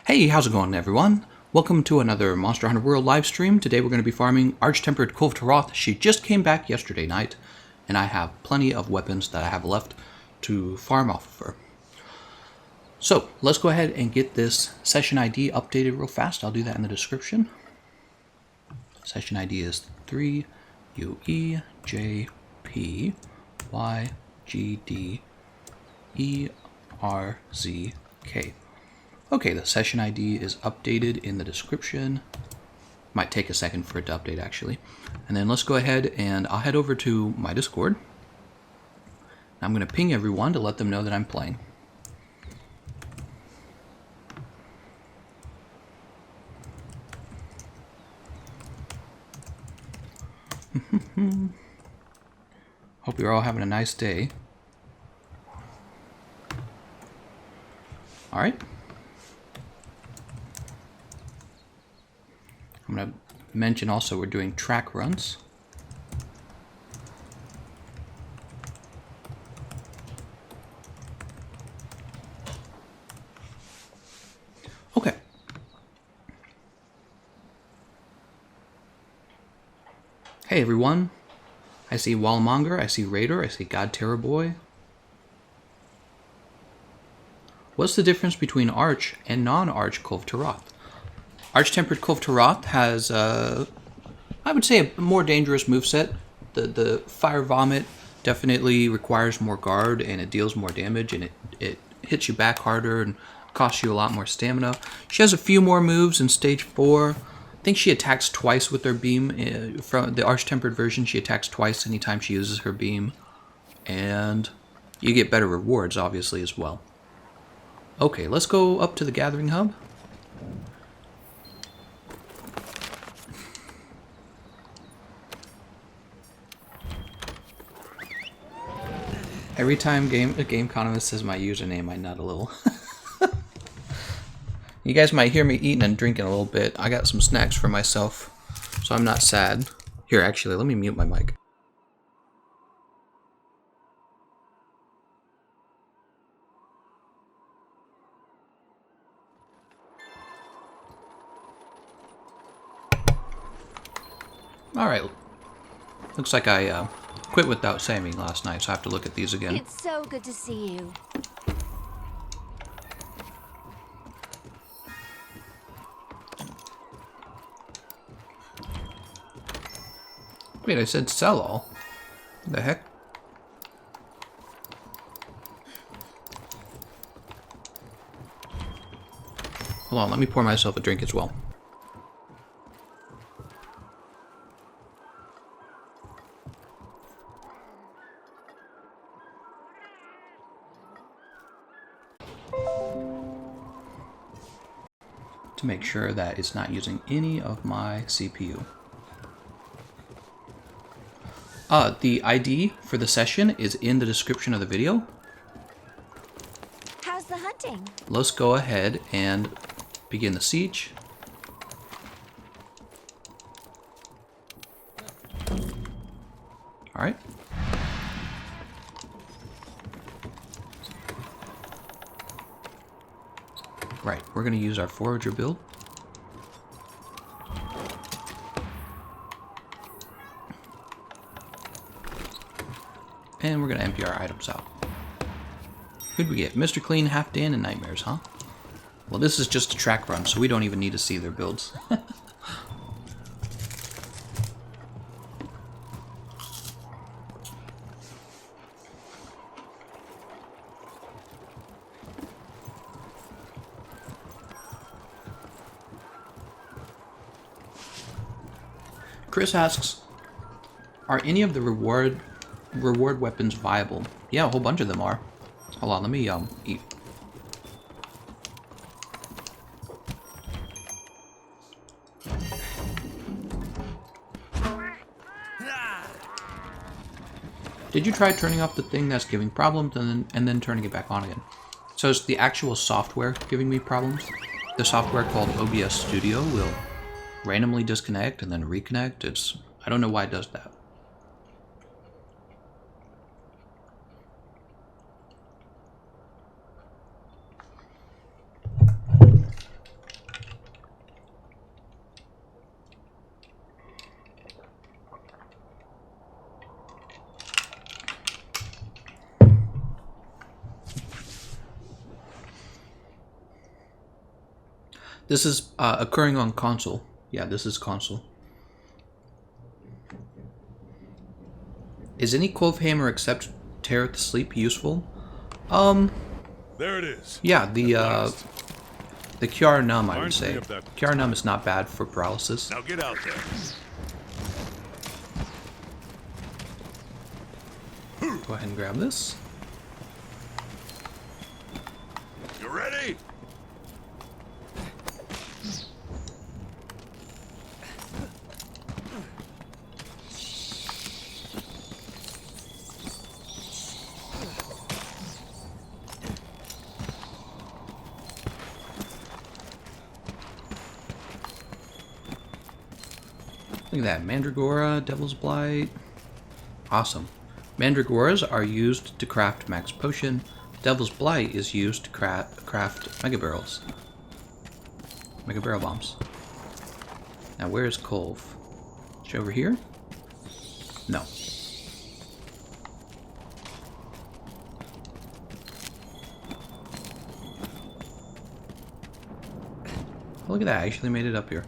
Hey, how's it going, everyone? Welcome to another Monster Hunter World live stream. Today we're going to be farming Arch-Tempered Kulve. She just came back yesterday night, and I have plenty of weapons that I have left to farm off of her. So, let's go ahead and get this session ID updated real fast. I'll do that in the description. Session ID is 3UEJPYGDERZK. Okay, the session ID is updated in the description. Might take a second for it to update, actually. And then let's go ahead and I'll head over to my Discord. I'm going to ping everyone to let them know that I'm playing. Hope you're all having a nice day. All right. I'm going to mention also we're doing track runs. Okay. Hey everyone. I see Wallmonger, I see Raider, I see God Terror Boy. What's the difference between Arch and non-Arch Kulve? Arch-Tempered Kulve has, I would say, a more dangerous moveset. The Fire Vomit definitely requires more guard, and it deals more damage, and it hits you back harder and costs you a lot more stamina. She has a few more moves in Stage 4. I think she attacks twice with her beam. From the Arch-Tempered version, she attacks twice anytime she uses her beam. And you get better rewards, obviously, as well. Okay, let's go up to the Gathering Hub. Every time TheGameconomist says my username, I nut a little. You guys might hear me eating and drinking a little bit. I got some snacks for myself, so I'm not sad. Here, actually, let me mute my mic. Alright. Looks like I quit without saving last night, so I have to look at these again. It's so good to see you. Wait, I said sell all. What the heck? Hold on, let me pour myself a drink as well. To make sure that it's not using any of my CPU. The ID for the session is in the description of the video. How's the hunting? Let's go ahead and begin the siege. All right. Right, we're going to use our forager build. And we're going to empty our items out. Who'd we get? Mr. Clean, Half Dan, and Nightmares, huh? Well, this is just a track run, so we don't even need to see their builds. Chris asks, are any of the reward weapons viable? Yeah, a whole bunch of them are. Hold on, let me eat. Did you try turning off the thing that's giving problems and then turning it back on again? So it's the actual software giving me problems. The software called OBS Studio will randomly disconnect and then reconnect. I don't know why it does that. This is occurring on console. Yeah, this is console. Is any Kulve hammer except Tear at the Sleep useful? There it is. Yeah, the QR Numb, I would say. QR Numb is not bad for paralysis. Now get out there. Go ahead and grab this. You ready? Look at that, Mandragora, Devil's Blight. Awesome. Mandragoras are used to craft max potion. Devil's Blight is used to craft mega barrels. Mega barrel bombs. Now where's Kulve? Is she over here? No. Look at that, I actually made it up here.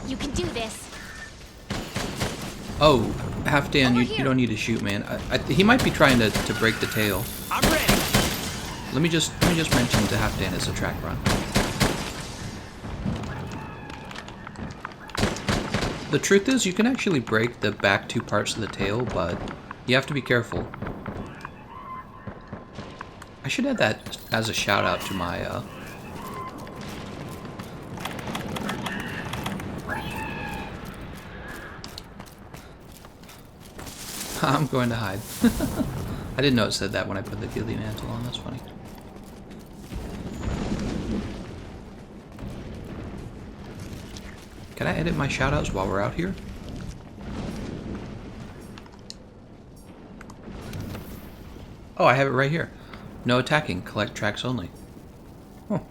You can do this. Oh, Halfdan, you don't need to shoot, man. He might be trying to break the tail. I'm ready. Let me just mention to Halfdan it's a track run. The truth is, you can actually break the back two parts of the tail, but you have to be careful. I should add that as a shout out to my I'm going to hide. I didn't know it said that when I put the Gilly Mantle on. That's funny. Can I edit my shoutouts while we're out here? Oh, I have it right here. No attacking, collect tracks only. Oh.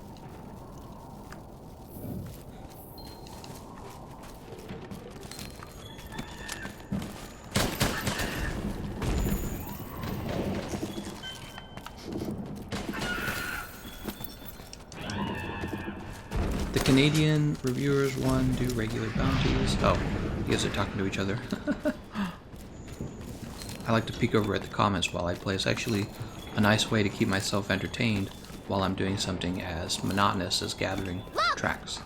The Canadian reviewers one do regular bounties. Oh, you guys are talking to each other. I like to peek over at the comments while I play. It's actually a nice way to keep myself entertained while I'm doing something as monotonous as gathering tracks.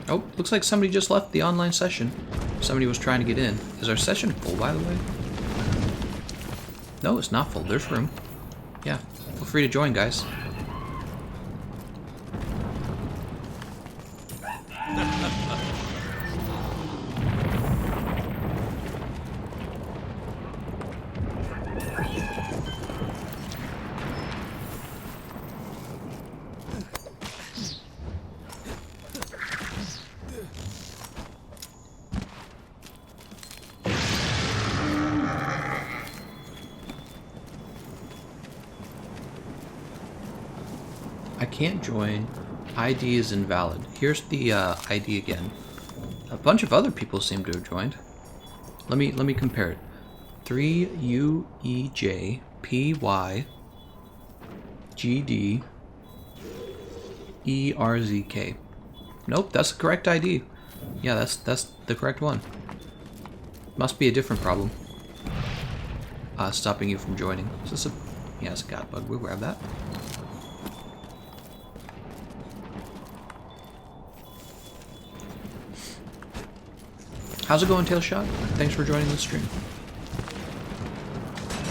Oh, looks like somebody just left the online session. Somebody was trying to get in. Is our session full, by the way? No, it's not full. There's room. Yeah, feel free to join, guys. I can't join. ID is invalid. Here's the ID again. A bunch of other people seem to have joined. Let me compare it. 3UEJPYGDERZK. Nope, that's the correct ID. Yeah, that's the correct one. Must be a different problem. Stopping you from joining. Is this a... Yeah, it's a god bug. We'll grab that. How's it going, Tailshot? Thanks for joining the stream.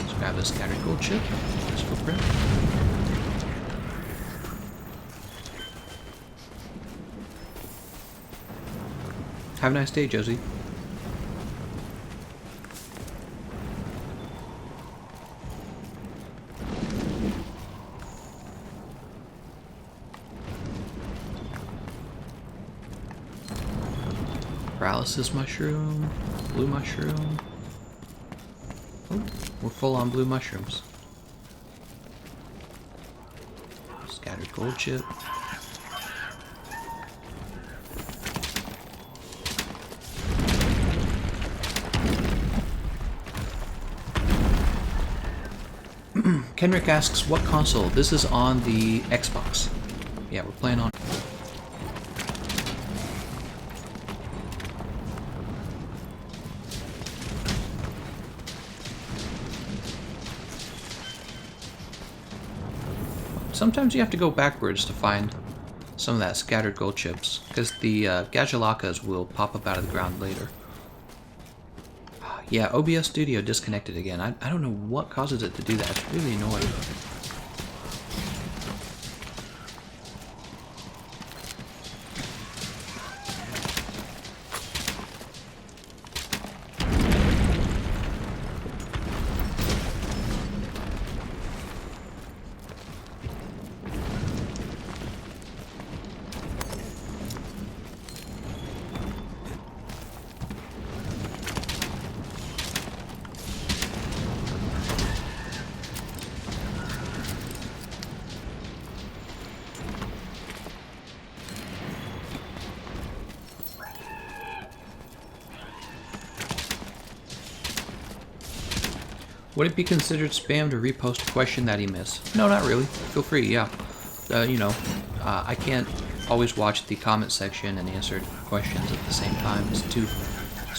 Let's grab this scattered gold chip. This footprint. Have a nice day, Josie. Paralysis mushroom, blue mushroom. Oh, we're full on blue mushrooms. Scattered gold chip. Kenrick asks, what console? This is on the Xbox. Yeah, we're playing on... Sometimes you have to go backwards to find some of that scattered gold chips, because the Gajalakas will pop up out of the ground later. Yeah, OBS Studio disconnected again. I don't know what causes it to do that. It's really annoying. Would it be considered spam to repost a question that he missed? No, not really. Feel free, yeah. I can't always watch the comment section and answer questions at the same time. It's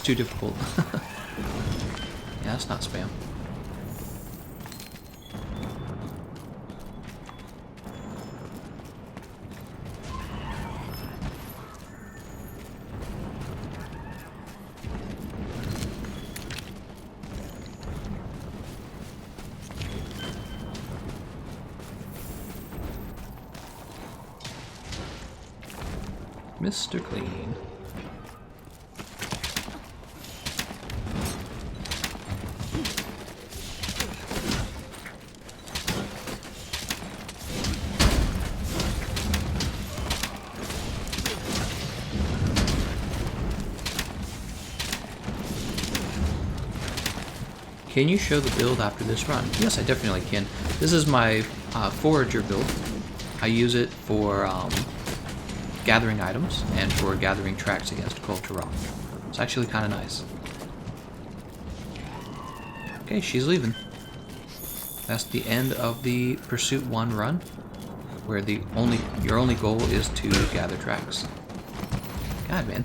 too difficult. Yeah, that's not spam. Mr. Clean. Can you show the build after this run? Yes, I definitely can. This is my forager build. I use it for gathering items and for gathering tracks against Kulve to Rock. It's actually kind of nice. Okay, she's leaving. That's the end of the Pursuit 1 run, where your only goal is to gather tracks. God, man.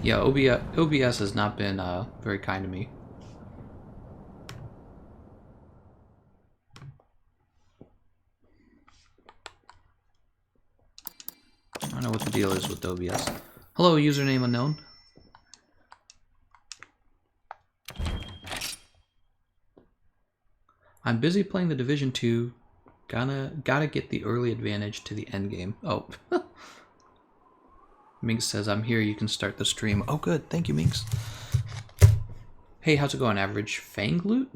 Yeah, OBS has not been very kind to me. I don't know what the deal is with OBS. Hello, username unknown. I'm busy playing the Division 2. Gotta get the early advantage to the end game. Oh. Minx says, I'm here, you can start the stream. Oh, good. Thank you, Minx. Hey, how's it going, average? Fang loot?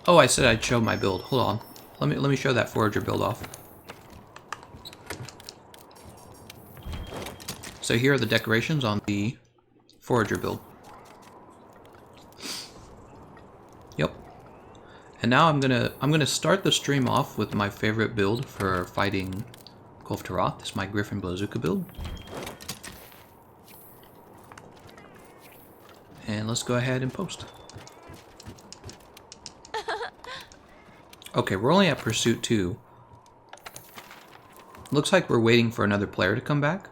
Oh, I said I'd show my build. Hold on. Let me show that forager build off. So here are the decorations on the forager build. Yep. And now I'm gonna start the stream off with my favorite build for fighting Kulve to Rock. This is my Griffin Blazuka build. And let's go ahead and post. Okay, we're only at Pursuit 2. Looks like we're waiting for another player to come back.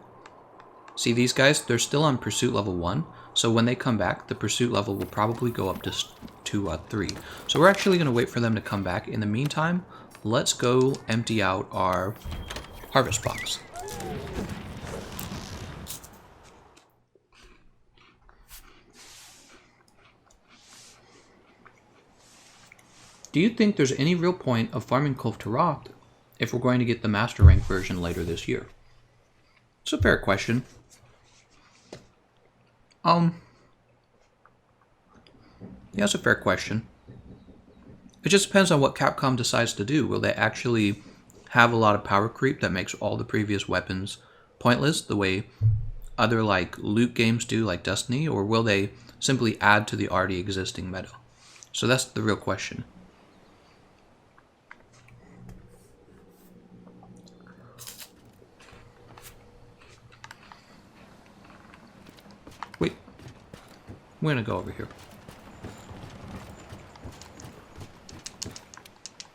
See these guys? They're still on Pursuit level 1. So when they come back, the Pursuit level will probably go up to 3. So we're actually going to wait for them to come back. In the meantime, let's go empty out our harvest box. Do you think there's any real point of farming Kulve to Rock if we're going to get the Master Rank version later this year? It's a fair question. Yeah, that's a fair question. It just depends on what Capcom decides to do. Will they actually have a lot of power creep that makes all the previous weapons pointless, the way other like loot games do, like Destiny, or will they simply add to the already existing meta? So that's the real question. Wait, we're gonna go over here.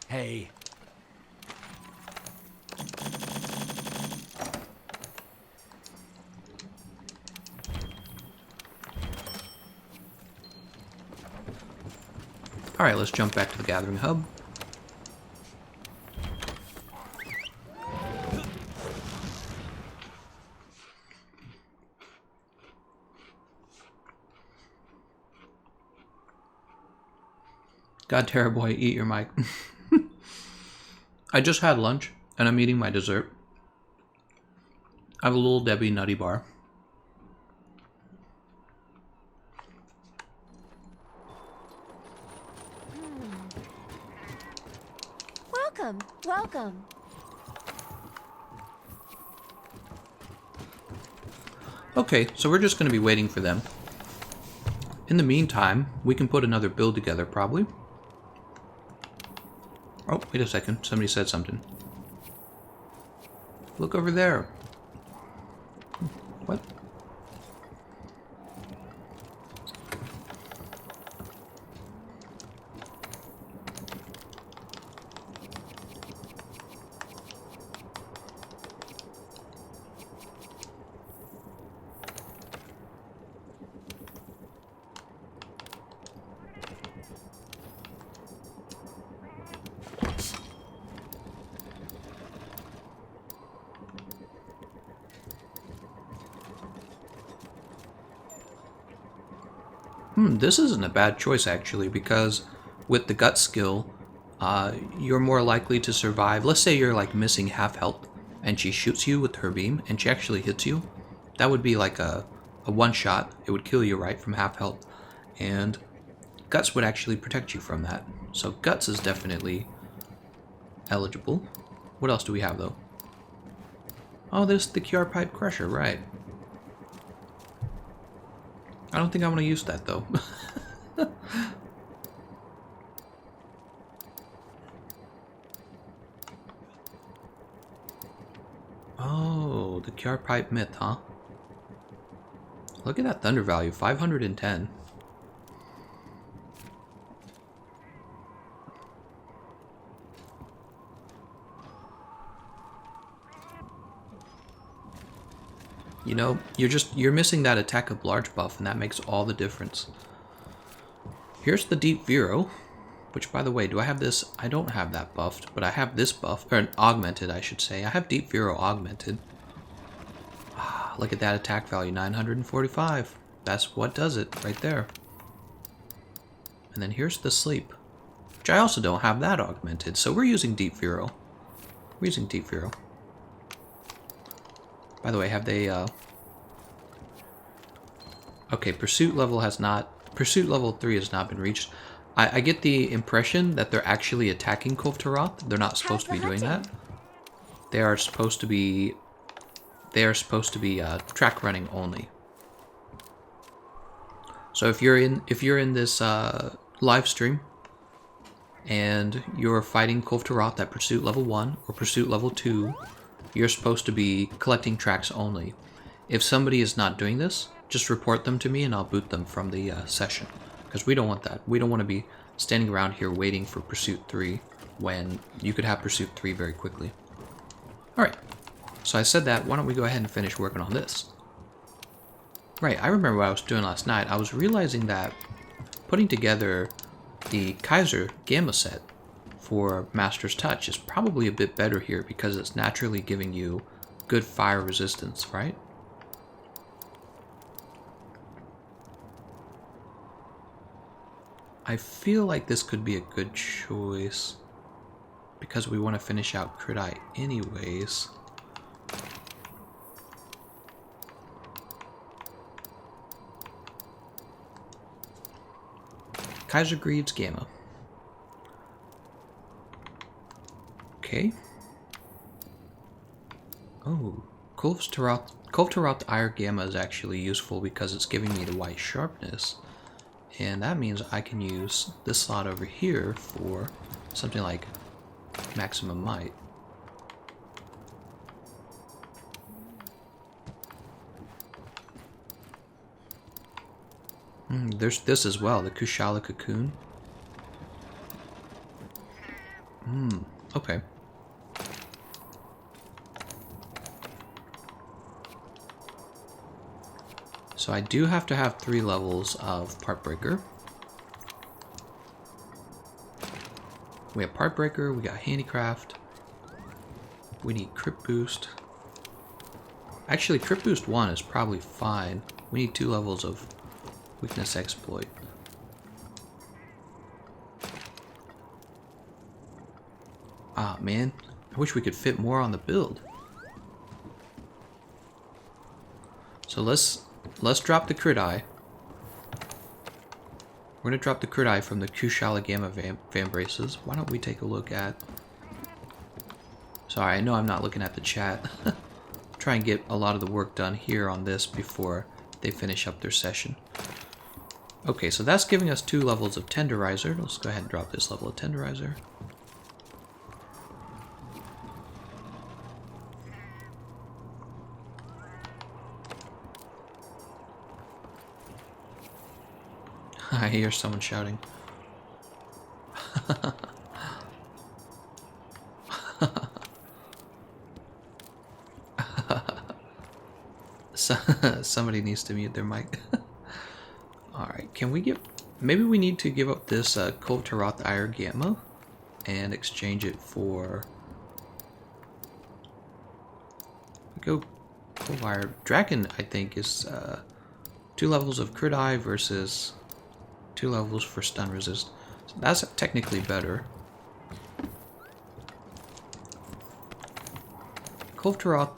Hey. Alright, let's jump back to the Gathering Hub. God, Terra Boy, eat your mic. I just had lunch, and I'm eating my dessert. I have a Little Debbie Nutty Bar. Welcome, welcome. Okay, so we're just going to be waiting for them. In the meantime, we can put another build together, probably. Oh, wait a second. Somebody said something. Look over there. What? This isn't a bad choice, actually, because with the gut skill, you're more likely to survive. Let's say you're, like, missing half health, and she shoots you with her beam, and she actually hits you. That would be like a one-shot. It would kill you, right, from half health. And Guts would actually protect you from that. So Guts is definitely eligible. What else do we have, though? Oh, there's the QR Pipe Crusher, right. I don't think I want to use that, though. Oh, the QR Pipe Myth, huh? Look at that thunder value, 510. You know, you're missing that attack of large buff, and that makes all the difference. Here's the Deep Vero, which, by the way, do I have this? I don't have that buffed, but I have this buff, or augmented, I should say. I have Deep Vero augmented. Ah, look at that attack value, 945. That's what does it, right there. And then here's the Sleep, which I also don't have that augmented, so we're using Deep Vero. We're using Deep Vero. By the way, have they, okay, Pursuit level 3 has not been reached. I get the impression that they're actually attacking Kulve Taroth. They're not supposed to be doing that. They are supposed to be track running only. So if you're in this live stream and you're fighting Kulve Taroth at Pursuit level 1 or Pursuit level 2, you're supposed to be collecting tracks only. If somebody is not doing this, just report them to me and I'll boot them from the session. Because we don't want that. We don't want to be standing around here waiting for Pursuit 3 when you could have Pursuit 3 very quickly. Alright, so I said that, why don't we go ahead and finish working on this? Right, I remember what I was doing last night. I was realizing that putting together the Kaiser Gamma set for Master's Touch is probably a bit better here because it's naturally giving you good fire resistance, right? I feel like this could be a good choice because we want to finish out Crit Eye anyways. Kaisergreaves Gamma. Okay. Oh, Kulve Ire Gamma is actually useful because it's giving me the white sharpness. And that means I can use this slot over here for something like maximum might. There's this as well, the Kushala Cocoon. Okay. So I do have to have 3 levels of Part Breaker. We have Part Breaker, we got Handicraft. We need Crit Boost. Actually, Crit Boost 1 is probably fine. We need 2 levels of Weakness Exploit. Ah, man. I wish we could fit more on the build. So let's drop the Crit Eye. We're going to drop the Crit Eye from the Kushala Gamma Van Braces. Why don't we take a look at... Sorry, I know I'm not looking at the chat. Try and get a lot of the work done here on this before they finish up their session. Okay, so that's giving us 2 levels of Tenderizer. Let's go ahead and drop this level of Tenderizer. I hear someone shouting. Somebody needs to mute their mic. Alright, can we give... Maybe we need to give up this Kulve Ire Gamma and exchange it for... Go Kulve Ire. Dragon, I think, is 2 levels of Crit Eye versus 2 levels for Stun Resist. So that's technically better. Kulve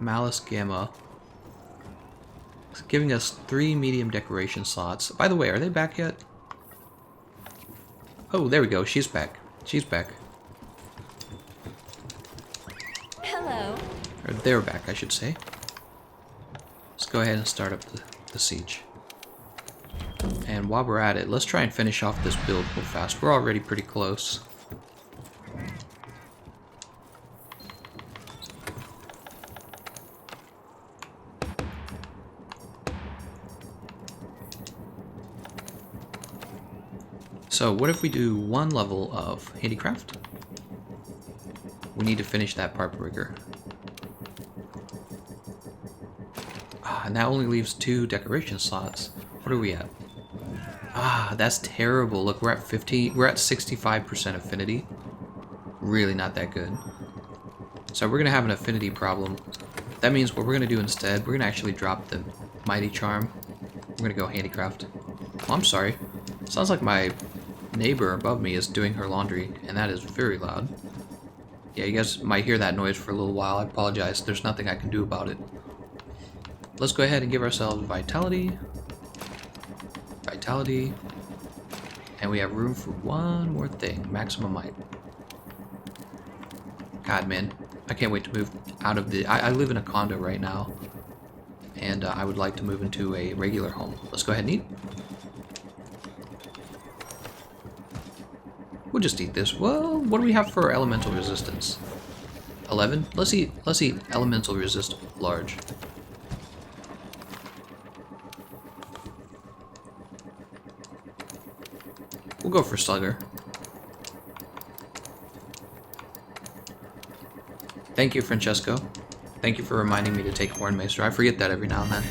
Malice Gamma. It's giving us 3 medium decoration slots. By the way, are they back yet? Oh, there we go. She's back. She's back. Hello. Or they're back, I should say. Let's go ahead and start up the siege. And while we're at it, let's try and finish off this build real fast. We're already pretty close. So what if we do 1 level of Handicraft? We need to finish that Part Breaker. And that only leaves 2 decoration slots. What are we at? Ah, that's terrible. Look, we're at 65% affinity. Really not that good. So we're gonna have an affinity problem. That means what we're gonna do instead, we're gonna actually drop the Mighty Charm. We're gonna go Handicraft. Oh, I'm sorry. Sounds like my neighbor above me is doing her laundry, and that is very loud. Yeah, you guys might hear that noise for a little while. I apologize. There's nothing I can do about it. Let's go ahead and give ourselves Vitality. Vitality. And we have room for 1 more thing. Maximum Might. God, man. I can't wait to move out of the... I live in a condo right now. And I would like to move into a regular home. Let's go ahead and eat. We'll just eat this. Well, what do we have for elemental resistance? 11? Let's eat elemental resist large. We'll go for Slugger. Thank you, Francesco. Thank you for reminding me to take Hornmaester. I forget that every now and then.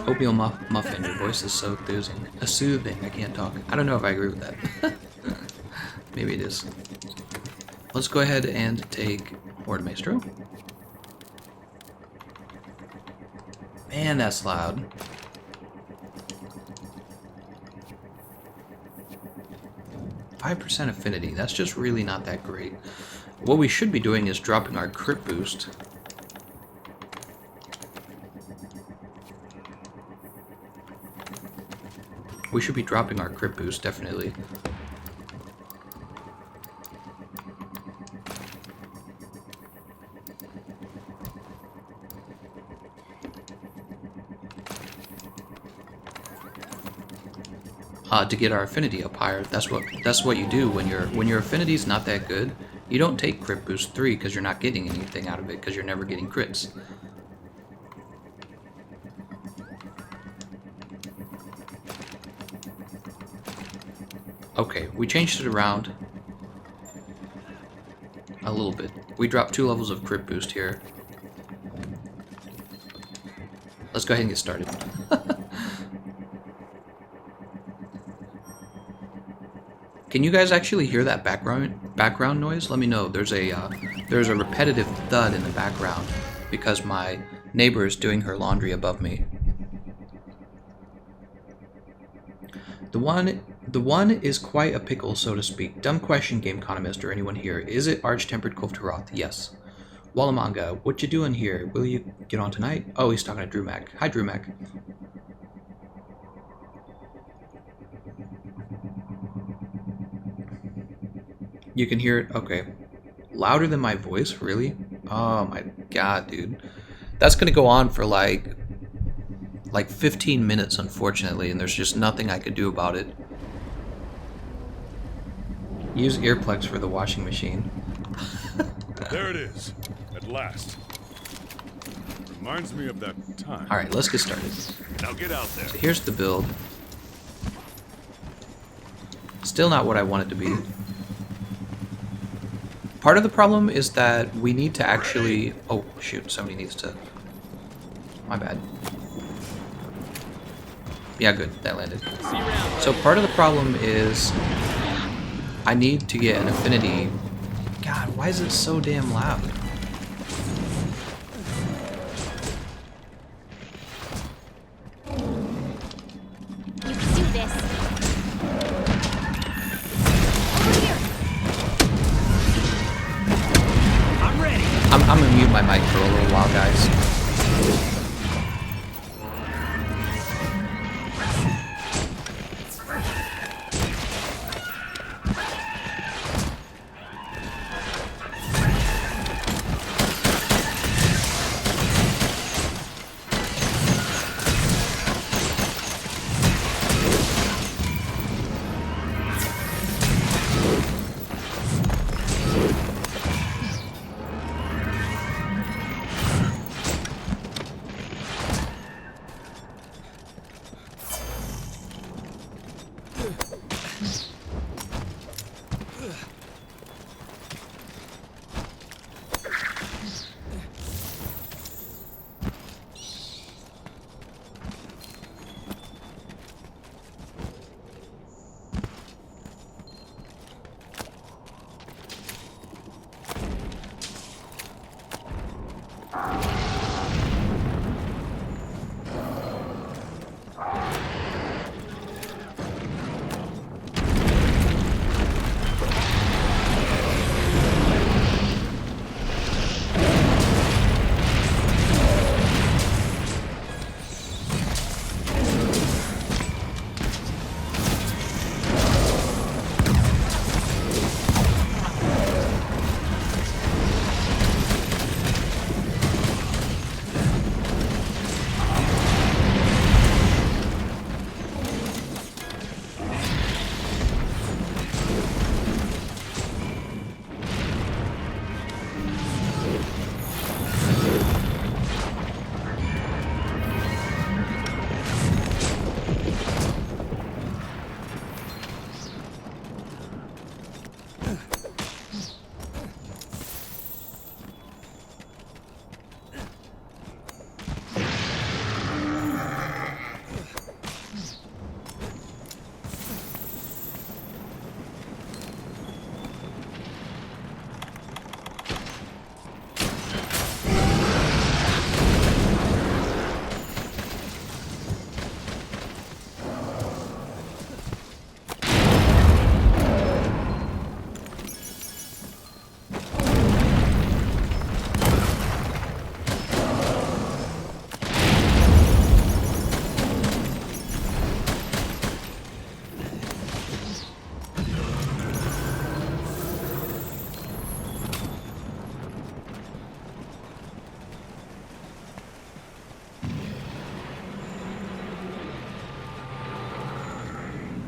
Oatmeal muffin, your voice is so soothing. I can't talk. I don't know if I agree with that. Maybe it is. Let's go ahead and take Horde Maestro. Man, that's loud. %5 affinity. That's just really not that great. What we should be doing is dropping our crit boost. We should be dropping our crit boost, definitely. To get our affinity up higher. That's what you do when your affinity is not that good. You don't take crit boost 3 because you're not getting anything out of it because you're never getting crits. Okay, we changed it around a little bit. We dropped 2 levels of crit boost here. Let's go ahead and get started. Can you guys actually hear that background noise? Let me know. There's a repetitive thud in the background because my neighbor is doing her laundry above me. The one is quite a pickle, so to speak. Dumb question, Gameconomist, or anyone here. Is it Arch-Tempered Kulve Taroth? Yes. Wallamanga, what you doing here? Will you get on tonight? Oh, he's talking to Drew Mac. Hi, Drew Mac. You can hear it? Okay. Louder than my voice? Really? Oh my god, dude. That's gonna go on for like 15 minutes, unfortunately, and there's just nothing I could do about it. Use earplugs for the washing machine. There it is. At last. Reminds me of that time. Alright, let's get started. Now get out there. So here's the build. Still not what I want it to be. Part of the problem is that we need to actually... Oh, shoot, somebody needs to... My bad. Yeah, good, that landed. So part of the problem is I need to get an affinity. God, why is it so damn loud? You can do this. Over here. I'm ready. I'm gonna mute my mic for a little while, guys.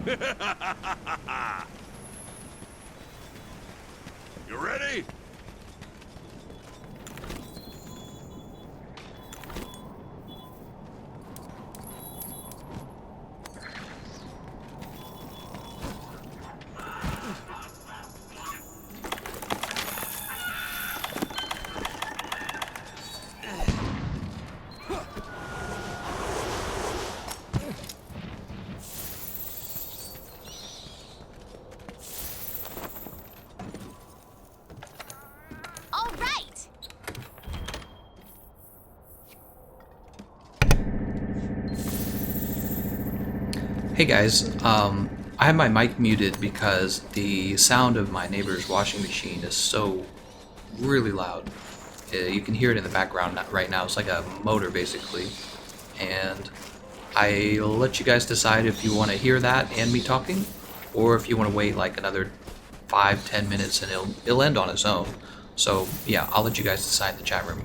You ready? All right. Hey guys, I have my mic muted because the sound of my neighbor's washing machine is so really loud. You can hear it in the background right now. It's like a motor basically. And I'll let you guys decide if you want to hear that and me talking, or if you want to wait like another 5-10 minutes and it'll end on its own. So yeah, I'll let you guys decide in the chat room.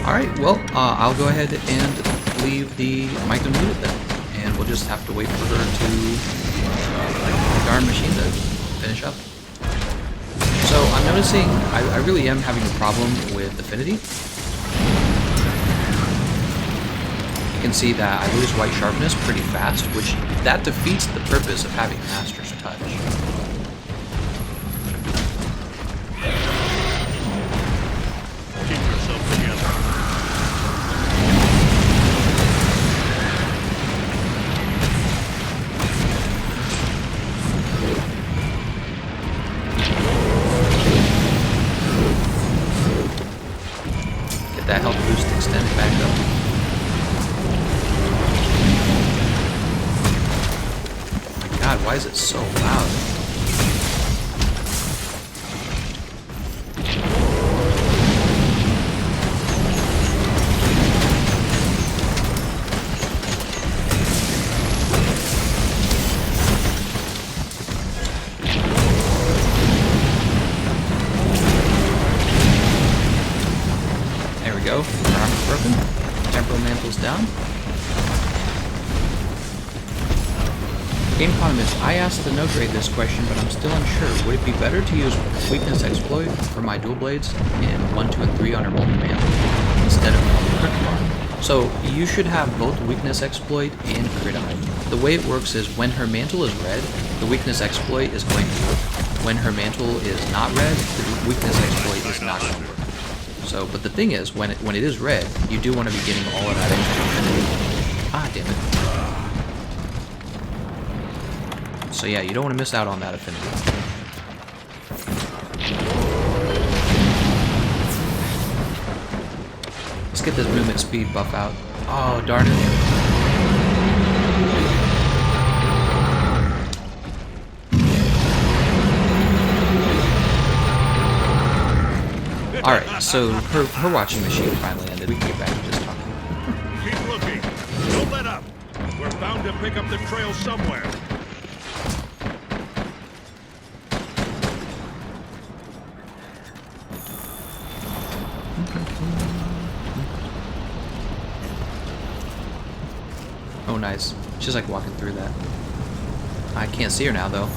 Alright, well, I'll go ahead and leave the mic unmuted then, and we'll just have to wait for her to the darn machine to finish up. So I'm noticing I really am having a problem with affinity. You can see that I lose white sharpness pretty fast, which that defeats the purpose of having Master's Touch. Keep yourself together. Get that health boost extended back up. Oh my god, why is it so loud? There we go. Her armor's broken. Temporal mantle's down. Gameconomist, I asked the note grade this question, but I'm still unsure. Would it be better to use weakness exploit for my dual blades in 1, 2, and 3 on her molten mantle instead of crit bar? So you should have both weakness exploit and crit eye. The way it works is when her mantle is red, the weakness exploit is going to work. When her mantle is not red, the weakness exploit is not going to work. So, but the thing is, when it is red, you do want to be getting all of that extra affinity. Ah, damn it. So yeah, you don't want to miss out on that affinity. Let's get this movement speed buff out. Oh, darn it. Alright, so her watching machine finally ended. We can get back to just talking. Keep looking. Don't let up. We're bound to pick up the trail somewhere. Oh, nice. She's like walking through that. I can't see her now, though.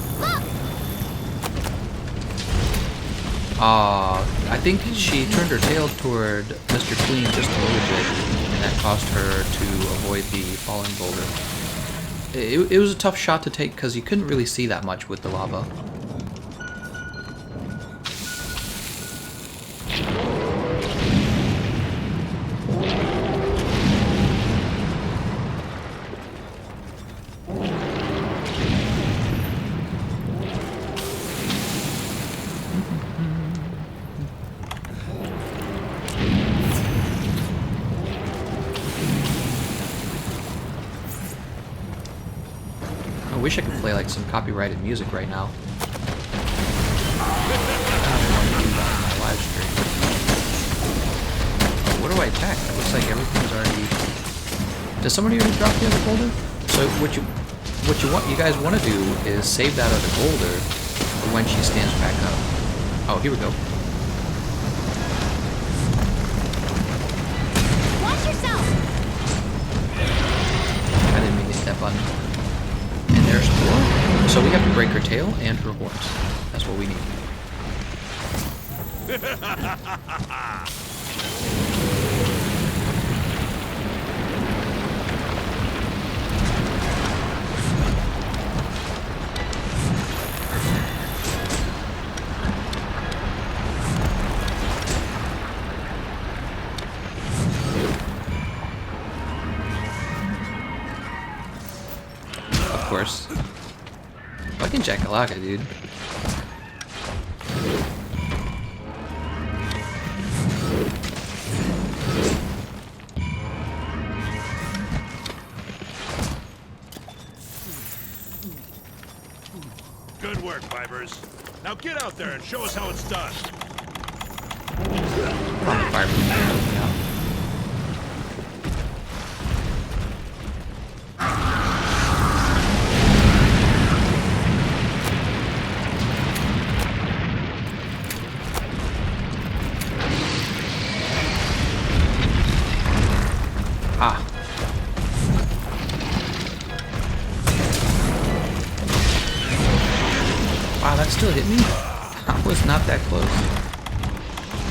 I think she turned her tail toward Mr. Clean just a little bit, and that caused her to avoid the falling boulder. It was a tough shot to take because you couldn't really see that much with the lava. I wish I could play like some copyrighted music right now. My live stream. Oh, what do I attack? It looks like everything's already. Does somebody already drop the other boulder? So what you guys want to do is save that other boulder for when she stands back up. Oh, here we go. Watch yourself. I didn't mean to hit that button. And there's four. So we have to break her tail and her horns. That's what we need. Of course. Fucking Jackalaka, dude. Good work, Vipers. Now get out there and show us how it's done. Fire from there. Yeah. Ah. Wow, that still hit me? I was not that close.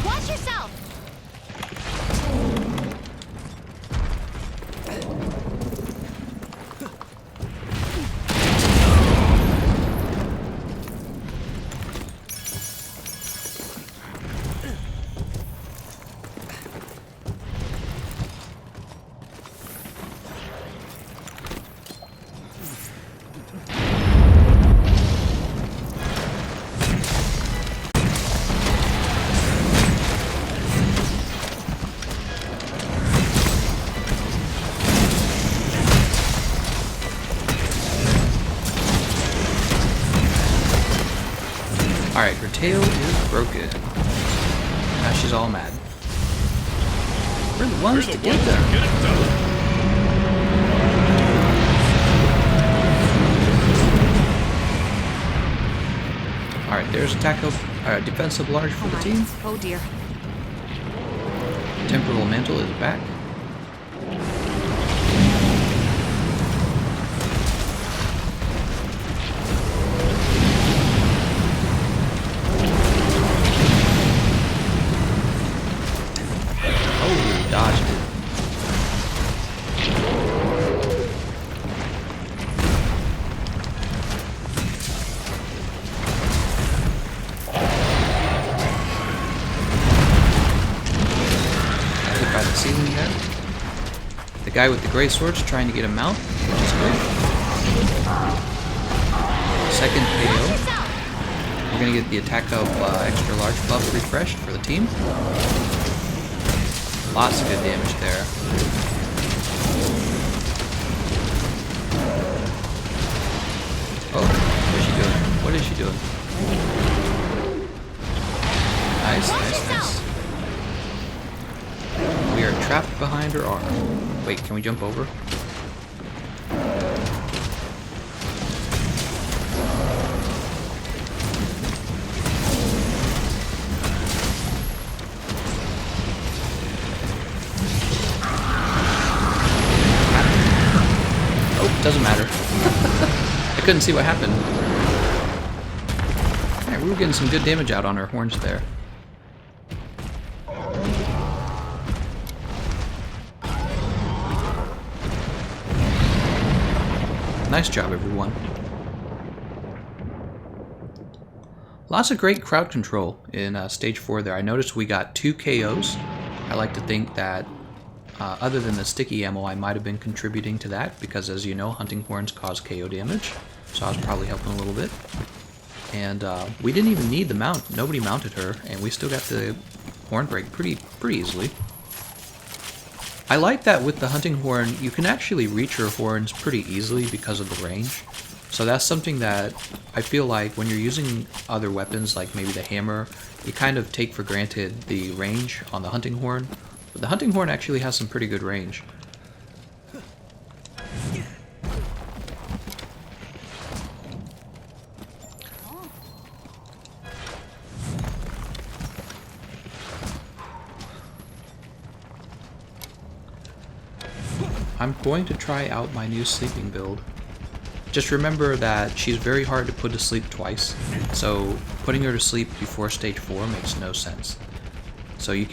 Watch yourself. Alright, her tail is broken. Now she's all mad. We're the ones to get them. Get it done. Alright, there's defensive large for the team. Oh dear. Temporal mantle is back. Oh, dodged it. Hit by the ceiling there. The guy with the Greatsword's trying to get him out, which is good. Second Watch KO. yourself. We're gonna get the attack of extra large buff refreshed for the team. Lots of good damage there. Oh, what is she doing? What is she doing? Nice, Watch nice, nice. We are trapped behind her arm. Wait, can we jump over? Oh, doesn't matter. I couldn't see what happened. Alright, we were getting some good damage out on her horns there. Nice job, everyone. Lots of great crowd control in stage 4 there. I noticed we got 2 KOs. I like to think that other than the sticky ammo, I might have been contributing to that because, as you know, hunting horns cause KO damage. So I was probably helping a little bit. And we didn't even need the mount. Nobody mounted her, and we still got the horn break pretty easily. I like that with the hunting horn, you can actually reach her horns pretty easily because of the range. So that's something that I feel like when you're using other weapons, like maybe the hammer, you kind of take for granted the range on the hunting horn. But the hunting horn actually has some pretty good range. I'm going to try out my new sleeping build. Just remember that she's very hard to put to sleep twice, so putting her to sleep before stage 4 makes no sense. So you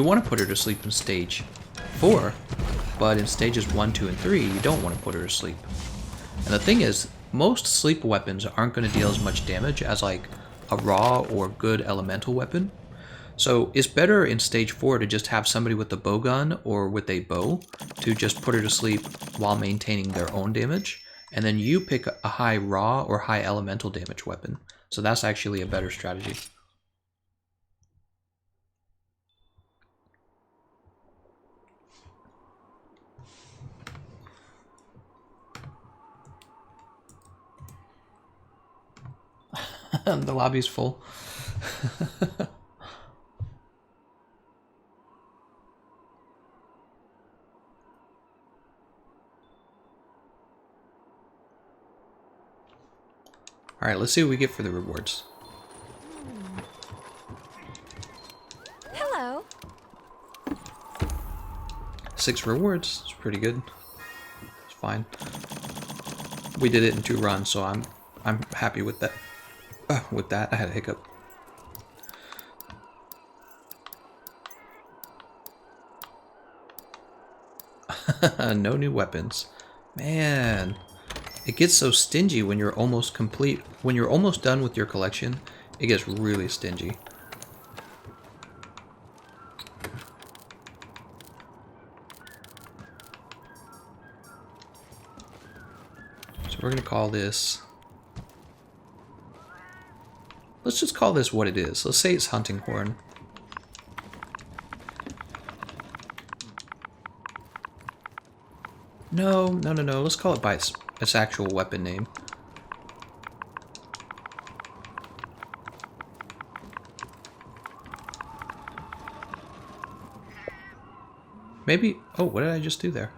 want to put her to sleep in stage 4, but in stages 1, 2, and 3 you don't want to put her to sleep. And the thing is, most sleep weapons aren't going to deal as much damage as like a raw or good elemental weapon. So it's better in stage 4 to just have somebody with a bow gun or with a bow to just put her to sleep while maintaining their own damage, and then you pick a high raw or high elemental damage weapon. So that's actually a better strategy. The lobby's full. Alright, let's see what we get for the rewards. Hello. 6 rewards. It's pretty good. It's fine. We did it in 2 runs, so I'm happy with that. With that, I had a hiccup. No new weapons. Man, it gets so stingy when you're almost complete. When you're almost done with your collection, it gets really stingy. So we're gonna call this... Let's just call this what it is. Let's say it's hunting horn. No. Let's call it by its actual weapon name. Maybe... Oh, what did I just do there?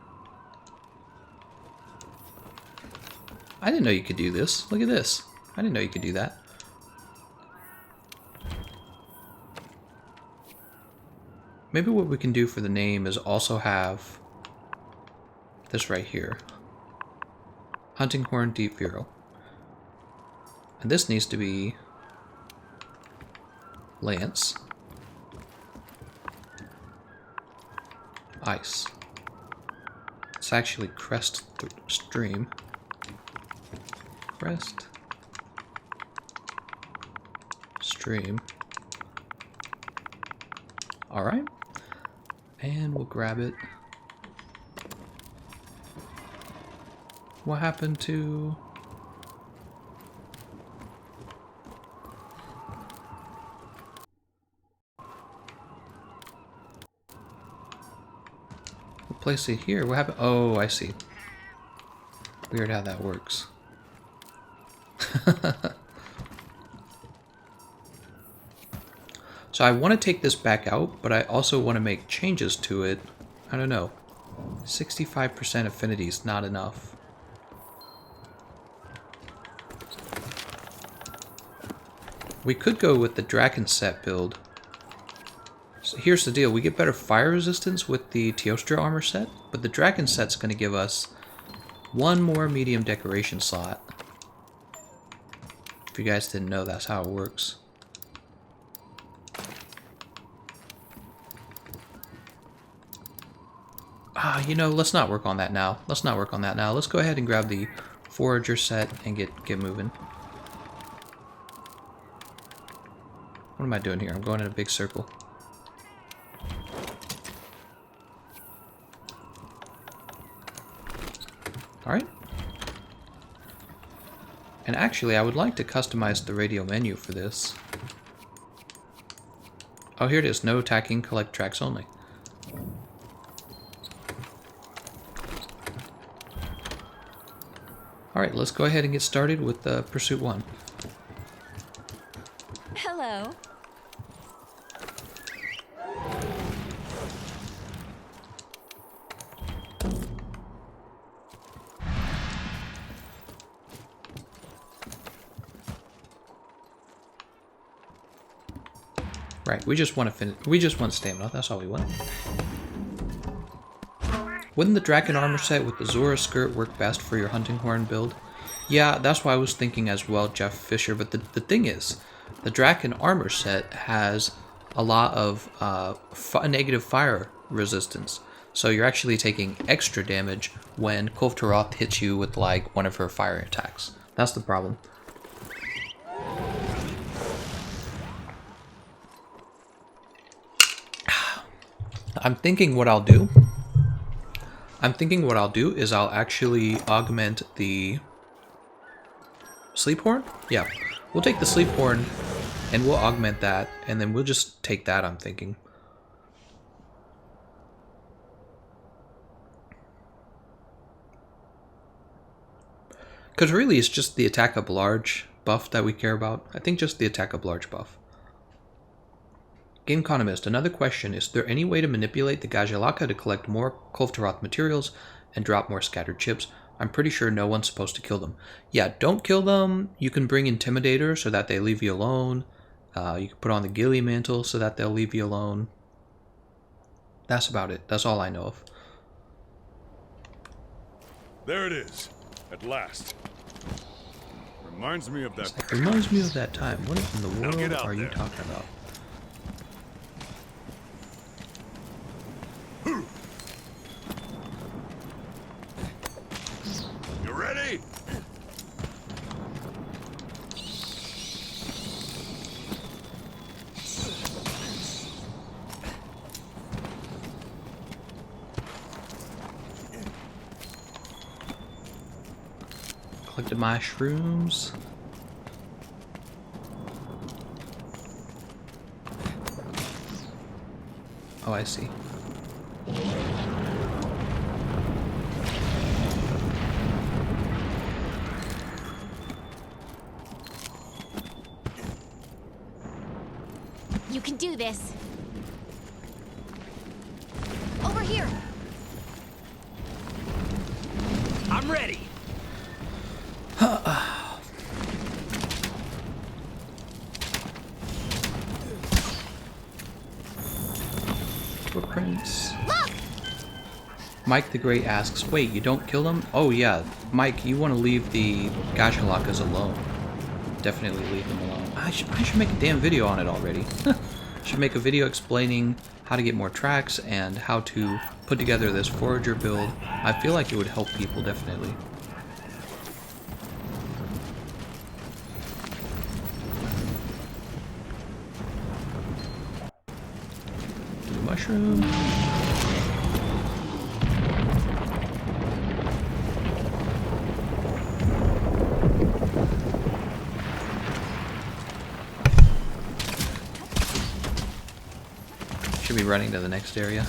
I didn't know you could do this. Look at this. I didn't know you could do that. Maybe what we can do for the name is also have this right here. Hunting Horn Deep Bureau. And this needs to be Lance. Ice. It's actually Crest Stream. Crest Stream. Alright. And we'll grab it. What happened to... We'll place it here. What happened? Oh, I see. Weird how that works. So I want to take this back out, but I also want to make changes to it. I don't know. 65% affinity is not enough. We could go with the Draken set build. So here's the deal. We get better fire resistance with the Teostra armor set, but the Draken set's going to give us one more medium decoration slot. If you guys didn't know, that's how it works. You know, let's not work on that now. Let's not work on that now. Let's go ahead and grab the Forager set and get moving. What am I doing here? I'm going in a big circle. Alright. And actually, I would like to customize the radio menu for this. Oh, here it is. No attacking, collect tracks only. Alright, let's go ahead and get started with Pursuit 1. Hello. Right, we just want to finish. We just want stamina. That's all we want. Wouldn't the Draken armor set with the Zora skirt work best for your hunting horn build? Yeah, that's what I was thinking as well, Jeff Fisher. But the thing is, the Draken armor set has a lot of negative fire resistance. So you're actually taking extra damage when Kulve Taroth hits you with like one of her fire attacks. That's the problem. I'm thinking what I'll do is I'll actually augment the sleep horn. Yeah, we'll take the sleep horn and we'll augment that, and then we'll just take that, I'm thinking. Because really it's just the attack up large buff that we care about. I think just the attack up large buff. Gameconomist, another question. Is there any way to manipulate the Gajalaka to collect more Kulve Taroth materials and drop more scattered chips? I'm pretty sure no one's supposed to kill them. Yeah, don't kill them. You can bring Intimidator so that they leave you alone. You can put on the Ghillie Mantle so that they'll leave you alone. That's about it. That's all I know of. There it is. At last. Reminds me of that. It reminds me of that time. What in the Now get world out are you there. talking about? You ready? Collected my shrooms. Oh, I see. You can do this. Over here. I'm ready. Footprints. Look! Mike the Great asks, wait, you don't kill them? Oh yeah, Mike, you want to leave the Gajalakas alone. Definitely leave them alone. I should make a damn video on it already. Should make a video explaining how to get more tracks and how to put together this forager build. I feel like it would help people, definitely. Mushroom. Should be running to the next area.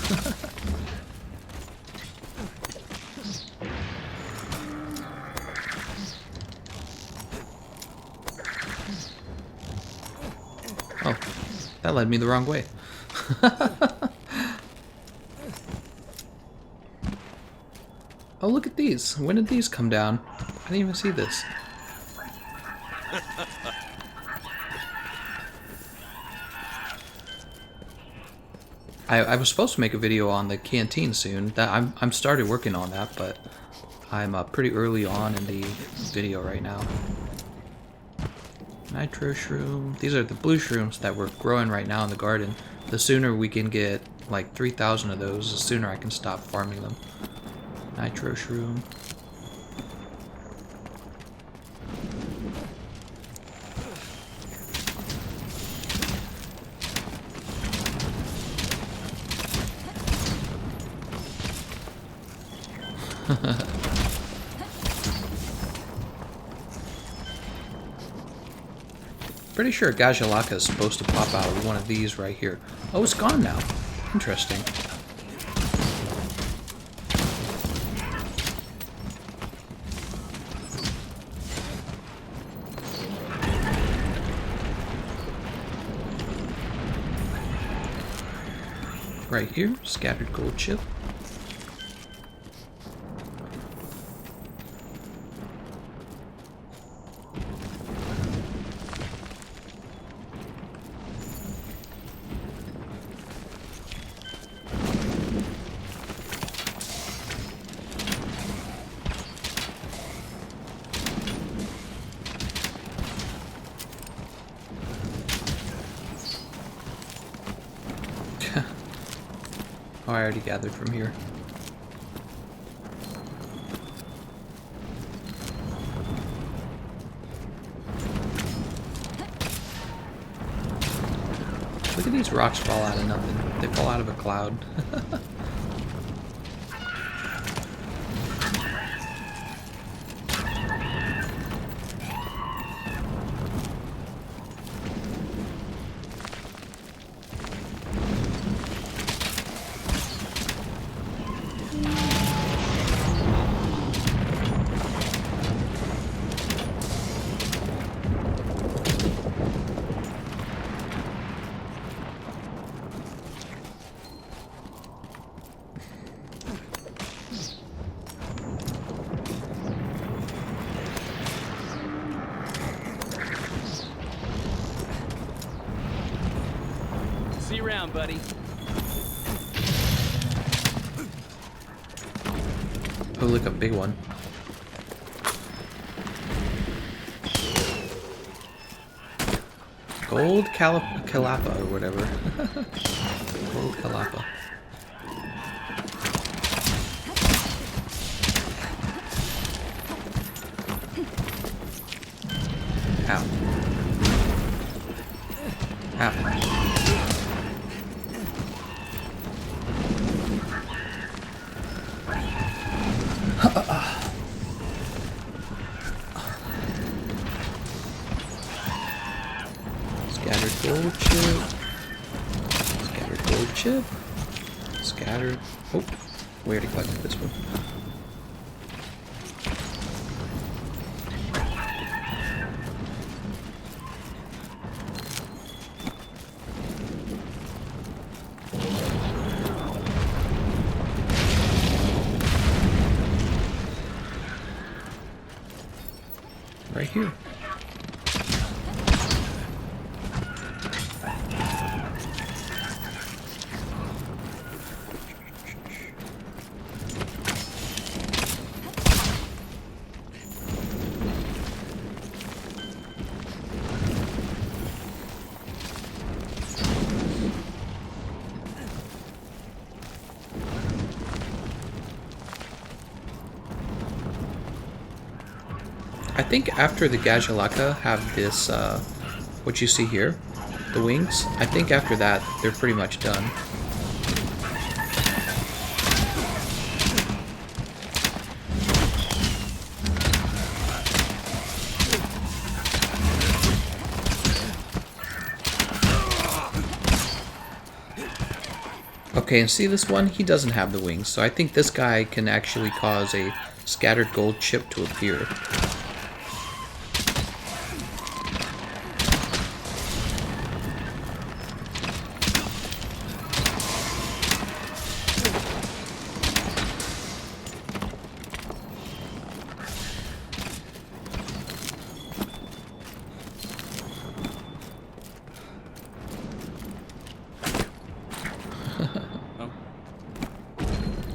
Oh, that led me the wrong way. Oh, look at these. When did these come down? I didn't even see this. I was supposed to make a video on the canteen soon. That I'm started working on that, but I'm pretty early on in the video right now. Nitro shroom. These are the blue shrooms that we're growing right now in the garden. The sooner we can get like 3,000 of those, the sooner I can stop farming them. Nitro shroom. Pretty sure Gajalaka is supposed to pop out of one of these right here. Oh, it's gone now. Interesting. right here. Scattered gold chip. Oh, I already gathered from here. Look at these rocks fall out of nothing. They fall out of a cloud. See you around, buddy. Oh, look, a big one. Gold Calapa or whatever. Gold Calapa. Ow. Ow. Scattered gold chip. Scattered gold chip. Scattered. Oh, we already collected this one. Right here. I think after the Gajalaka have this, what you see here, the wings, I think after that they're pretty much done. Okay, and see this one? He doesn't have the wings, so I think this guy can actually cause a scattered gold chip to appear.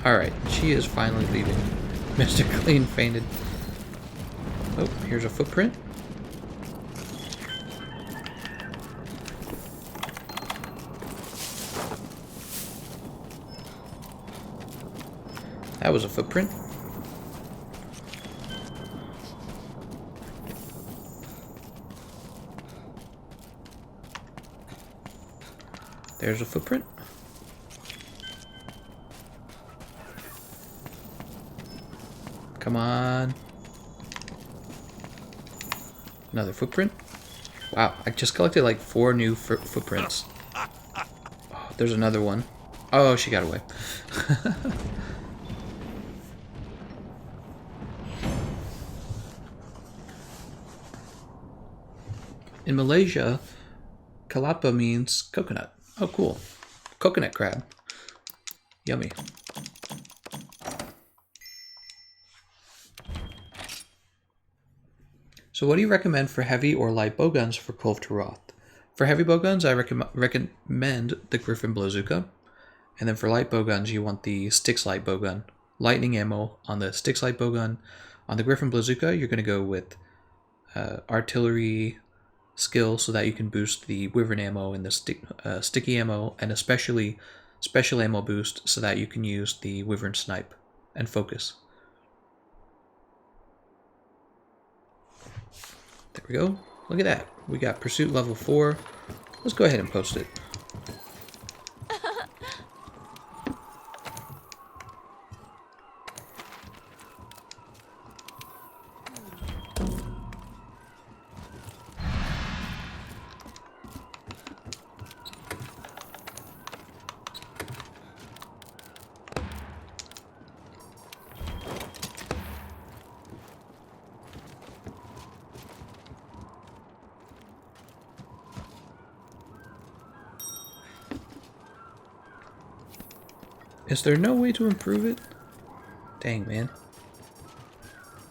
Alright, she is finally leaving. Mr. Clean fainted. Oh, here's a footprint. That was a footprint. There's a footprint. Come on. Another footprint. Wow, I just collected like 4 new footprints. Oh, there's another one. Oh, she got away. In Malaysia, Kalapa means coconut. Oh, cool. Coconut crab. Yummy. So what do you recommend for heavy or light bowguns for Kulve Taroth? For heavy bowguns, I recommend the Griffin Blazooka. And then for light bowguns, you want the Styx Light Bowgun. Lightning ammo on the Styx Light Bowgun. On the Griffin Blazooka, you're going to go with artillery skill so that you can boost the Wyvern ammo and the sticky ammo, and especially special ammo boost so that you can use the Wyvern snipe and focus. There we go. Look at that. We got pursuit level 4. Let's go ahead and post it. Is there no way to improve it? Dang, man.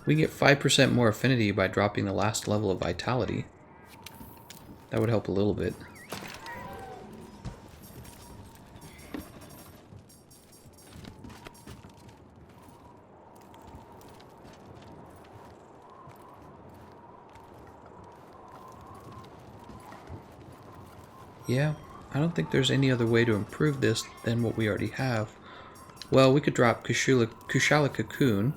We get 5% more affinity by dropping the last level of vitality. That would help a little bit. Yeah, I don't think there's any other way to improve this than what we already have. Well, we could drop Kushala Cocoon.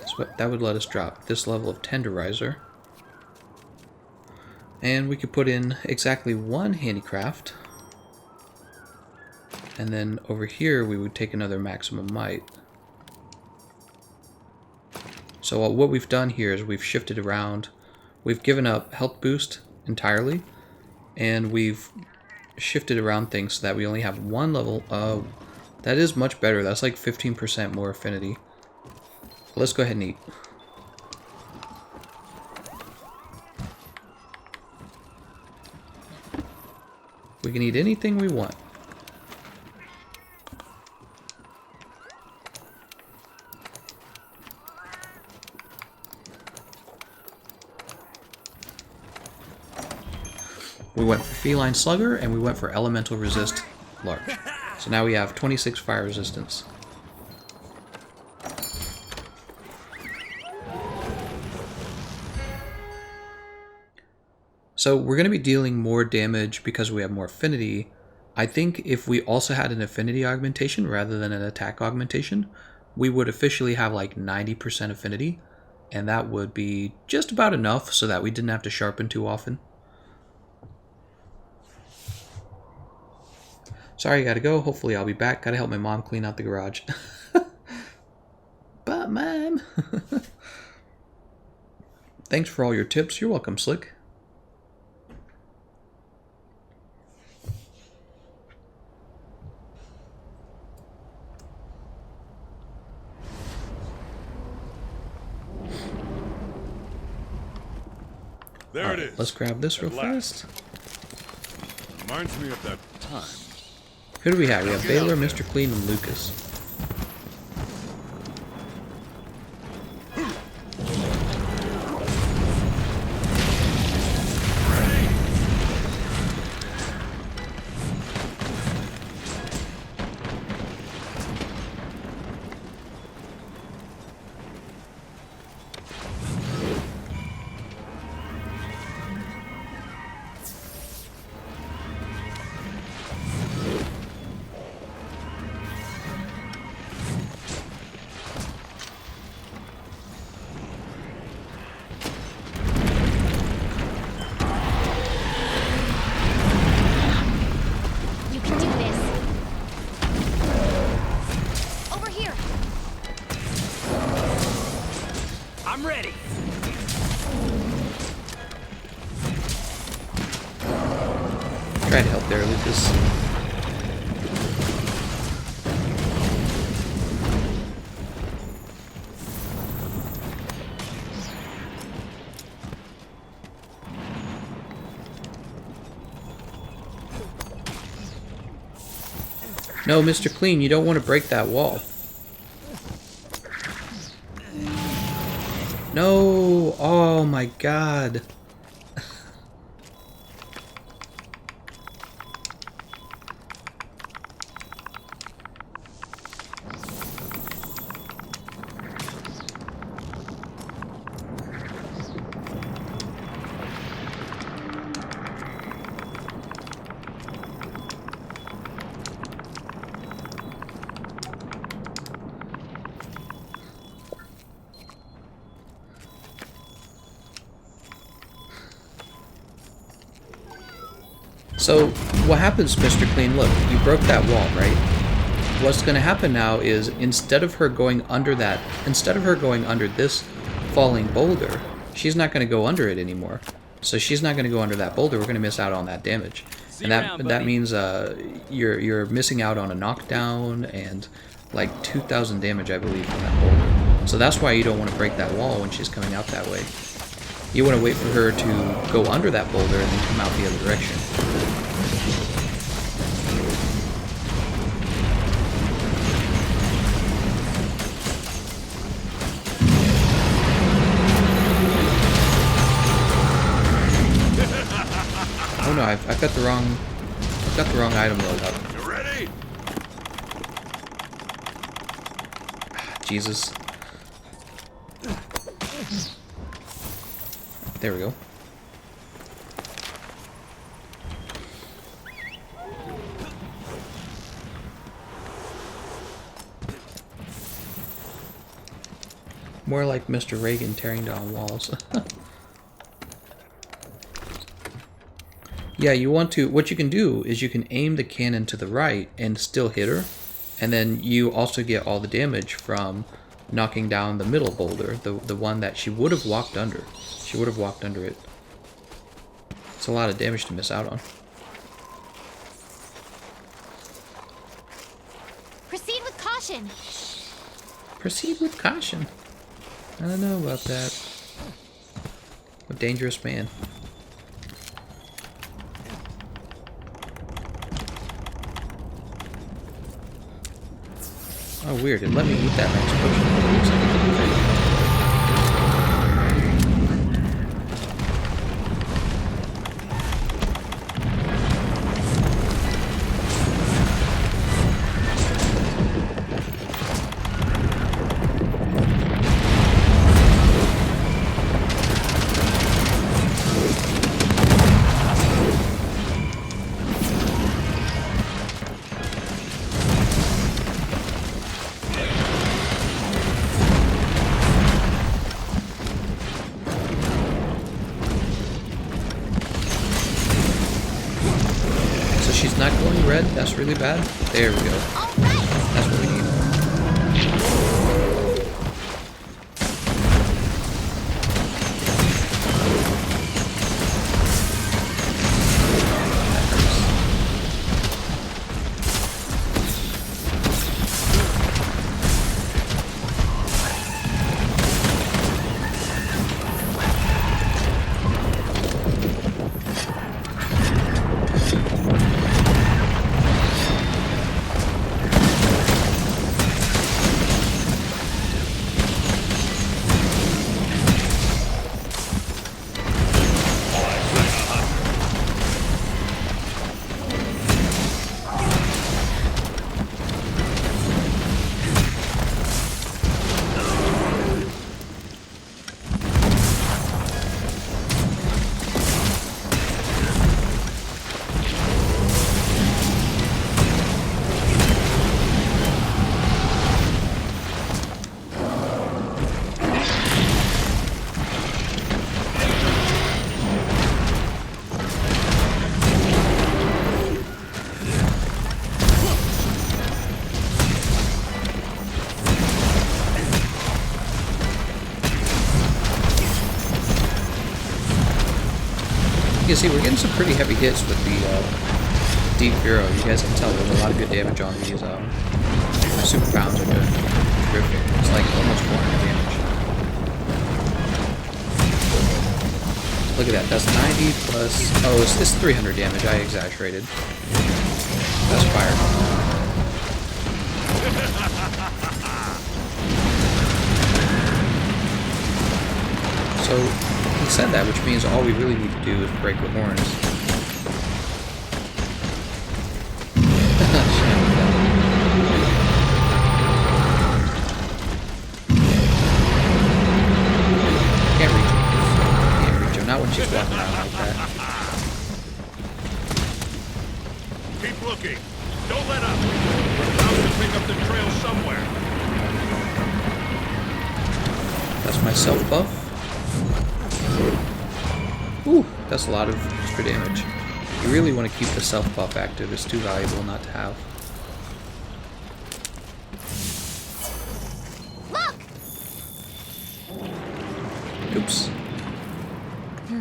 So that would let us drop this level of Tenderizer. And we could put in exactly 1 handicraft. And then over here we would take another maximum might. So what we've done here is we've shifted around. We've given up health boost entirely. And we've shifted around things so that we only have 1 level. That is much better. That's like 15% more affinity. Let's go ahead and eat. We can eat anything we want. We went for Feline Slugger, and we went for Elemental Resist Large. So now we have 26 fire resistance. So we're going to be dealing more damage because we have more affinity. I think if we also had an affinity augmentation rather than an attack augmentation, we would officially have like 90% affinity, and that would be just about enough so that we didn't have to sharpen too often. Sorry, I gotta go. Hopefully I'll be back. Gotta help my mom clean out the garage. But Mom! Thanks for all your tips. You're welcome, Slick. There it is. Let's grab this real At last. fast. Reminds me of that time. Who do we have? We have Baylor, Mr. Clean, and Lucas. You can do this. Over here. I'm ready. Try to help this. No, Mr. Clean, you don't want to break that wall. No! Oh my god. So, what happens, Mr. Clean? Look, you broke that wall, right? What's going to happen now is, instead of her going under this falling boulder, she's not going to go under it anymore. So she's not going to go under that boulder. We're going to miss out on that damage. And that means you're missing out on a knockdown and like 2,000 damage, I believe, from that boulder. So that's why you don't want to break that wall when she's coming out that way. You want to wait for her to go under that boulder and then come out the other direction. Oh no, I've got the wrong item load up. You ready? Jesus. There we go. More like Mr. Reagan tearing down walls. Yeah, you want to, what you can do is you can aim the cannon to the right and still hit her, and then you also get all the damage from knocking down the middle boulder, the one that she would have walked under. She would have walked under it. It's a lot of damage to miss out on. Proceed with caution. Proceed with caution. I don't know about that. A dangerous man. Oh, weird. It let me eat that next potion. It looks like it didn't fit. She's not going red. That's really bad. There we go. That's what we need. You can see we're getting some pretty heavy hits with Deep Hero. You guys can tell there's a lot of good damage on these. My super pounds are good. Terrific. It's like almost 400 damage. Look at that. That's 90 plus... Oh, it's 300 damage. I exaggerated. That's fire. So, he said that, which means all we really need to do is break the horns. Can't reach him. Can't reach him. Not when she's walking around like that. Keep looking. Don't let up. We're bound to pick up the trail somewhere. That's my self buff. Ooh, that's a lot of extra damage. You really want to keep the self buff active. It's too valuable not to have. Look! Oops.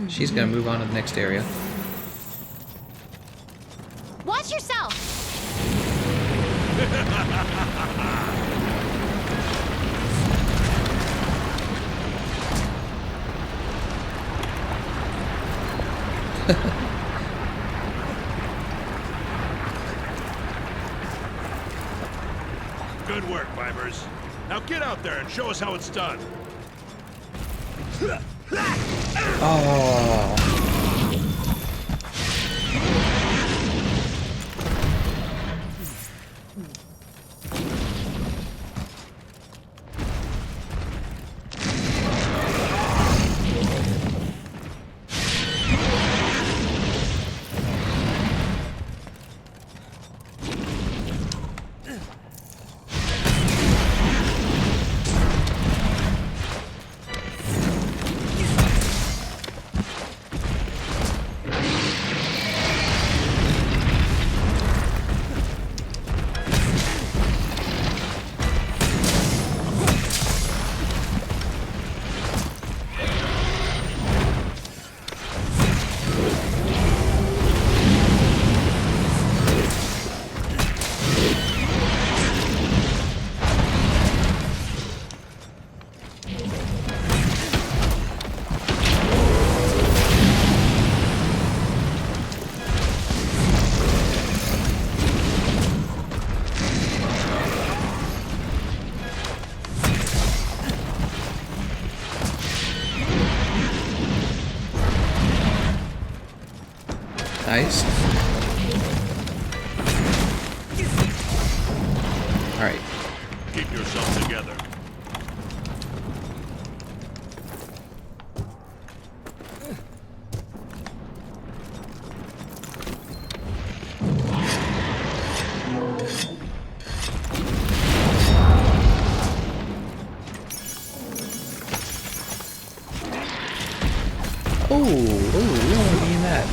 She's gonna move on to the next area. Watch yourself! Good work, Vipers. Now get out there and show us how it's done. Oh. Nice. Alright. Keep yourself together. Oh, we don't want to be in that.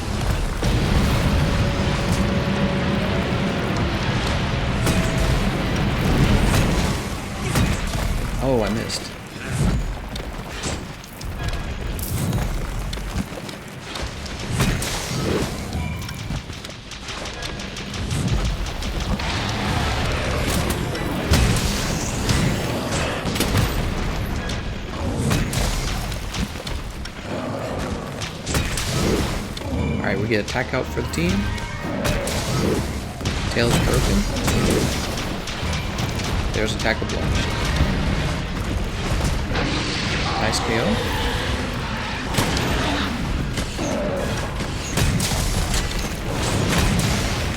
Oh, I missed. Alright, we get attack out for the team. Tail's broken. There's attack of launch. Nice KO.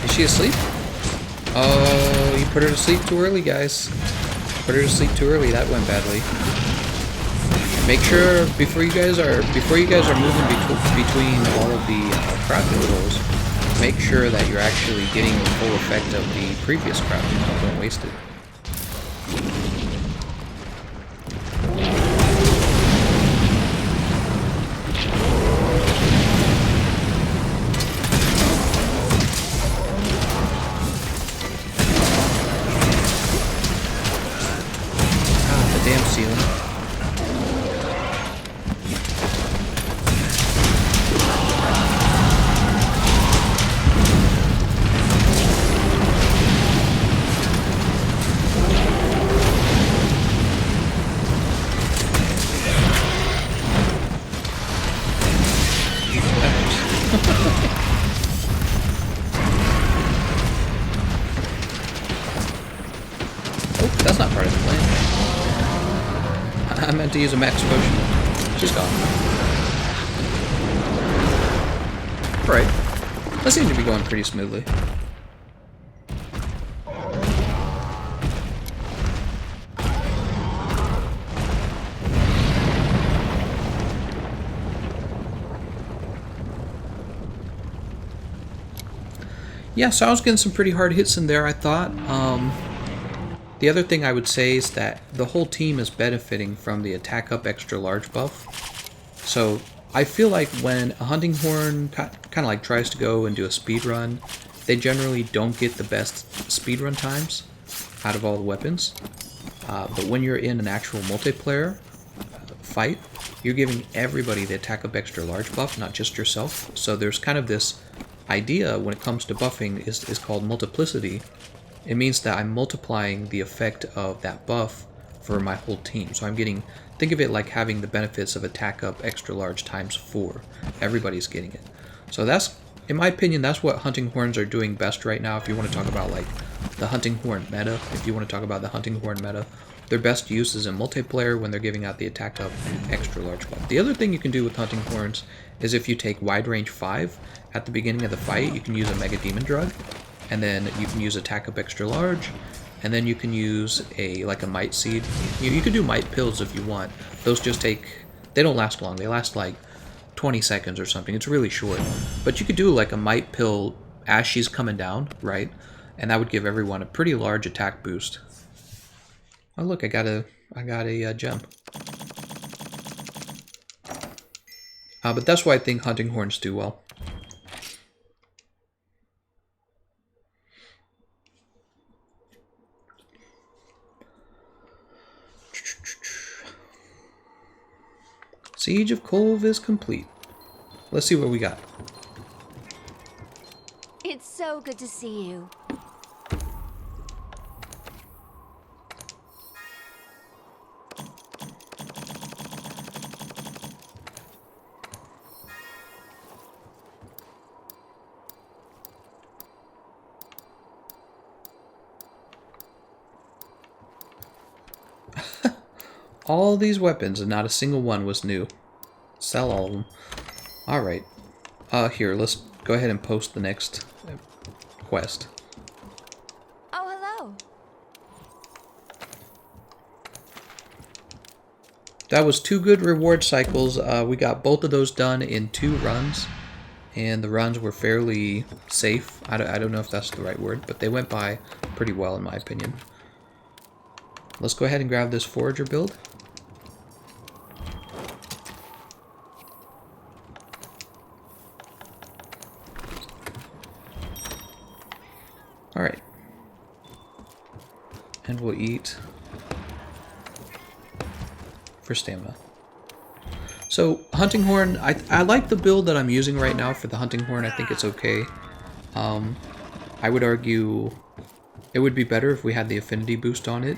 Is she asleep? Oh, you put her to sleep too early, guys. Put her to sleep too early. That went badly. Make sure before you guys are moving between all of the crafting tools, make sure that you're actually getting the full effect of the previous crafting tool. Don't waste it. Damn ceiling. that's not part of the plan. I meant to use a max potion. She's gone. Alright. That seems to be going pretty smoothly. Yeah, so I was getting some pretty hard hits in there, I thought. The other thing I would say is that the whole team is benefiting from the attack up extra large buff. So I feel like when a hunting horn kind of like tries to go and do a speed run, they generally don't get the best speed run times out of all the weapons. But when you're in an actual multiplayer fight, you're giving everybody the attack up extra large buff, not just yourself. So there's kind of this idea when it comes to buffing is called multiplicity. It means that I'm multiplying the effect of that buff for my whole team. So I'm getting, think of it like having the benefits of attack up extra large times 4. Everybody's getting it. So that's, in my opinion, that's what hunting horns are doing best right now. If you want to talk about like the hunting horn meta, if you want to talk about the hunting horn meta, their best use is in multiplayer when they're giving out the attack up extra large buff. The other thing you can do with hunting horns is if you take wide range 5 at the beginning of the fight, you can use a mega demon drug, and then you can use attack up extra large, and then you can use a might seed. You can do might pills if you want. Those just take, they don't last long. They last like 20 seconds or something. It's really short. But you could do like a might pill as she's coming down, right? And that would give everyone a pretty large attack boost. Oh look, I got a gem. But that's why I think hunting horns do well. Siege of Kulve is complete. Let's see what we got. It's so good to see you. All these weapons and not a single one was new. Sell all of them. Alright. Here, let's go ahead and post the next quest. Oh, hello. That was 2 good reward cycles. We got both of those done in 2 runs. And the runs were fairly safe. I don't know if that's the right word, but they went by pretty well in my opinion. Let's go ahead and grab this forager build. Alright. And we'll eat for stamina. So, hunting horn, I like the build that I'm using right now for the hunting horn. I think it's okay. I would argue it would be better if we had the affinity boost on it.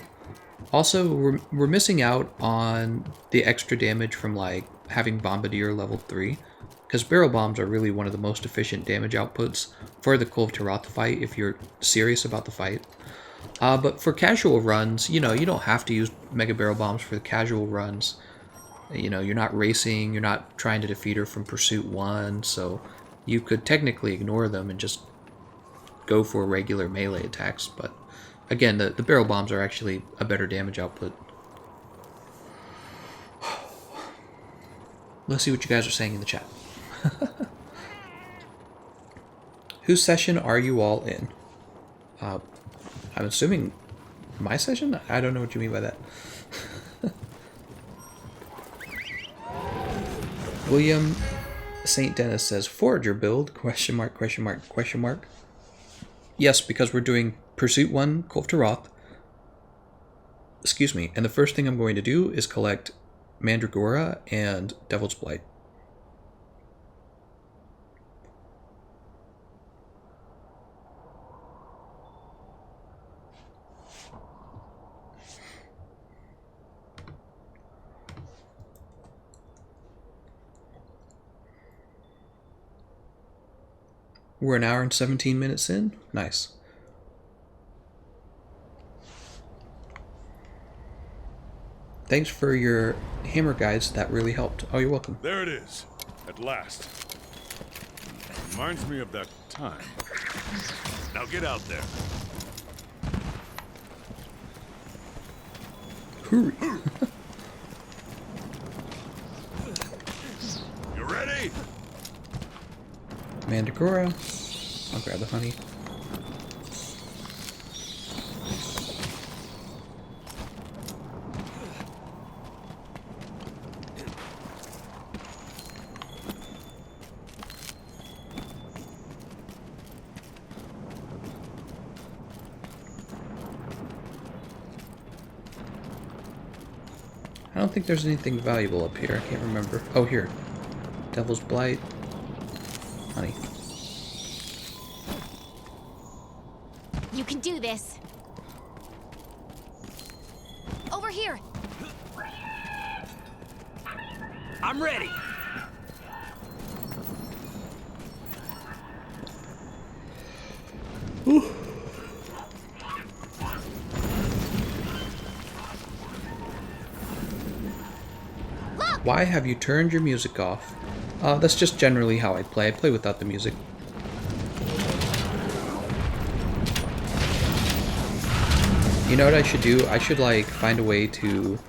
Also, we're missing out on the extra damage from like having Bombardier level 3. Because barrel bombs are really one of the most efficient damage outputs for the Kulve Taroth fight if you're serious about the fight. But for casual runs, you know, you don't have to use mega barrel bombs for the casual runs. You know, you're not racing, you're not trying to defeat her from Pursuit 1, so you could technically ignore them and just go for regular melee attacks. But again, the barrel bombs are actually a better damage output. Let's see what you guys are saying in the chat. Whose session are you all in? I'm assuming my session? I don't know what you mean by that. William St. Dennis says, Forager build, question mark, question mark, question mark. Yes, because we're doing Pursuit 1, Kulve Taroth. Excuse me, and the first thing I'm going to do is collect Mandragora and Devil's Blight. We're an hour and 17 minutes in. Nice. Thanks for your hammer guides. That really helped. Oh, you're welcome. There it is. At last. Reminds me of that time. Now get out there. Hurry. You ready? Mandragora. I'll grab the honey. I don't think there's anything valuable up here. I can't remember. Oh, here. Devil's Blight. Honey. You can do this. Over here. I'm ready. Why have you turned your music off? That's just generally how I play. I play without the music. You know what I should do? I should, like, find a way to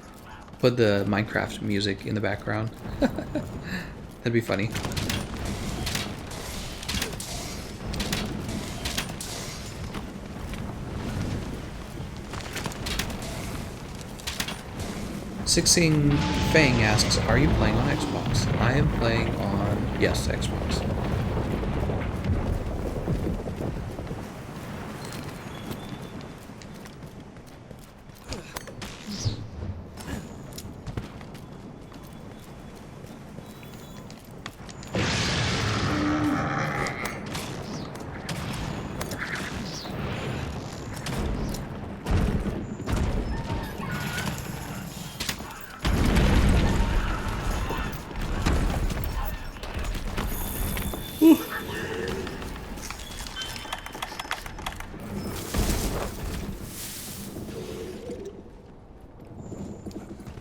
put the Minecraft music in the background. That'd be funny. Sixing Fang asks, are you playing on Xbox? I am playing on, yes, Xbox.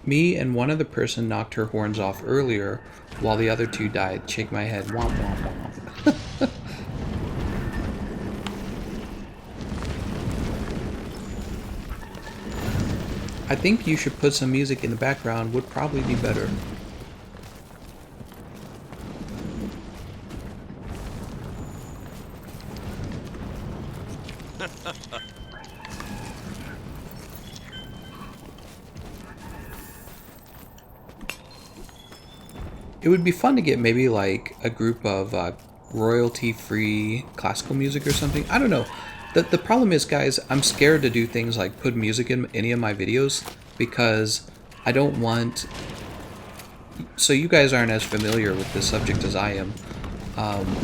Me and one other person knocked her horns off earlier, while the other two died. Shake my head. Womp womp womp. I think you should put some music in the background. Would probably be better. It would be fun to get maybe like a group of royalty-free classical music or something. I don't know. The problem is, guys, I'm scared to do things like put music in any of my videos because I don't want... So you guys aren't as familiar with this subject as I am.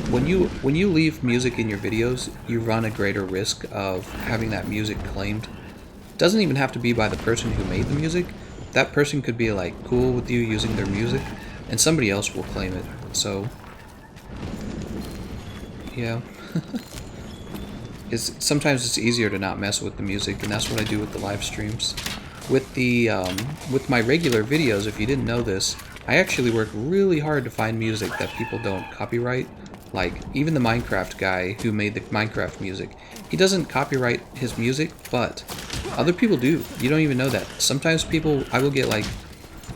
When you leave music in your videos, you run a greater risk of having that music claimed. It doesn't even have to be by the person who made the music. That person could be like cool with you using their music, and somebody else will claim it. So, yeah. Sometimes it's easier to not mess with the music, and that's what I do with the live streams. With the with my regular videos, if you didn't know this, I actually work really hard to find music that people don't copyright. Like, even the Minecraft guy who made the Minecraft music, he doesn't copyright his music, but other people do. You don't even know that. Sometimes I will get like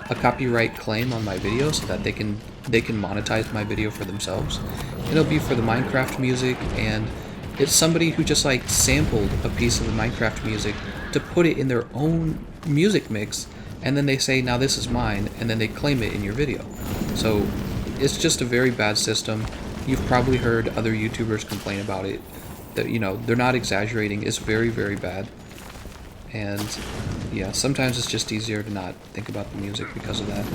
a copyright claim on my video so that they can monetize my video for themselves. It'll be for the Minecraft music, and it's somebody who just like sampled a piece of the Minecraft music to put it in their own music mix, and then they say, now this is mine, and then they claim it in your video. So it's just a very bad system. You've probably heard other YouTubers complain about it. That, you know, they're not exaggerating. It's very, very bad. And yeah, sometimes it's just easier to not think about the music because of that.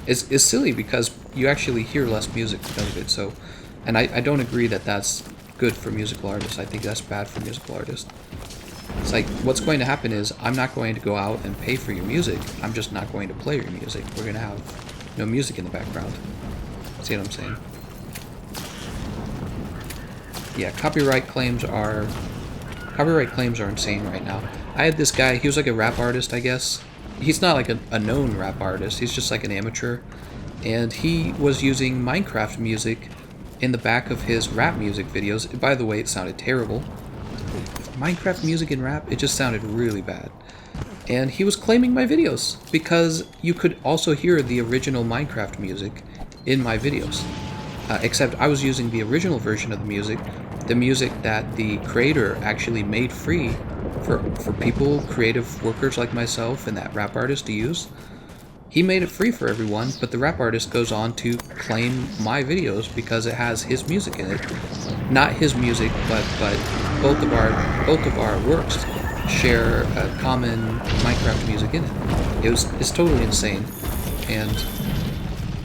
It's silly because you actually hear less music because of it. So, and I don't agree that that's good for musical artists. I think that's bad for musical artists. It's like, what's going to happen is I'm not going to go out and pay for your music. I'm just not going to play your music. We're going to have no music in the background. See what I'm saying? Yeah, copyright claims are insane right now. I had this guy, he was like a rap artist, I guess. he's not like a known rap artist. He's just like an amateur, and he was using Minecraft music in the back of his rap music videos. By the way, it sounded terrible. Minecraft music in rap, it just sounded really bad. And he was claiming my videos because you could also hear the original Minecraft music in my videos. Except I was using the original version of the music that the creator actually made free for people, creative workers like myself and that rap artist to use. He made it free for everyone, but the rap artist goes on to claim my videos because it has his music in it. Not his music, but both of our works share a common Minecraft music in it. It's totally insane, and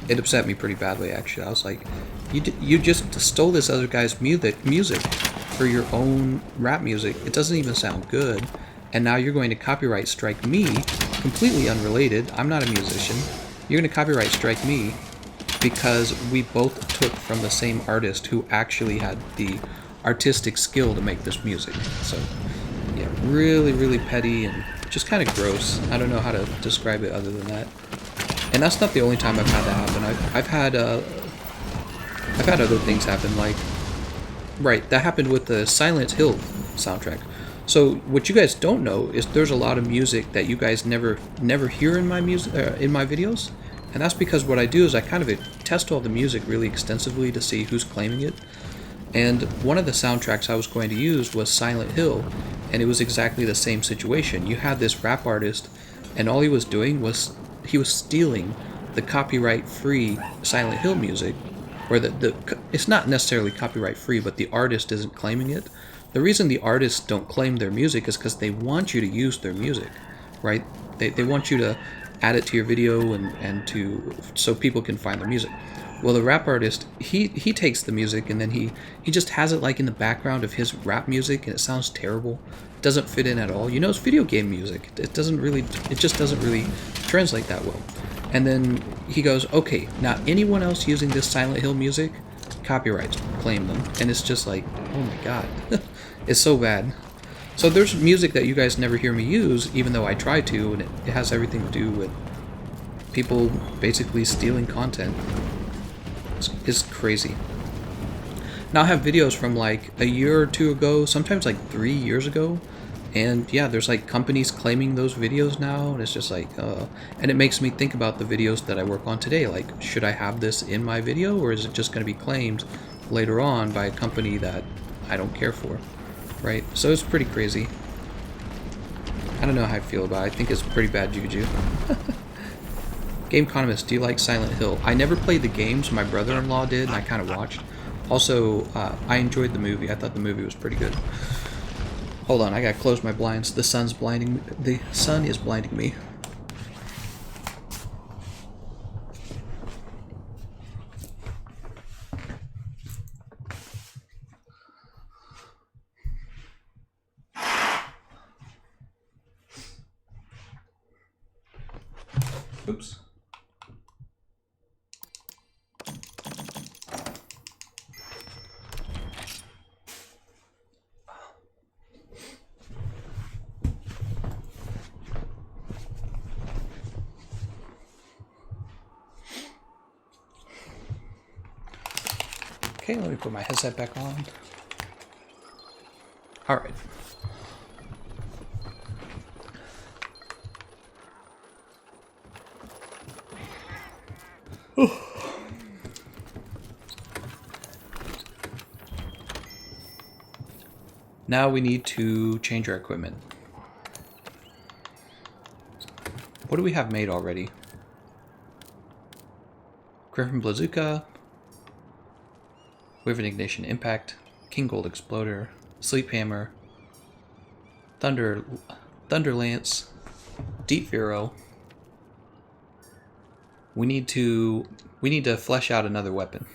it upset me pretty badly actually. I was like, you just stole this other guy's music for your own rap music. It doesn't even sound good, and now you're going to copyright strike me, completely unrelated. I'm not a musician. You're going to copyright strike me because we both took from the same artist who actually had the artistic skill to make this music. So yeah, really, really petty and just kind of gross. I don't know how to describe it other than that. And that's not the only time I've had that happen. I've had other things happen, like, right, that happened with the Silent Hill soundtrack. So what you guys don't know is there's a lot of music that you guys never hear in my in my videos, and that's because what I do is I kind of test all the music really extensively to see who's claiming it. And one of the soundtracks I was going to use was Silent Hill, and it was exactly the same situation. You had this rap artist, and all he was doing was he was stealing the copyright-free Silent Hill music, or it's not necessarily copyright-free, but the artist isn't claiming it. The reason the artists don't claim their music is because they want you to use their music, right? They want you to add it to your video and so people can find their music. Well, the rap artist, he takes the music and then he just has it like in the background of his rap music, and it sounds terrible. It doesn't fit in at all. You know, it's video game music. It just doesn't really translate that well. And then he goes, okay, now anyone else using this Silent Hill music, copyrights, claim them. And it's just like, oh my god. It's so bad. So there's music that you guys never hear me use, even though I try to, and it has everything to do with people basically stealing content. It's crazy. Now I have videos from like a year or two ago, sometimes like 3 years ago, and yeah, there's like companies claiming those videos now, and it's just like, and it makes me think about the videos that I work on today. Like, should I have this in my video, or is it just going to be claimed later on by a company that I don't care for, right? So it's pretty crazy. I don't know how I feel about it. I think it's pretty bad juju. Gameconomist, do you like Silent Hill? I never played the games. My brother-in-law did, and I kind of watched. Also, I enjoyed the movie. I thought the movie was pretty good. Hold on, I gotta close my blinds. The sun is blinding me. Oops. Okay, let me put my headset back on. All right. Now we need to change our equipment. What do we have made already? Griffin Bazooka, Wyvern Ignition Impact, King Gold Exploder, Sleep Hammer, Thunder Lance, Deep Vero. We need to flesh out another weapon.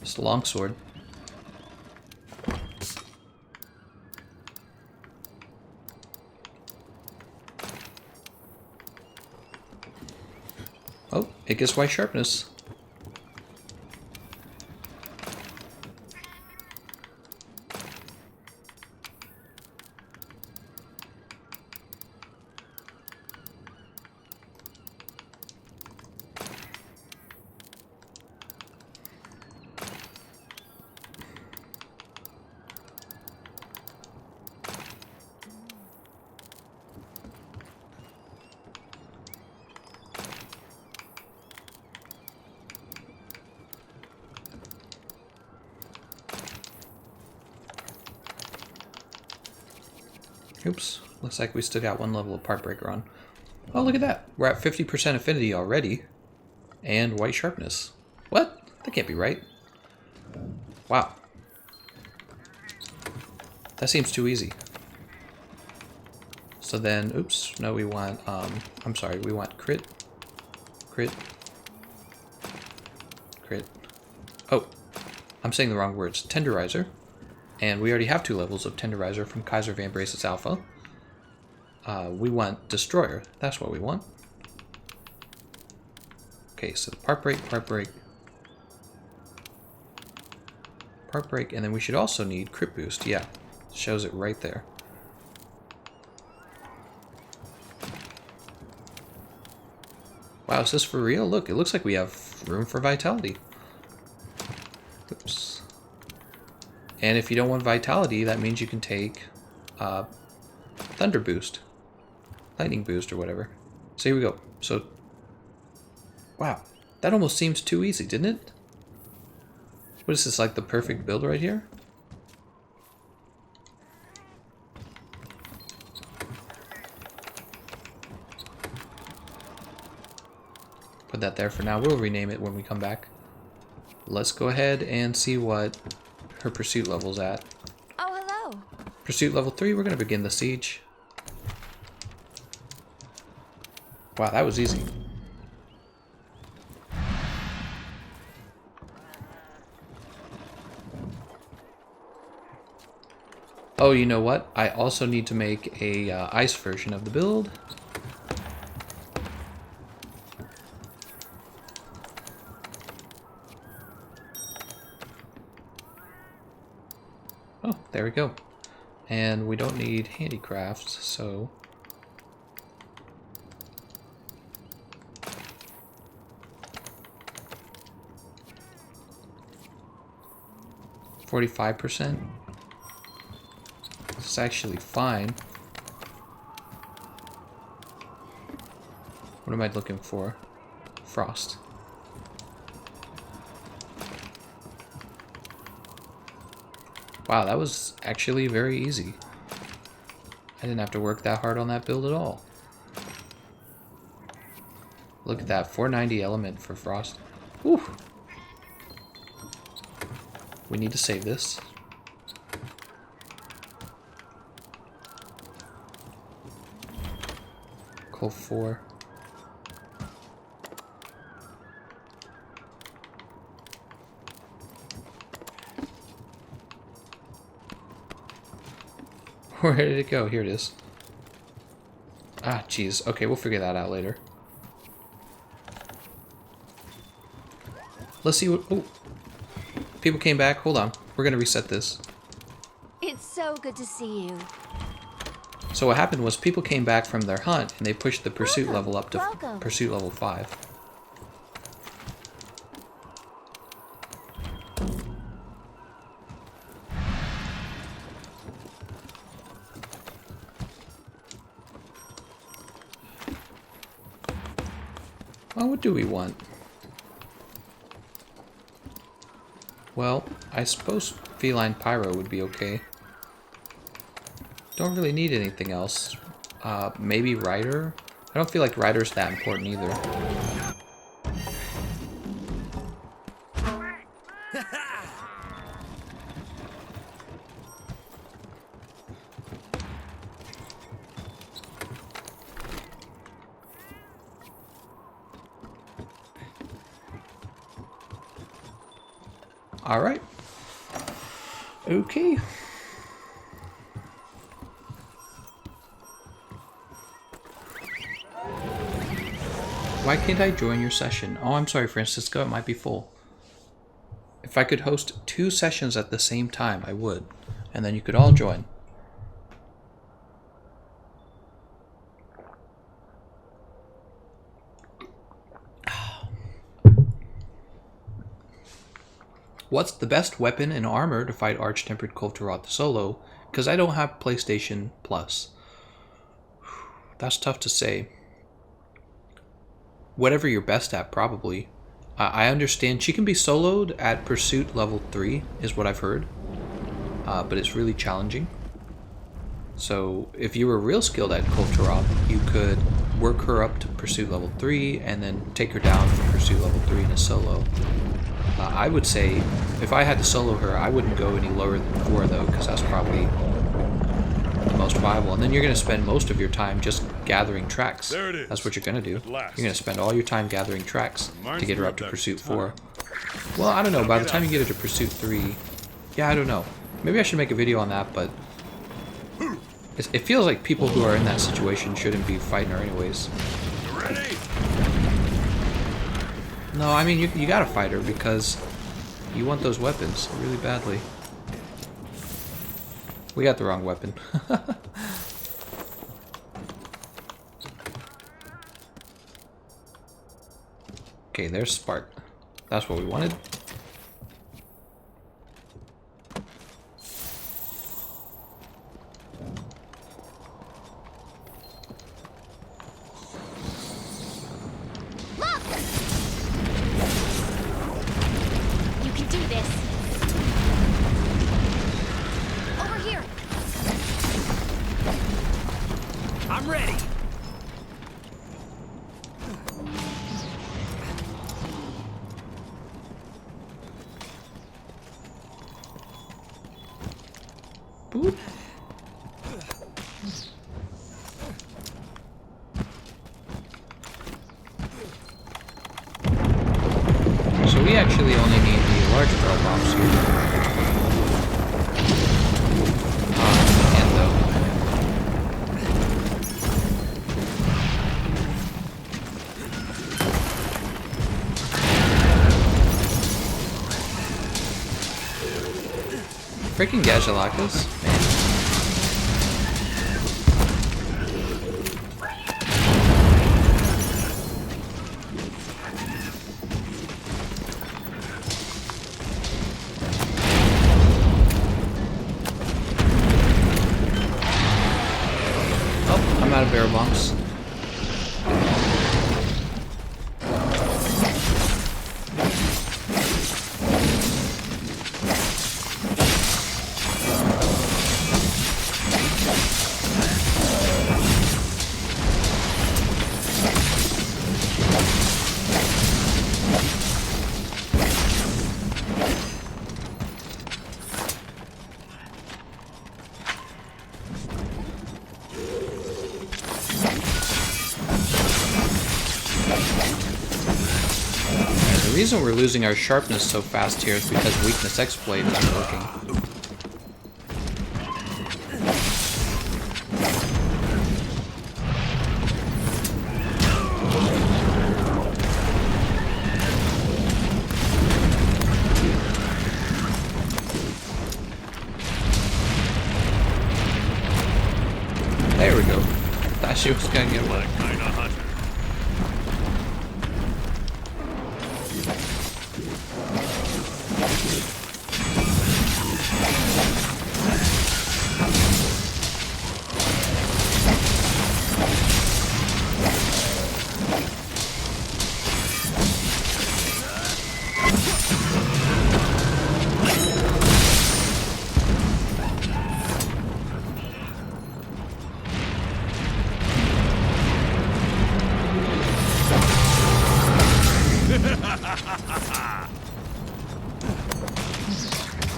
Just a longsword. Oh, it gets white sharpness. Oops. Looks like we still got one level of part breaker on. Oh, look at that. We're at 50% affinity already. And white sharpness. What? That can't be right. Wow. That seems too easy. So then, oops, no, we want, I'm sorry, we want crit, crit, crit. Oh, I'm saying the wrong words. Tenderizer. And we already have 2 levels of Tenderizer from Kaiser Van Brace's Alpha. We want Destroyer. That's what we want. Okay, so the part break, part break, part break, and then we should also need crit boost. Yeah, shows it right there. Wow, is this for real? Look, it looks like we have room for vitality. Oops. And if you don't want vitality, that means you can take thunder boost, lightning boost, or whatever. So here we go. So, wow, that almost seems too easy, didn't it? What is this, like the perfect build right here? Put that there for now. We'll rename it when we come back. Let's go ahead and see what her pursuit level's at. Oh, hello. Pursuit level 3, we're going to begin the siege. Wow, that was easy. Oh, you know what? I also need to make a ice version of the build. Oh, there we go. And we don't need handicrafts, so... $45%. It's actually fine. What am I looking for? Frost. Wow, that was actually very easy. I didn't have to work that hard on that build at all. Look at that, 490 element for Frost. Whew. We need to save this. Coal 4. Where did it go? Here it is. Ah, jeez. Okay, we'll figure that out later. Let's see what... Oh! People came back. Hold on. We're going to reset this. It's so good to see you. So what happened was people came back from their hunt and they pushed the pursuit Welcome, level up to welcome. pursuit level 5. Well, what do we want? Well, I suppose feline pyro would be okay. Don't really need anything else. Maybe rider? I don't feel like rider's that important either. Alright. Okay. Why can't I join your session? Oh, I'm sorry, Francisco, it might be full. If I could host 2 sessions at the same time, I would. And then you could all join. What's the best weapon and armor to fight Arch-Tempered Kulve solo? Because I don't have PlayStation Plus. That's tough to say. Whatever you're best at, probably. I understand she can be soloed at Pursuit level 3, is what I've heard. But it's really challenging. So if you were real skilled at Kulve Taroth, you could work her up to pursuit level 3 and then take her down to pursuit level 3 in a solo. I would say if I had to solo her, I wouldn't go any lower than 4 though, because that's probably the most viable. And then you're going to spend most of your time just gathering tracks. There it is. That's what you're going to do. At last. You're going to spend all your time gathering tracks Reminds to get her me up of to that pursuit time. 4. Well, I don't know. By the time you get her to pursuit 3, yeah, I don't know. Maybe I should make a video on that, but it feels like people who are in that situation shouldn't be fighting her anyways. You ready? No, I mean, you gotta fight her because you want those weapons really badly. We got the wrong weapon. Okay, there's Spark. That's what we wanted. Look! You can do this. Over here. I'm ready. Boop. So we actually only need the large barrel bombs here. And though. Freaking Gajalakas, man. Oh, I'm out of barrel bombs. The reason we're losing our sharpness so fast here is because weakness exploit isn't working. There we go. Thought she was gonna get one. Kind of hunter.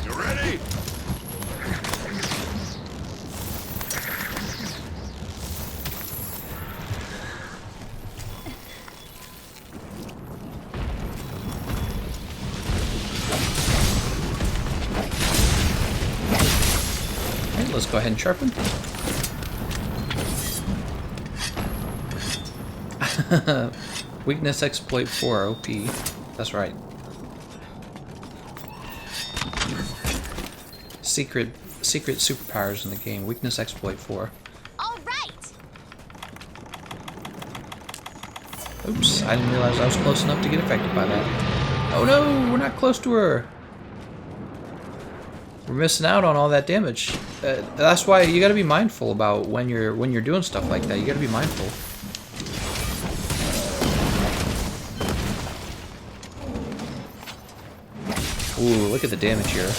You ready? Alright, let's go ahead and sharpen. Weakness exploit 4 OP. That's right. Secret superpowers in the game. Weakness exploit 4. All right. Oops, I didn't realize I was close enough to get affected by that. Oh no, we're not close to her. We're missing out on all that damage. That's why you gotta be mindful about when you're doing stuff like that. You gotta be mindful. Ooh, look at the damage here.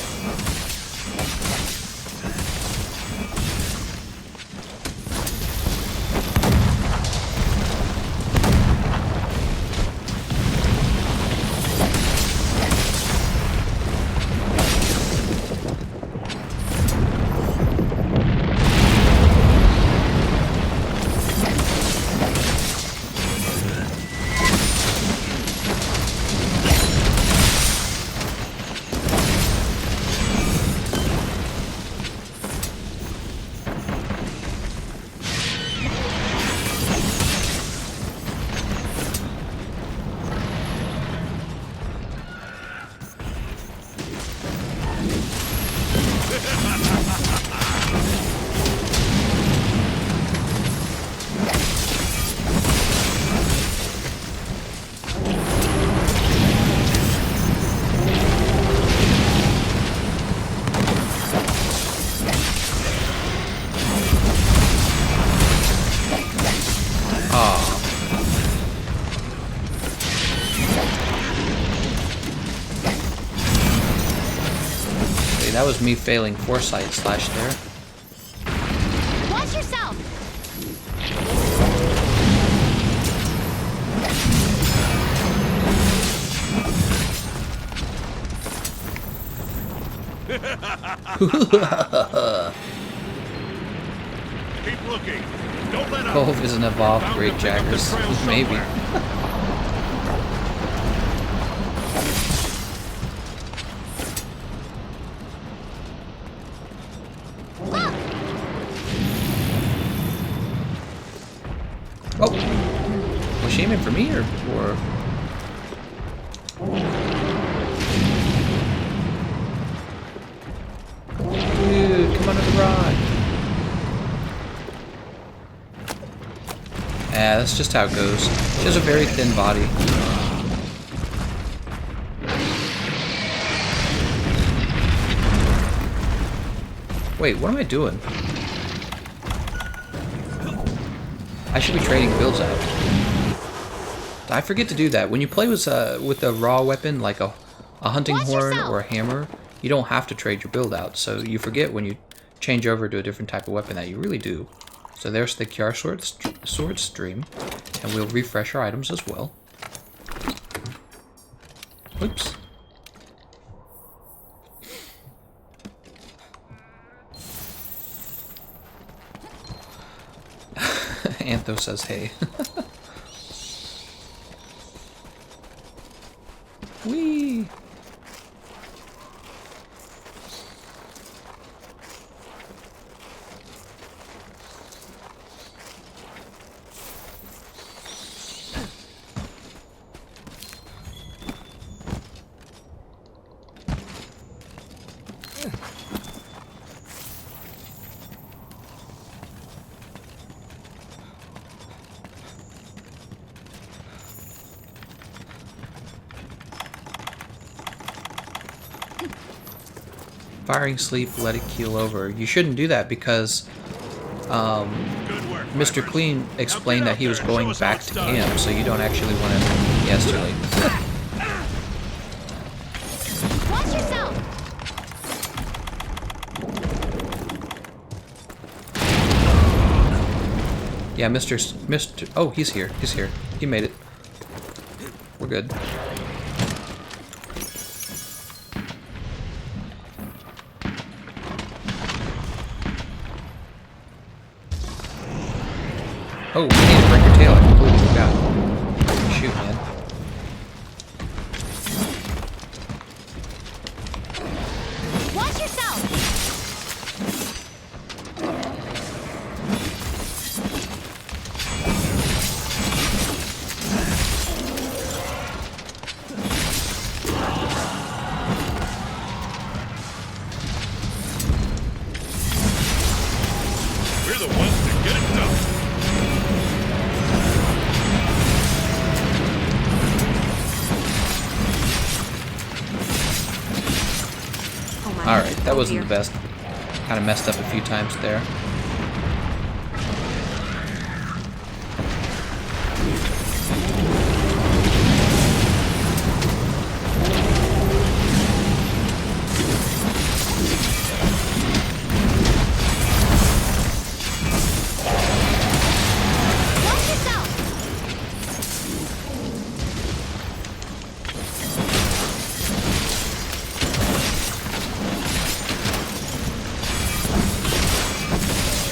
was me failing foresight slash there. Watch yourself! Keep looking. Don't let up. Kulve is an evolved Bound Great to pick up the Jaggers. trail Maybe. somewhere. Oh! Was she aiming for me or? Dude, come under the rod. Yeah, that's just how it goes. She has a very thin body. Wait, what am I doing? I should be trading builds out. I forget to do that. When you play with a raw weapon like a hunting Watch horn yourself. or a hammer, you don't have to trade your build out. So you forget when you change over to a different type of weapon that you really do. So there's the Greatsword stream, and we'll refresh our items as well. Oops. Antho says hey. Whee! Firing sleep, let it keel over. You shouldn't do that because Good work. Mr. Clean explained that he was going back to camp, so you don't actually want to... Yeah, it's too late. Watch yourself! Yeah, Mr. Oh, he's here. He's here. He made it. We're good. Oh, we need to break your tail. I completely forgot. Shoot, man. Watch yourself! We're the ones that get it done. Oh my. Alright, that Oh wasn't dear. the best. Kind of messed up a few times there. Watch yourself!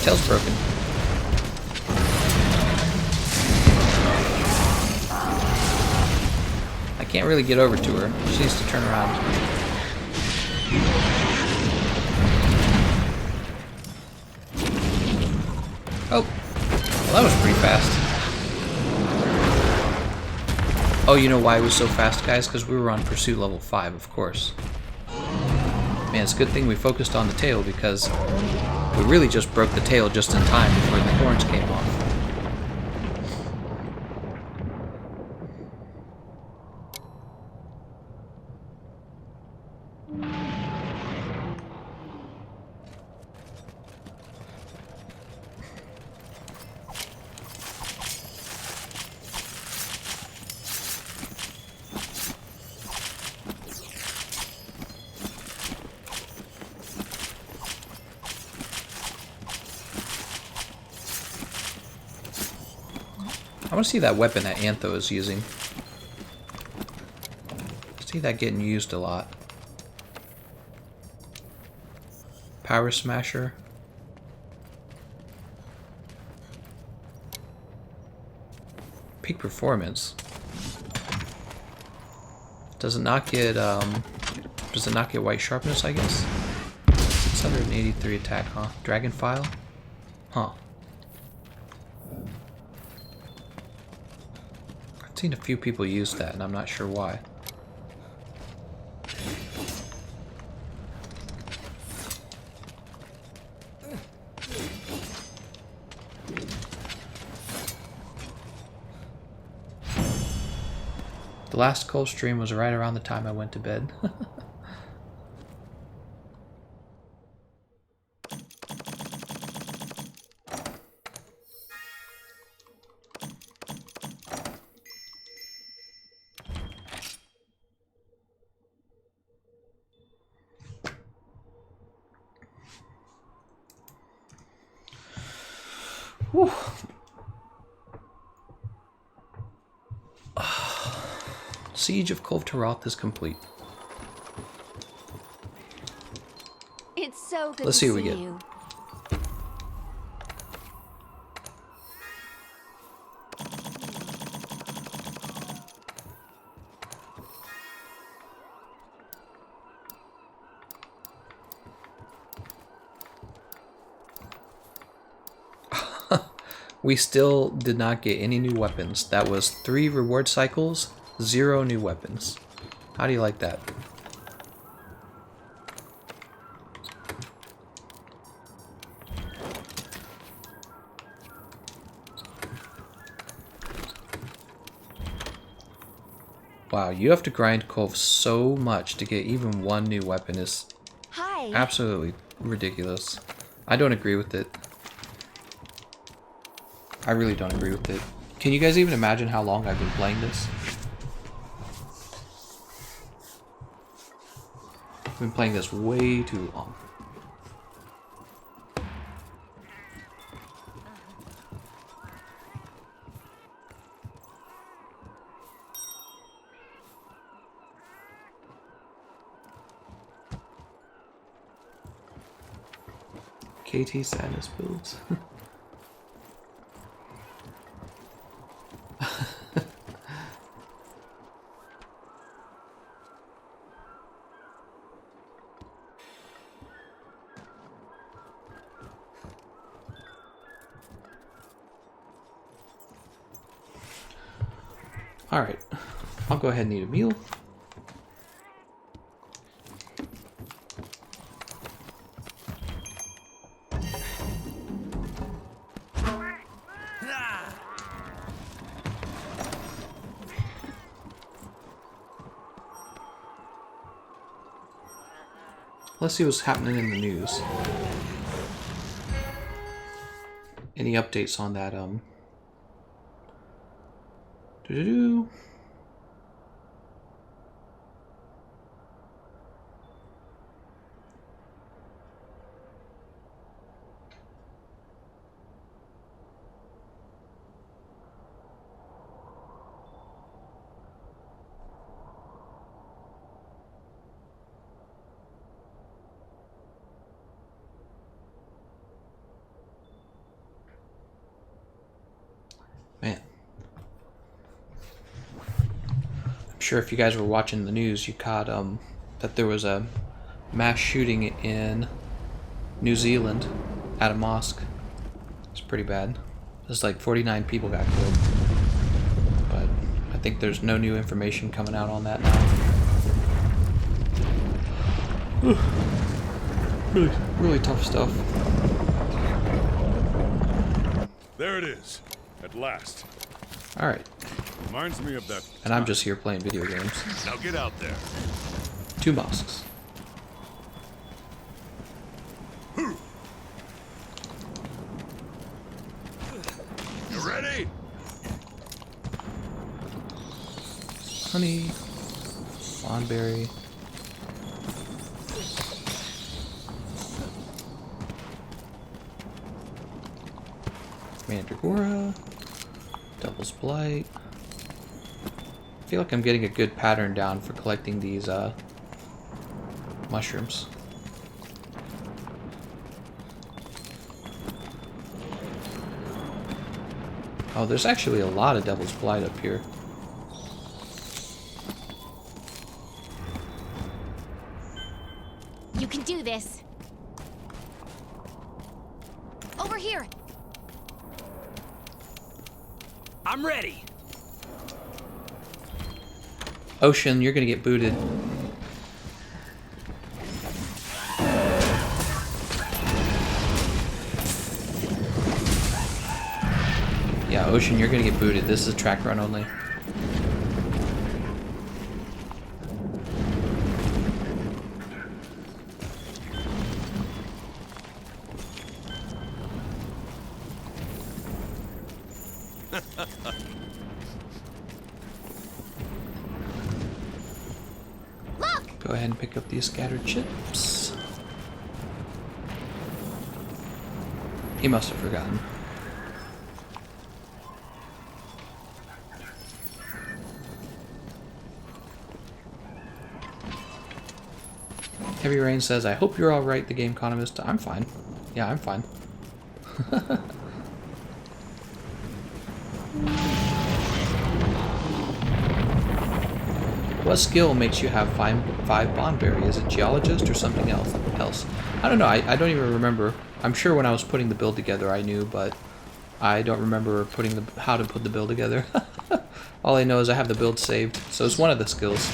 Tail's broken. I can't really get over to her. She needs to turn around. Oh. Well, that was pretty fast. Oh, you know why it was so fast, guys? Because we were on pursuit level 5, of course. Man, it's a good thing we focused on the tail because we really just broke the tail just in time before the horns came off. I want to see that weapon that Antho is using. See that getting used a lot. Power Smasher. Peak Performance. Does it not get white sharpness, I guess? 683 attack, huh? Dragon File? Huh. I've seen a few people use that and I'm not sure why. The last Kulve stream was right around the time I went to bed. Whew. Siege of Kulve Taroth is complete. It's so good Let's to see what we see get. you. We still did not get any new weapons. That was 3 reward cycles, 0 new weapons. How do you like that? Wow, you have to grind Kulve so much to get even one new weapon is Hi. absolutely ridiculous. I don't agree with it. I really don't agree with it. Can you guys even imagine how long I've been playing this? I've been playing this way too long. KT Sadness builds. Alright, I'll go ahead and eat a meal. Let's see what's happening in the news. Any updates on that, doo-doo-doo. Man. I'm sure if you guys were watching the news, you caught that there was a mass shooting in New Zealand at a mosque. It's pretty bad. There's like 49 people got killed. But I think there's no new information coming out on that now. Really tough stuff. There it is. At last. Alright. Reminds me of that. And I'm just here playing video games. Now get out there. 2 mosques. You ready? Honey. Lawnberry. Mandragora. Devil's Blight. I feel like I'm getting a good pattern down for collecting these mushrooms. Oh, there's actually a lot of Devil's Blight up here. You can do this. Over here. I'm ready. Ocean, you're gonna get booted. Yeah, Ocean, you're gonna get booted. This is a track run only. Look! Go ahead and pick up these scattered chips. He must have forgotten. Heavy Rain says, I hope you're alright, TheGameconomist. I'm fine. Yeah, I'm fine. What skill makes you have five bondberry? Is it geologist or something else? I don't know. I don't even remember. I'm sure when I was putting the build together I knew, but I don't remember putting how to put the build together. All I know is I have the build saved, so it's one of the skills.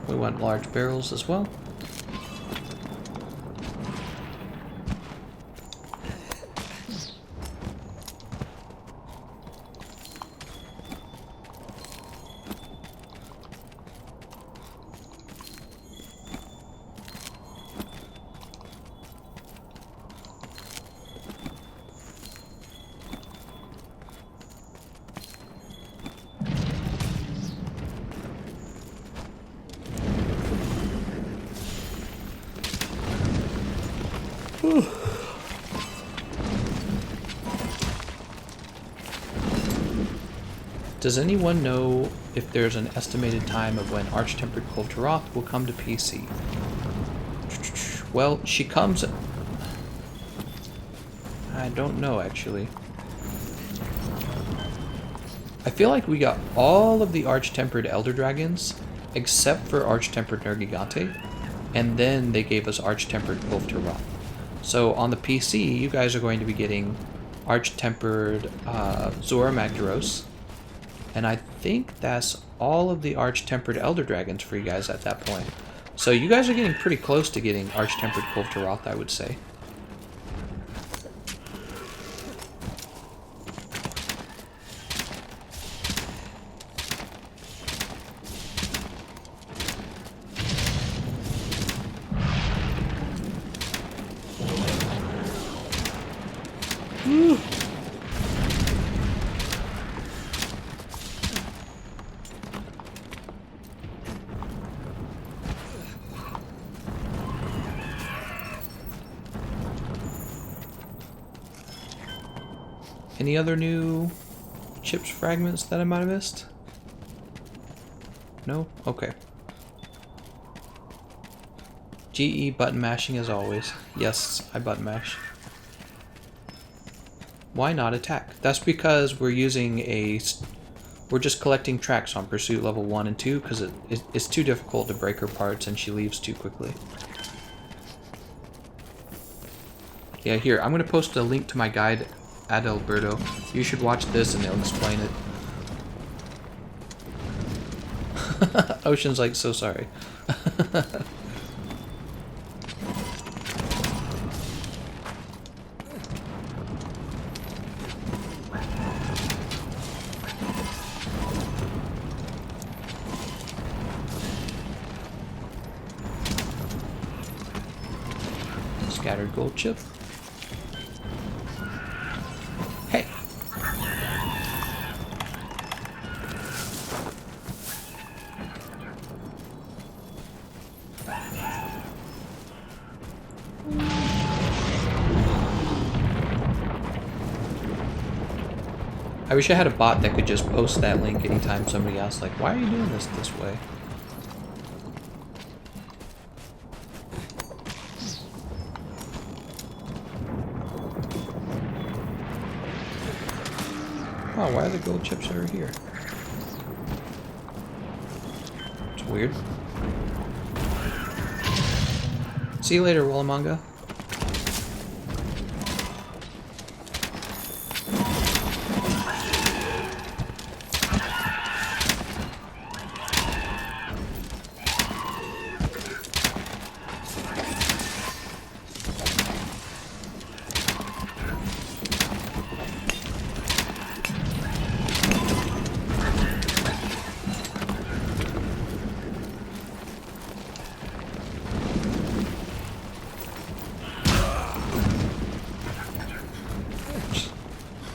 We want large barrels as well. Does anyone know if there's an estimated time of when Arch-Tempered Kulve Taroth will come to PC? Well, she comes... I don't know, actually. I feel like we got all of the Arch-Tempered Elder Dragons, except for Arch-Tempered Nergigante, and then they gave us Arch-Tempered Kulve Taroth. So on the PC, you guys are going to be getting Arch-Tempered Zora Magdaros, and I think that's all of the Arch-Tempered Elder Dragons for you guys at that point. So you guys are getting pretty close to getting Arch-Tempered Kulve Taroth, I would say. Any other new chips fragments that I might have missed? No? Okay. GE button mashing as always. Yes, I button mash. Why not attack? That's because we're using we're just collecting tracks on pursuit level 1 and 2 because it's too difficult to break her parts and she leaves too quickly. Yeah, here, I'm going to post a link to my guide, Adalberto. You should watch this and they'll explain it. Ocean's like, so sorry. Scattered gold chip. Hey. I wish I had a bot that could just post that link anytime somebody asks, like, why are you doing this way? Oh, why are the gold chips over here? It's weird. See you later, Wallamanga.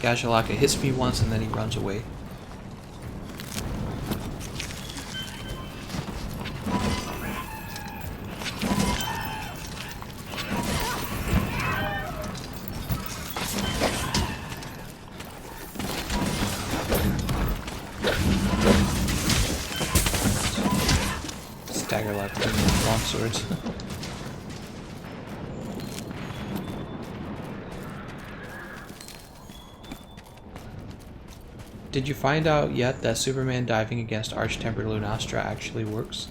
Gajalaka hits me once and then he runs away. Stagger like long swords. Did you find out yet that Superman diving against Arch-Tempered Lunastra actually works?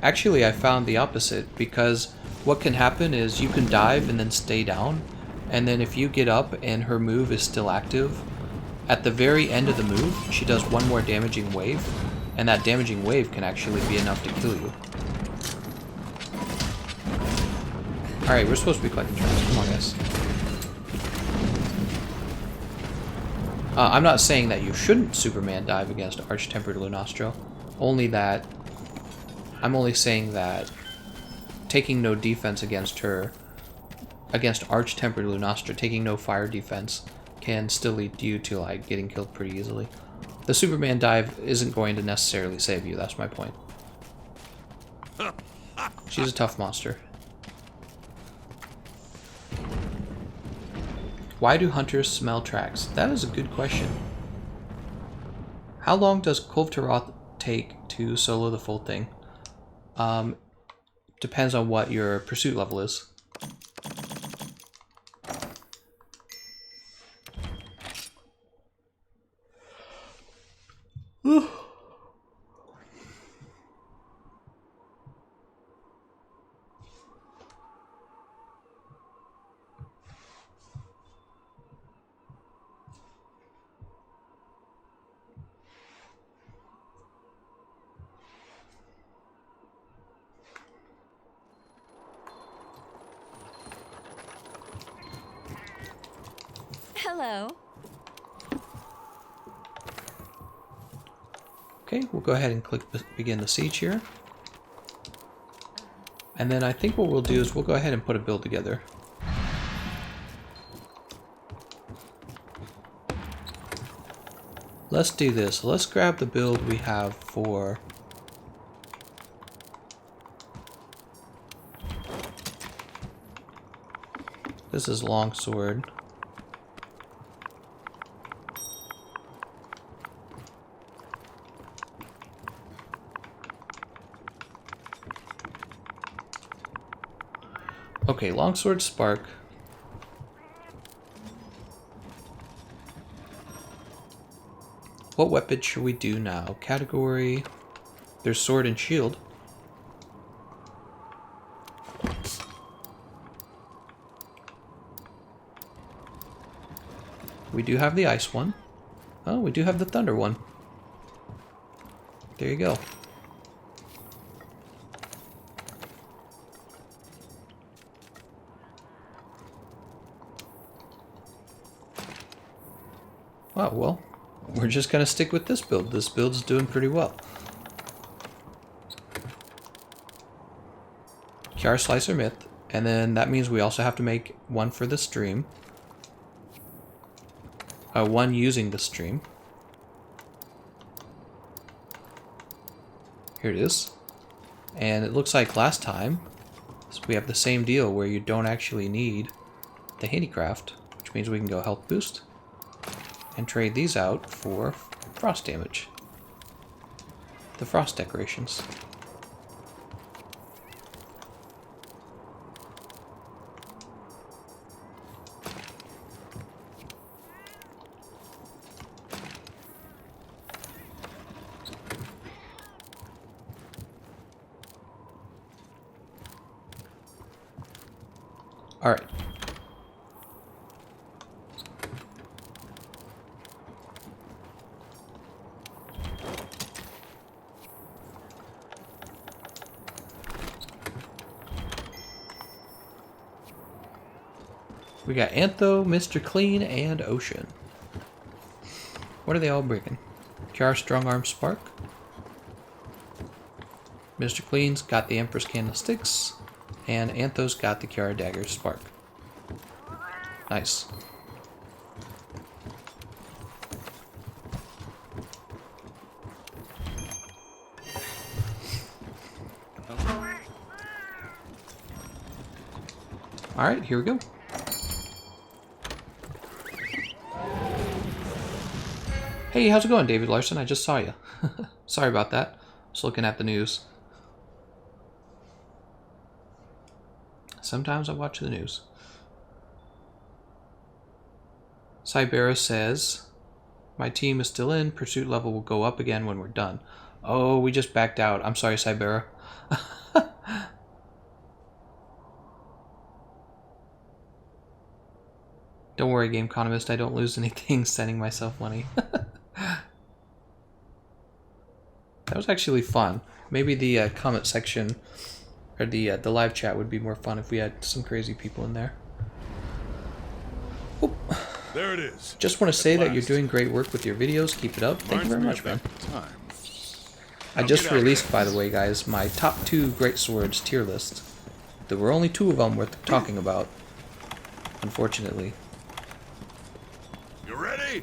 Actually, I found the opposite, because what can happen is you can dive and then stay down, and then if you get up and her move is still active, at the very end of the move, she does one more damaging wave, and that damaging wave can actually be enough to kill you. Alright, we're supposed to be collecting traps. Come on, guys. I'm not saying that you shouldn't Superman dive against Arch-Tempered Lunastra, only that I'm only saying that taking no defense against her, against Arch-Tempered Lunastra, taking no fire defense can still lead you to like getting killed pretty easily. The Superman dive isn't going to necessarily save you, that's my point. She's a tough monster. Why do hunters smell tracks? That is a good question. How long does Kulve Taroth take to solo the full thing? Depends on what your pursuit level is. Hello. Okay, we'll go ahead and click begin the siege here. And then I think what we'll do is we'll go ahead and put a build together. Let's do this. Let's grab the build we have for... This is longsword. Okay, longsword spark. What weapon should we do now? Category. There's sword and shield. We do have the ice one. Oh, we do have the thunder one. There you go. Oh, well, we're just gonna stick with this build. This build's doing pretty well. Kiara Slicer Myth, and then that means we also have to make one for the stream. One using the stream. Here it is. And it looks like last time, so we have the same deal where you don't actually need the handicraft, which means we can go health boost. and trade these out for frost damage. The frost decorations. All right. We got Antho, Mr. Clean, and Ocean. What are they all bringing? Kiara Strong Arm Spark. Mr. Clean's got the Empress Candlesticks, and Antho's got the Kiara Dagger Spark. Nice. Alright, here we go. Hey, how's it going, David Larson? I just saw you. Sorry about that. Just looking at the news. Sometimes I watch the news. Cybera says, my team is still in. Pursuit level will go up again when we're done. Oh, we just backed out. I'm sorry, Cybera. Don't worry, Gameconomist. I don't lose anything sending myself money. That was actually fun. Maybe the comment section or the live chat would be more fun if we had some crazy people in there. Oop. There it is. Just want to say that you're doing great work with your videos. Keep it up. Thank you very much, man. I just released, by the way, guys, my top 2 Greatswords tier list. There were only 2 of them worth talking about, unfortunately. You ready?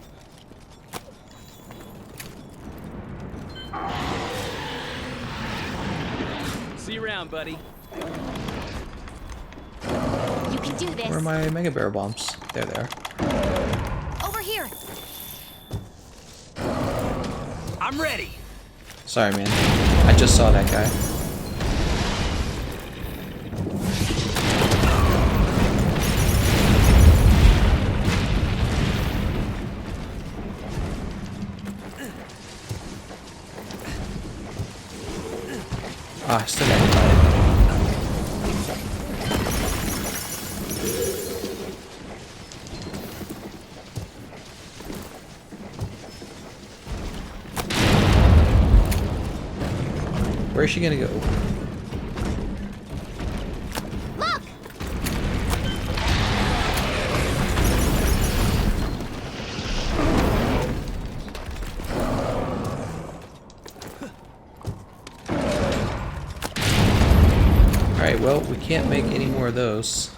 See you around, buddy. You can do this. Where are my Mega Bear Bombs? There they are. Over here. I'm ready. Sorry, man. I just saw that guy. Ah, I still got hit by it. Where's she gonna go? Look! Alright, well, we can't make any more of those.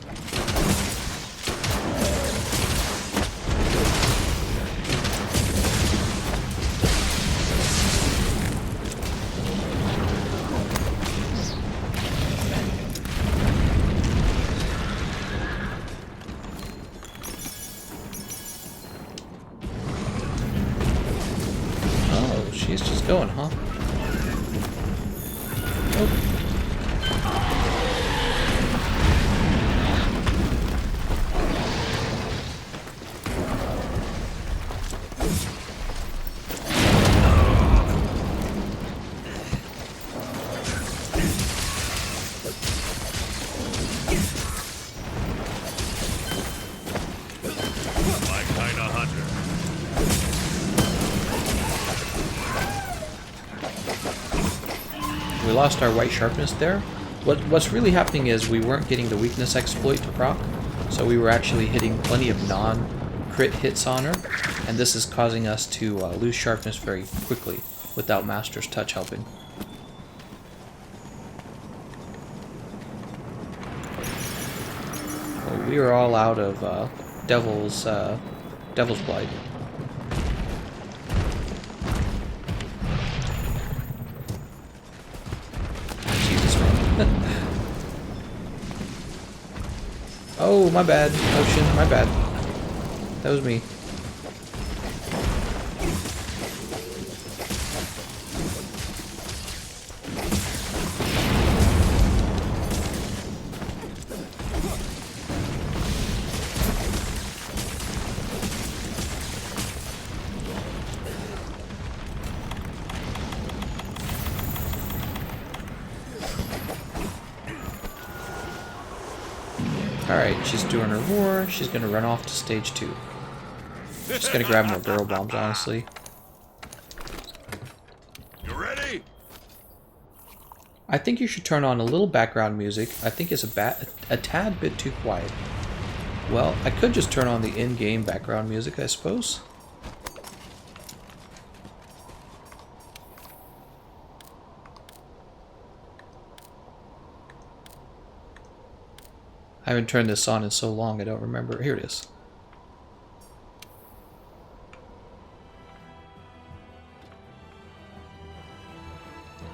Oh, she's just going, huh? Oh. My kind of hunter. We lost our white sharpness there. What's really happening is we weren't getting the weakness exploit to proc, so we were actually hitting plenty of non-crit hits on her, and this is causing us to lose sharpness very quickly without Master's Touch helping. Well, we are all out of Devil's Blight. Jesus, man. Oh, my bad, Ocean, my bad. That was me. Alright, she's doing her roar. She's gonna run off to stage 2. Just gonna grab more barrel bombs, honestly. You ready? I think you should turn on a little background music. I think it's a tad bit too quiet. Well, I could just turn on the in-game background music, I suppose. I haven't turned this on in so long, I don't remember. Here it is.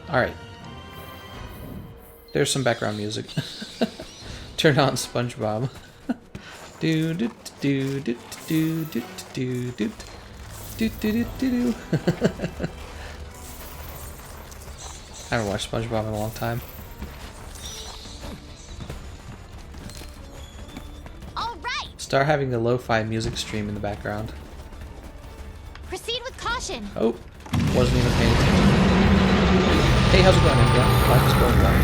Alright. There's some background music. Turn on SpongeBob. Do do do do do do do do do do do do. I haven't watched SpongeBob in a long time. All right. Start having the lo-fi music stream in the background. Proceed with caution. Oh, wasn't even paying attention. Hey, how's it going, Indra? Life is going well.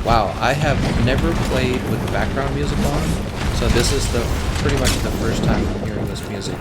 Wow, I have never played with the background music on, so this is pretty much the first time I'm hearing this music.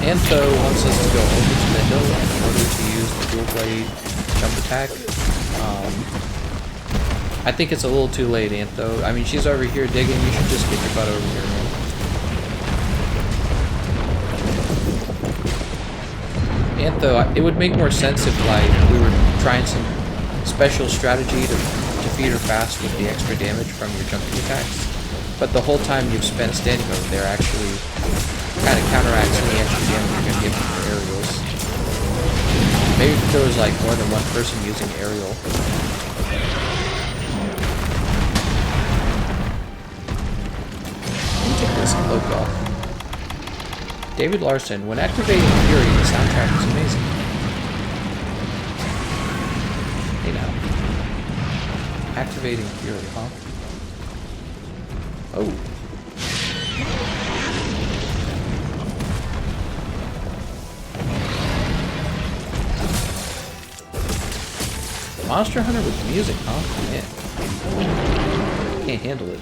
Antho wants us to go over to the hill in order to use the dual blade jump attack. I think it's a little too late, Antho. I mean, she's over here digging. You should just get your butt over here, man. Antho, it would make more sense if, like, we were trying some special strategy to defeat her fast with the extra damage from your jumping attacks. But the whole time you've spent standing over there actually kind of counteracts any extra damage you're going to give from your aerials. Maybe if there was like more than one person using aerial. Let me take this cloak off. David Larson, when activating Fury, the soundtrack is amazing. Hey now. Activating Fury, huh? Oh. Monster Hunter with music, huh? Man. Can't handle it.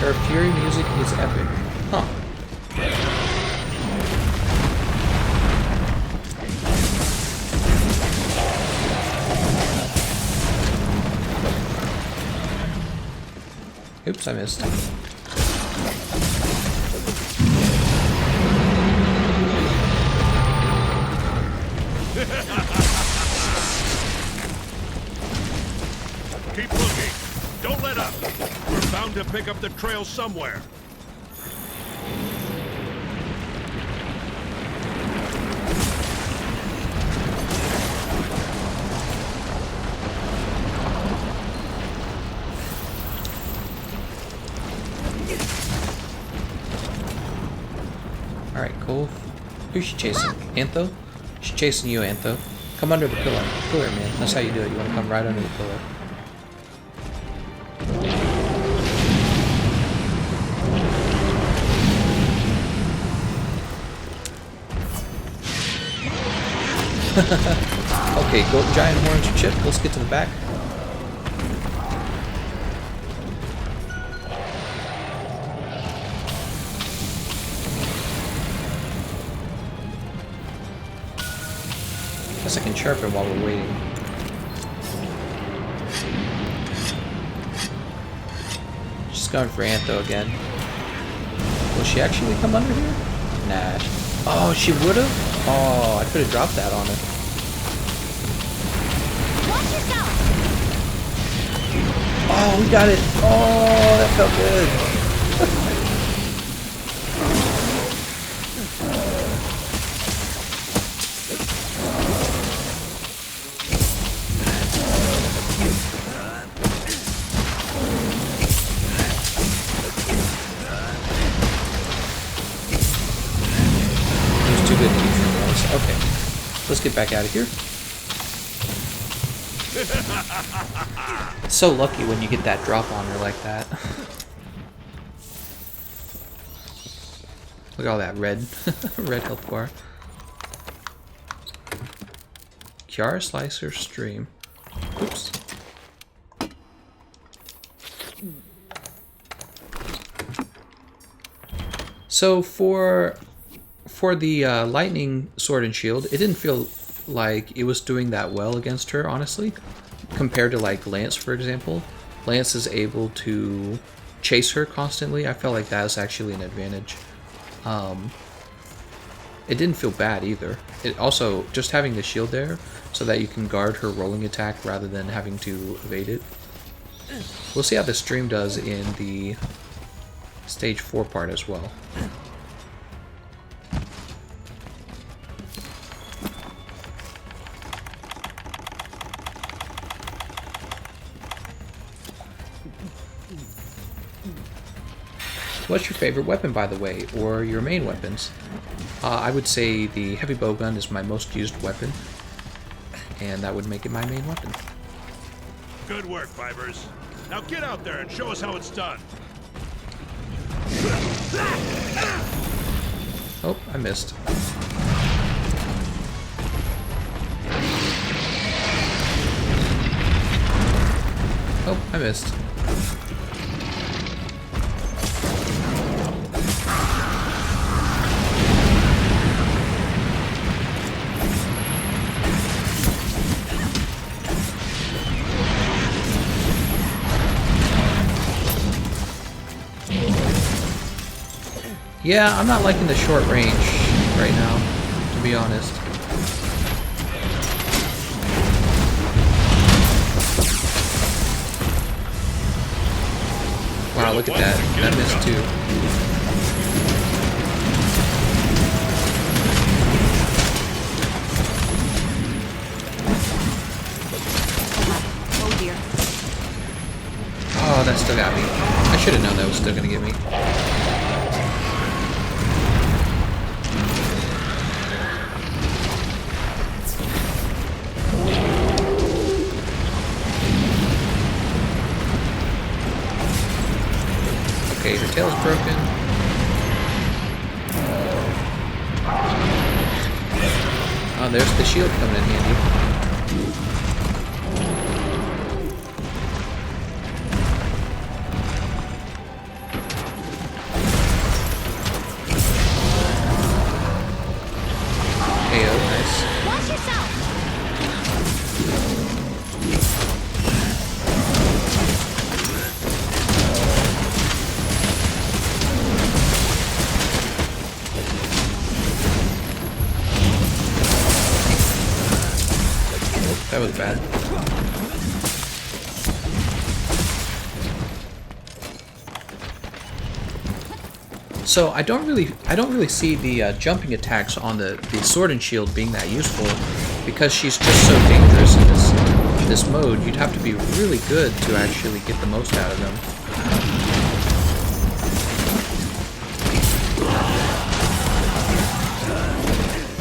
Her Fury music is epic. Huh. Oops, I missed. Keep looking. Don't let up. We're bound to pick up the trail somewhere. Alright, cool. Who's she chasing? Antho? She's chasing you, Antho. Come under the pillar. Pillar, man. That's how you do it. You want to come right under the pillar. Okay, go giant horns chip. Let's get to the back. Guess I can sharpen while we're waiting. She's going for Antho again. Will she actually come under here? Nah. Oh, she would have? Oh, I could have dropped that on her. Watch yourself! Oh, we got it. Oh, that felt good. There's two good teaching ones. Okay. Let's get back out of here. So lucky when you get that drop on her like that. Look at all that red, red health bar. Kiara Slicer stream. Oops. So for the lightning sword and shield, it didn't feel like it was doing that well against her, honestly, compared to like Lance, for example. Lance is able to chase her constantly. I felt like that was actually an advantage. It didn't feel bad either. It also, just having the shield there so that you can guard her rolling attack rather than having to evade it. We'll see how the stream does in the stage 4 part as well. What's your favorite weapon, by the way, or your main weapons? I would say the heavy bowgun is my most used weapon, and that would make it my main weapon. Good work, Vibers. Now get out there and show us how it's done. Oh, I missed. Oh, I missed. Yeah, I'm not liking the short range right now, to be honest. Wow, look at that. That missed too. Oh dear. Oh, that still got me. I should have known that was still gonna get me. Okay, her tail's broken. Oh, there's the shield coming in handy. KO, nice. Watch yourself! That was bad. So I don't really see the jumping attacks on the sword and shield being that useful, because she's just so dangerous in this mode. You'd have to be really good to actually get the most out of them.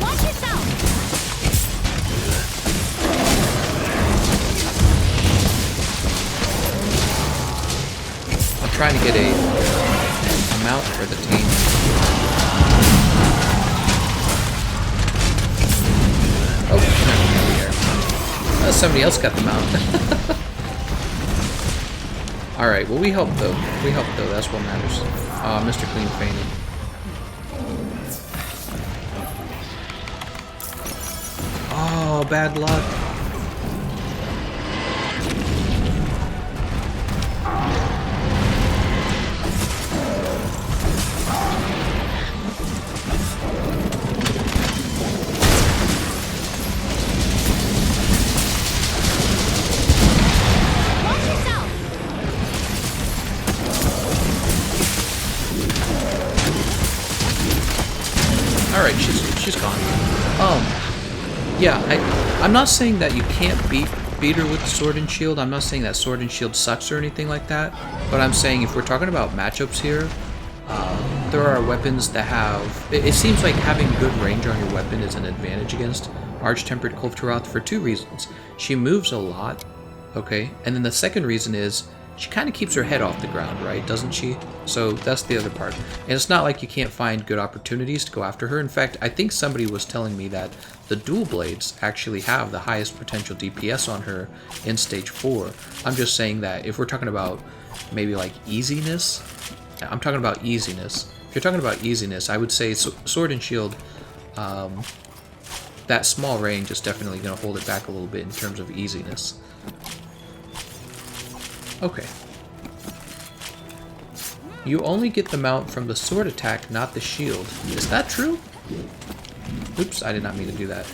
Watch yourself! I'm trying to get a mount for the team. Oh, somebody else got the mount. Alright, well we helped though. We helped though, that's what matters. Mr. Clean fainted. Oh, bad luck. Watch yourself! Alright, she's gone. Yeah, I'm not saying that you can't beat her with Sword and Shield. I'm not saying that Sword and Shield sucks or anything like that. But I'm saying if we're talking about matchups here, there are weapons that have... It seems like having good range on your weapon is an advantage against Arch-Tempered Kulve Taroth for two reasons. She moves a lot, okay? And then the second reason is she kind of keeps her head off the ground, right? Doesn't she? So that's the other part. And it's not like you can't find good opportunities to go after her. In fact, I think somebody was telling me that the dual blades actually have the highest potential DPS on her in stage 4. I'm just saying that if we're talking about maybe like easiness, I'm talking about easiness. If you're talking about easiness, I would say Sword and Shield, that small range is definitely going to hold it back a little bit in terms of easiness. Okay. You only get the mount from the sword attack, not the shield. Is that true? Oops, I did not mean to do that.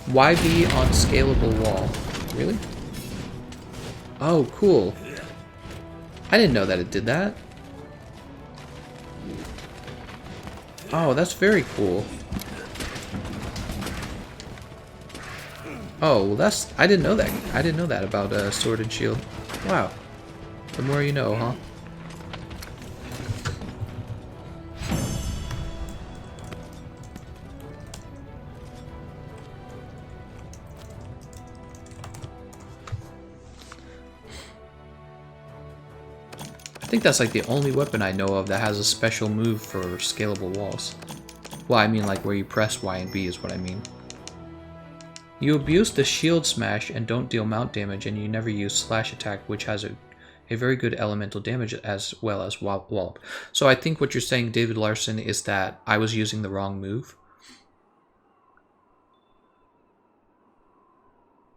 YB on scalable wall. Really? Oh, cool. I didn't know that it did that. Oh, that's very cool. Oh, well that's... I didn't know that. I didn't know that about Sword and Shield. Wow. The more you know, huh? I think that's like the only weapon I know of that has a special move for scalable walls. Well, I mean like where you press Y and B is what I mean. You abuse the shield smash and don't deal mount damage, and you never use slash attack, which has a very good elemental damage as well as wallop. So I think what you're saying, David Larson, is that I was using the wrong move.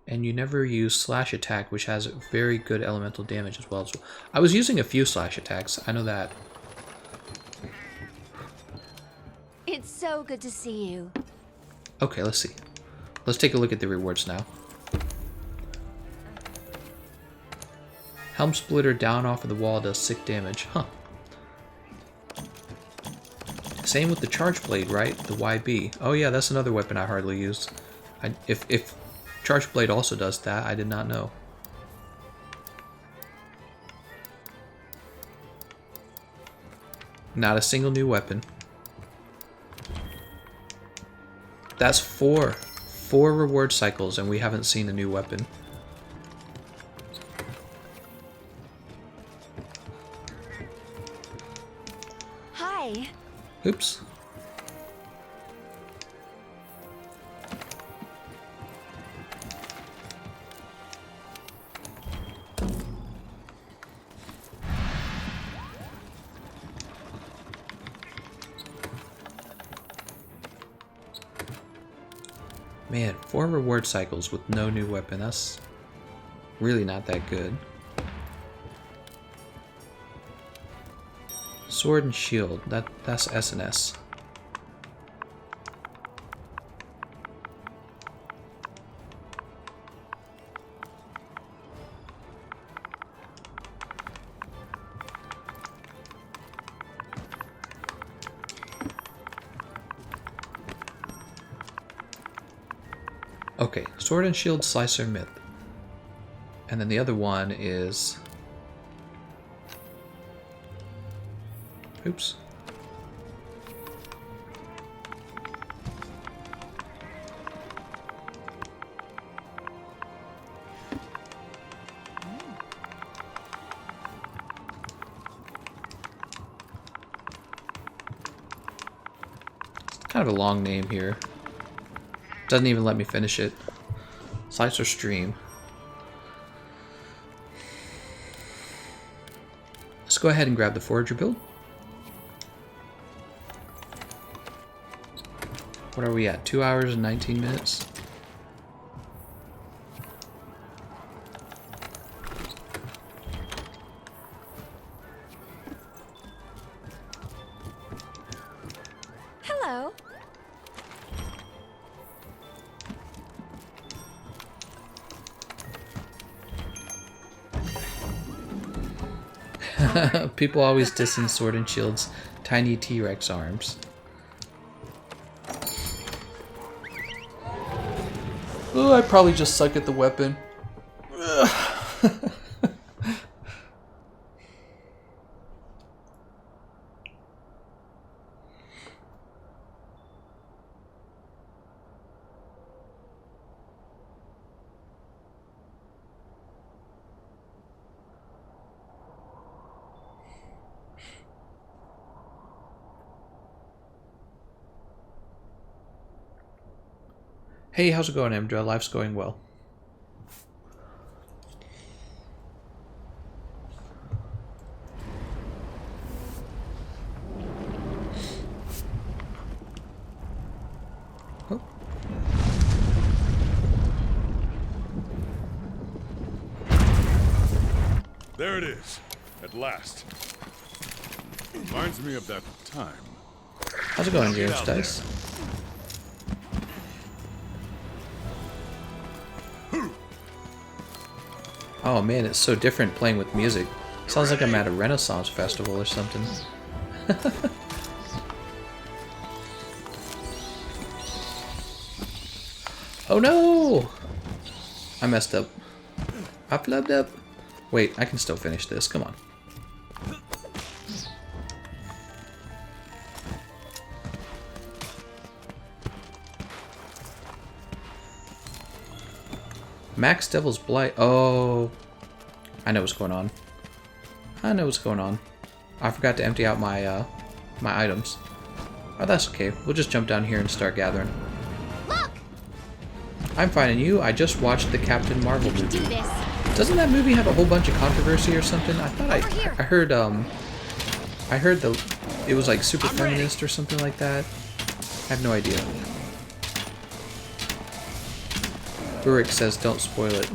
And you never use slash attack, which has very good elemental damage as well. So I was using a few slash attacks, I know that. It's so good to see you. Okay, let's see. Let's take a look at the rewards now. Helm Splitter down off of the wall does 6 damage. Huh. Same with the Charge Blade, right? The YB. Oh yeah, that's another weapon I hardly use. If Charge Blade also does that, I did not know. Not a single new weapon. That's four reward cycles, and we haven't seen a new weapon. Hi. Oops. Man, 4 reward cycles with no new weapon. That's really not that good. Sword and Shield. That's S&S. Okay, Sword and Shield, Slicer, Myth. And then the other one is... Oops. Kind of a long name here. Doesn't even let me finish it. Slicer stream. Let's go ahead and grab the forager build. What are we at? 2 hours and 19 minutes? Hello. People always dissing Sword and Shield's tiny T-Rex arms. Oh, I probably just suck at the weapon. Hey, how's it going, Emdra? Life's going well. Oh. There it is, at last. Reminds me of that time. How's it going, James Dice? Oh man, it's so different playing with music. Sounds like I'm at a Renaissance festival or something. Oh no! I messed up. I flubbed up. Wait, I can still finish this. Come on. Max Devil's Blight. Oh, I know what's going on. I know what's going on. I forgot to empty out my my items. Oh, that's okay. We'll just jump down here and start gathering. Look! I'm finding you. I just watched the Captain Marvel movie. Do this. Doesn't that movie have a whole bunch of controversy or something? I thought I heard it was like super feminist or something like that. I have no idea. Burik says don't spoil it.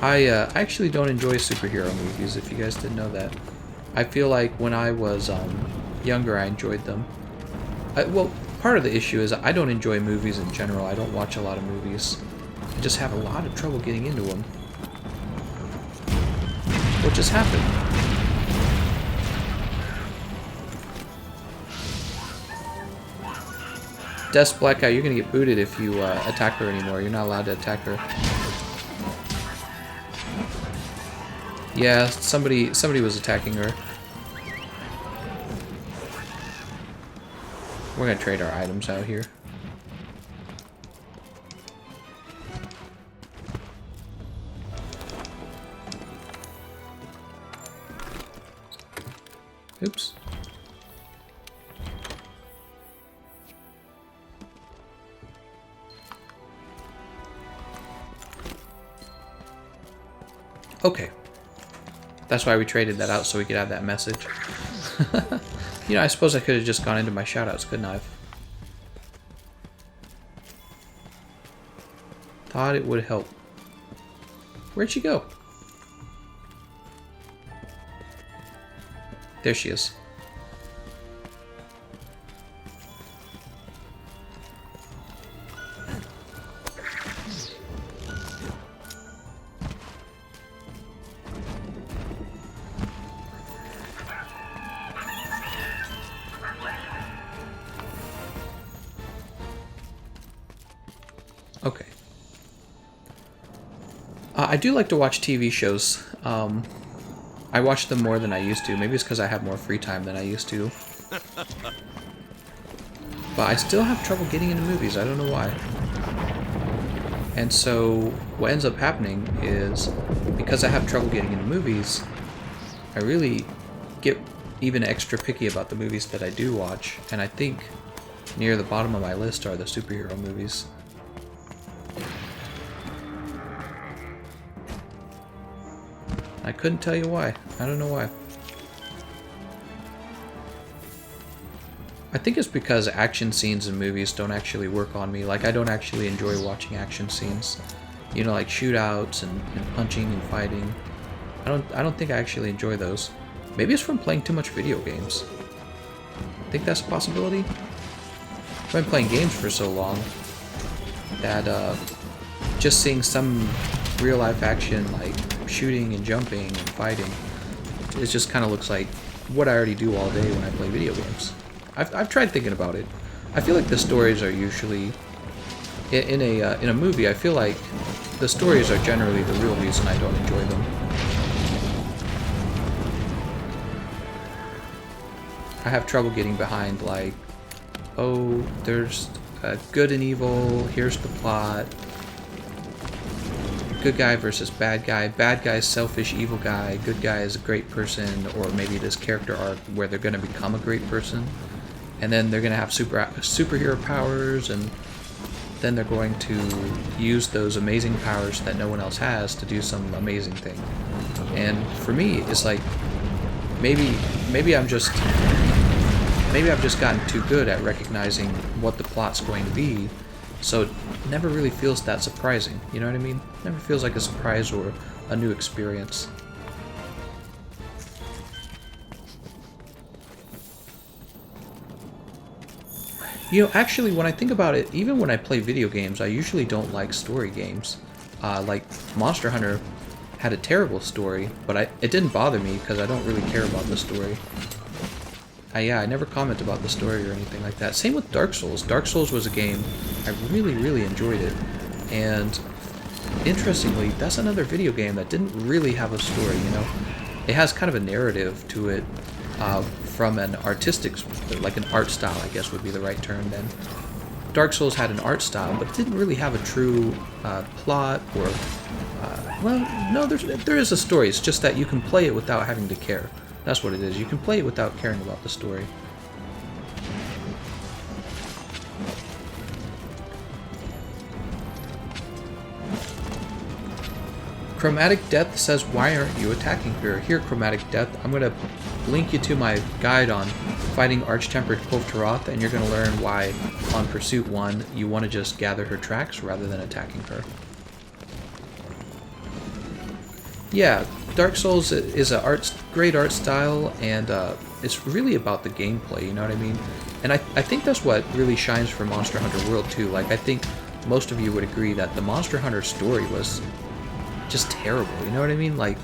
I actually don't enjoy superhero movies, if you guys didn't know that. I feel like when I was younger, I enjoyed them. Well, part of the issue is I don't enjoy movies in general. I don't watch a lot of movies. I just have a lot of trouble getting into them. What just happened? Des Blackout, you're gonna get booted if you attack her anymore. You're not allowed to attack her. Yeah, somebody was attacking her. We're gonna trade our items out here. Oops. Okay. That's why we traded that out, so we could have that message. You know, I suppose I could have just gone into my shoutouts, couldn't I? Thought it would help. Where'd she go? There she is. Okay. I do like to watch TV shows. I watch them more than I used to. Maybe it's because I have more free time than I used to. But I still have trouble getting into movies. I don't know why. And so what ends up happening is, because I have trouble getting into movies, I really get even extra picky about the movies that I do watch, and I think near the bottom of my list are the superhero movies. I couldn't tell you why. I don't know why. I think it's because action scenes in movies don't actually work on me. Like, I don't actually enjoy watching action scenes. You know, like shootouts and punching and fighting. I don't think I actually enjoy those. Maybe it's from playing too much video games. Think that's a possibility? I've been playing games for so long that just seeing some real life action like shooting and jumping and fighting, it just kind of looks like what I already do all day when I play video games. I've tried thinking about it. I feel like the stories are usually in a movie. I feel like the stories are generally the real reason I don't enjoy them. I have trouble getting behind, like, oh, there's good and evil, here's the plot, good guy versus bad guy, bad guy's selfish evil guy, good guy is a great person, or maybe this character arc where they're going to become a great person, and then they're going to have superhero powers, and then they're going to use those amazing powers that no one else has to do some amazing thing. And for me, it's like, maybe I've just gotten too good at recognizing what the plot's going to be, so it never really feels that surprising, you know what I mean? It never feels like a surprise or a new experience. You know, actually, when I think about it, even when I play video games, I usually don't like story games. Like, Monster Hunter had a terrible story, but it didn't bother me because I don't really care about the story. Yeah, I never comment about the story or anything like that. Same with Dark Souls. Dark Souls was a game, I really, really enjoyed it. And interestingly, that's another video game that didn't really have a story, you know? It has kind of a narrative to it from an artistic, like an art style, I guess would be the right term then. Dark Souls had an art style, but it didn't really have a true plot or... well, no, there is a story. It's just that you can play it without having to care. That's what it is. You can play it without caring about the story. Chromatic Death says, why aren't you attacking her? Here, Chromatic Death, I'm going to link you to my guide on fighting Arch-Tempered Kulve Taroth, and you're going to learn why on Pursuit 1 you want to just gather her tracks rather than attacking her. Yeah, Dark Souls is a great art style, and it's really about the gameplay, you know what I mean? And I think that's what really shines for Monster Hunter World too. Like, I think most of you would agree that the Monster Hunter story was just terrible, you know what I mean? Like,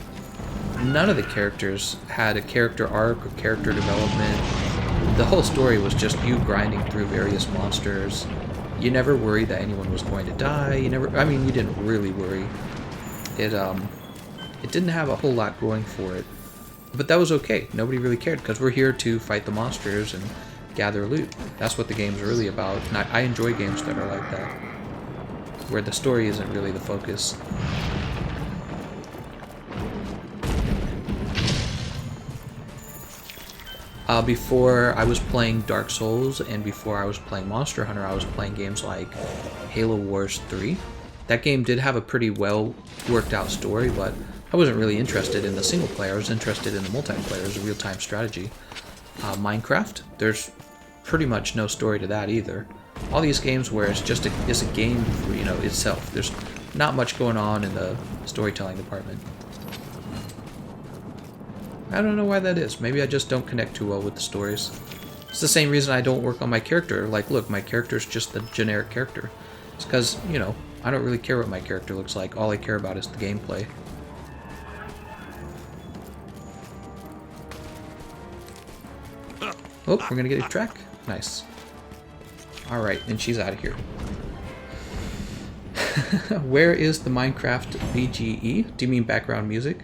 none of the characters had a character arc or character development. The whole story was just you grinding through various monsters. You never worried that anyone was going to die. You didn't really worry. It didn't have a whole lot going for it. But that was okay. Nobody really cared, because we're here to fight the monsters and gather loot. That's what the game's really about. And I enjoy games that are like that, where the story isn't really the focus. Before I was playing Dark Souls and before I was playing Monster Hunter, I was playing games like Halo Wars 3. That game did have a pretty well worked out story, but I wasn't really interested in the single player. I was interested in the multiplayer. It was a real-time strategy. Minecraft, there's pretty much no story to that either. All these games where it's just a game for, you know, itself. There's not much going on in the storytelling department. I don't know why that is. Maybe I just don't connect too well with the stories. It's the same reason I don't work on my character. Like, look, my character's just a generic character. It's because, you know, I don't really care what my character looks like. All I care about is the gameplay. Oh, we're gonna get a track. Nice. Alright, and she's out of here. Where is the Minecraft BGE? Do you mean background music?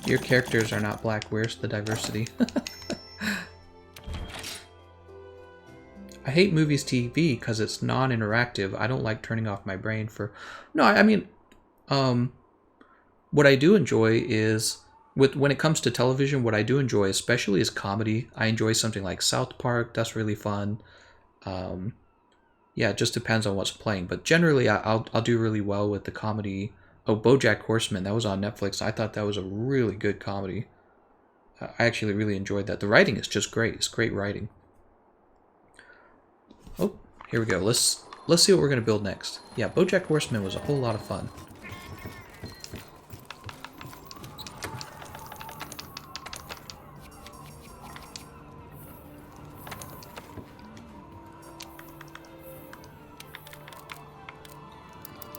Your characters are not black. Where's the diversity? I hate movies TV because it's non-interactive. I don't like turning off my brain for... No, I mean, what I do enjoy is, when it comes to television, what I do enjoy especially is comedy. I enjoy something like South Park. That's really fun. Yeah, it just depends on what's playing. But generally, I'll do really well with the comedy. Oh, BoJack Horseman, that was on Netflix. I thought that was a really good comedy. I actually really enjoyed that. The writing is just great. It's great writing. Oh, here we go. Let's see what we're going to build next. Yeah, BoJack Horseman was a whole lot of fun.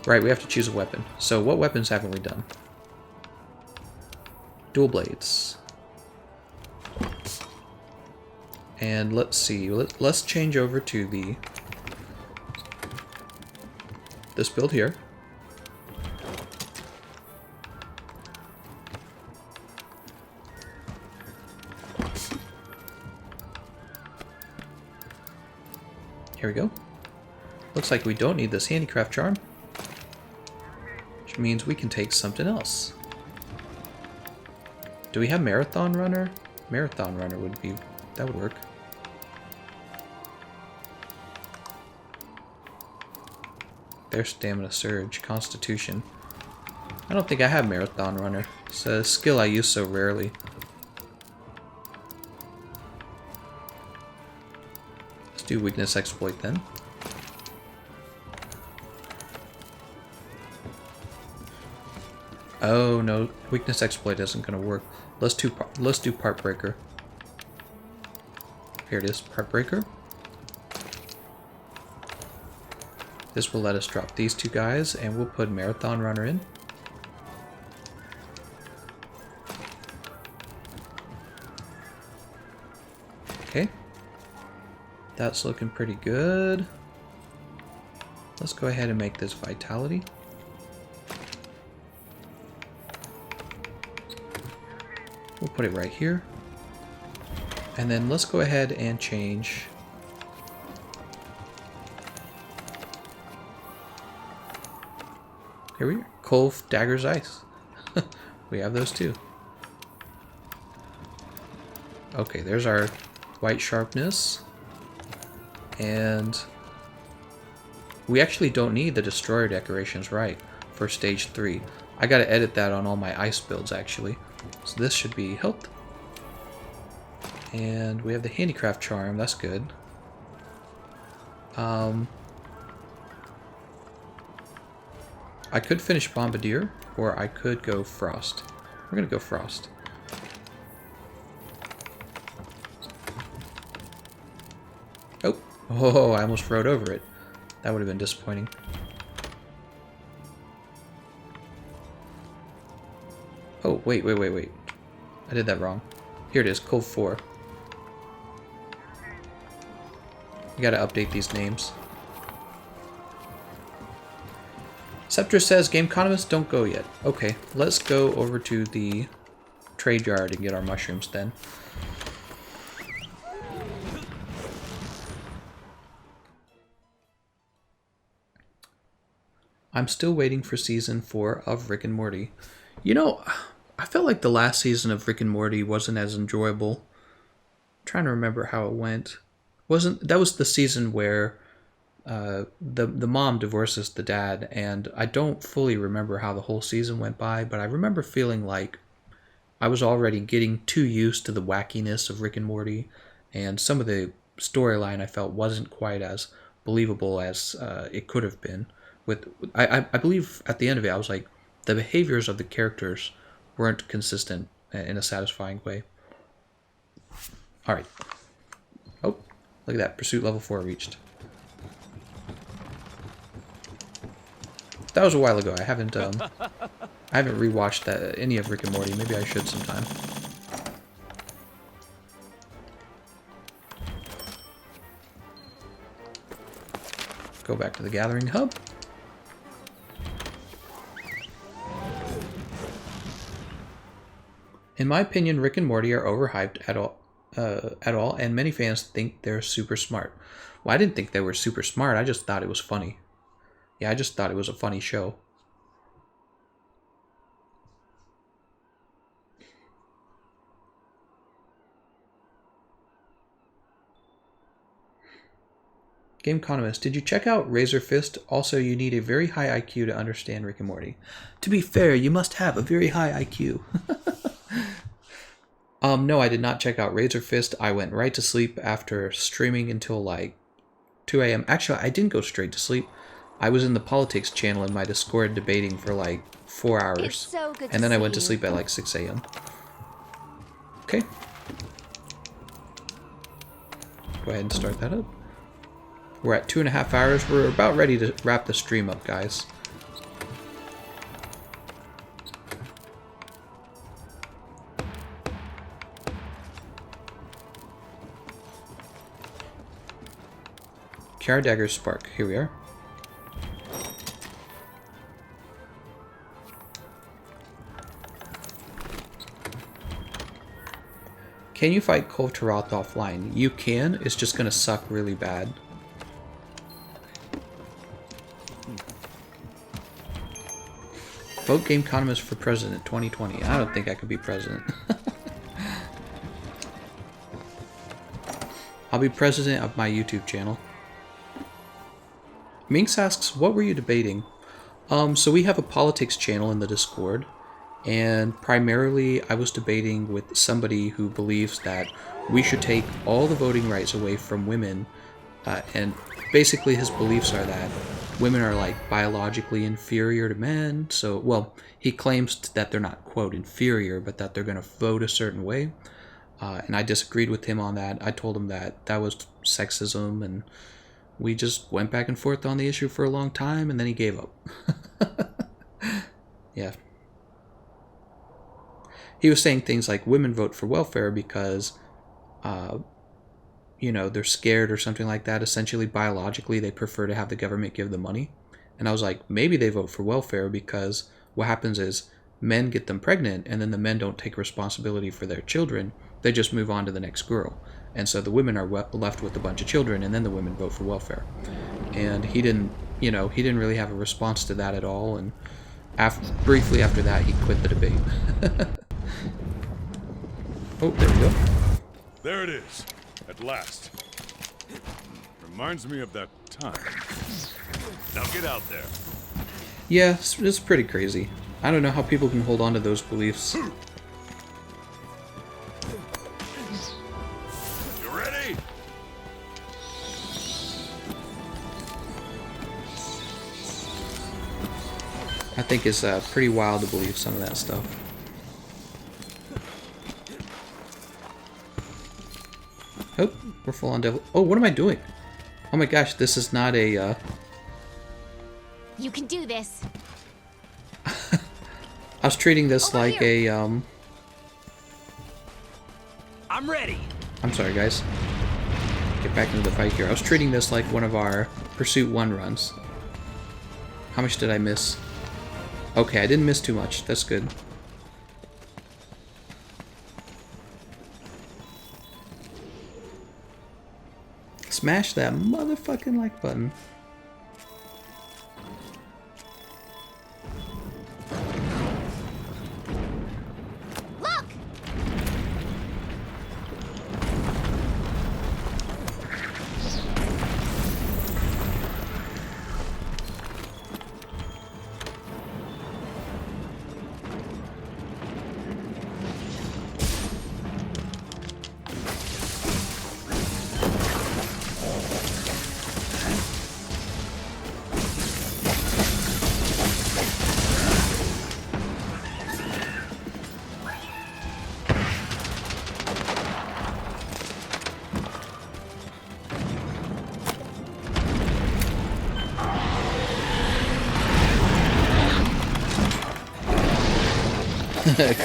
Right, we have to choose a weapon. So what weapons haven't we done? Dual blades. And let's see, let's change over to this build here. Here we go. Looks like we don't need this handicraft charm, which means we can take something else. Do we have Marathon Runner? Marathon Runner would be... that would work. There's Stamina Surge, Constitution. I don't think I have Marathon Runner. It's a skill I use so rarely. Let's do Weakness Exploit then. Oh no, Weakness Exploit isn't going to work. Let's do Part Breaker. Here it is, Part Breaker. This will let us drop these two guys, and we'll put Marathon Runner in. Okay. That's looking pretty good. Let's go ahead and make this Vitality. We'll put it right here. And then let's go ahead and change here we are. Kulve, Daggers, Ice. We have those too. Okay, there's our white sharpness. And we actually don't need the destroyer decorations, right, for stage 3. I gotta edit that on all my ice builds actually. So this should be health. And we have the handicraft charm, that's good. I could finish Bombardier, or I could go Frost. We're gonna go Frost. Oh, I almost rode over it. That would have been disappointing. Oh, wait. I did that wrong. Here it is, Kulve 4. You gotta update these names. Scepter says, Gameconomist, don't go yet. Okay, let's go over to the trade yard and get our mushrooms then. I'm still waiting for season 4 of Rick and Morty. You know, I felt like the last season of Rick and Morty wasn't as enjoyable. I'm trying to remember how it went. That was the season where the mom divorces the dad, and I don't fully remember how the whole season went by, but I remember feeling like I was already getting too used to the wackiness of Rick and Morty, and some of the storyline I felt wasn't quite as believable as it could have been. I believe at the end of it, I was like, the behaviors of the characters weren't consistent in a satisfying way. Alright. Oh, look at that. Pursuit level 4 reached. That was a while ago. I haven't rewatched any of Rick and Morty. Maybe I should sometime. Go back to the gathering hub. In my opinion, Rick and Morty are overhyped at all. at all, and many fans think they're super smart. Well, I didn't think they were super smart. I just thought it was funny. Yeah, I just thought it was a funny show. Gameconomist, did you check out Razor Fist? Also, you need a very high IQ to understand Rick and Morty. To be fair, you must have a very high IQ. No, I did not check out Razor Fist. I went right to sleep after streaming until like 2 a.m. Actually, I didn't go straight to sleep. I was in the politics channel in my Discord debating for like 4 hours. It's so good and then I went to you. sleep at like 6 a.m. Okay. Go ahead and start that up. We're at 2.5 hours. We're about ready to wrap the stream up, guys. Kiara Dagger Spark. Here we are. Can you fight Kulve Taroth offline? You can. It's just gonna suck really bad. Vote Gameconomist for President 2020. I don't think I could be president. I'll be president of my YouTube channel. Minx asks, what were you debating? So we have a politics channel in the Discord, and primarily I was debating with somebody who believes that we should take all the voting rights away from women, and basically his beliefs are that women are like biologically inferior to men. So, well, he claims that they're not, quote, inferior, but that they're going to vote a certain way. And I disagreed with him on that. I told him that that was sexism, and we just went back and forth on the issue for a long time, and then he gave up. Yeah. He was saying things like women vote for welfare because, you know, they're scared or something like that. Essentially, biologically, they prefer to have the government give them money. And I was like, maybe they vote for welfare because what happens is men get them pregnant, and then the men don't take responsibility for their children. They just move on to the next girl. And so the women are left with a bunch of children, and then the women vote for welfare. And he didn't, you know, he didn't really have a response to that at all. And briefly after that, he quit the debate. Oh, there we go. There it is, at last. Reminds me of that time. Now get out there. Yeah, it's pretty crazy. I don't know how people can hold on to those beliefs. You ready? I think it's pretty wild to believe some of that stuff. Oh, we're full on devil. Oh, what am I doing? Oh my gosh, this is not a, You can do this. I was treating this Over like here. a, I'm ready. I'm sorry, guys. Get back into the fight here. I was treating this like one of our Pursuit 1 runs. How much did I miss? Okay, I didn't miss too much. That's good. Smash that motherfucking like button. Look!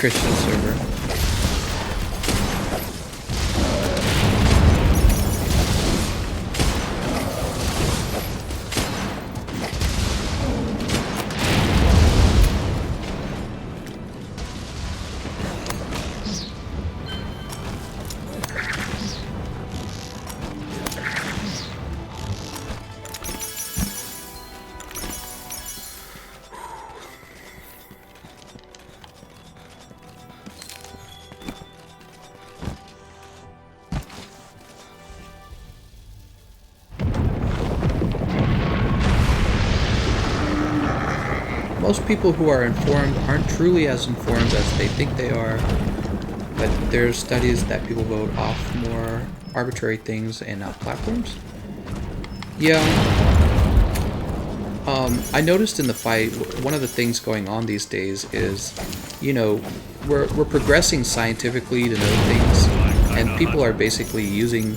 Christian server. most people who are informed aren't truly as informed as they think they are. But there's studies that people vote off more arbitrary things and platforms. Yeah. I noticed in the fight, one of the things going on these days is, you know, we're progressing scientifically to know things, and people are basically using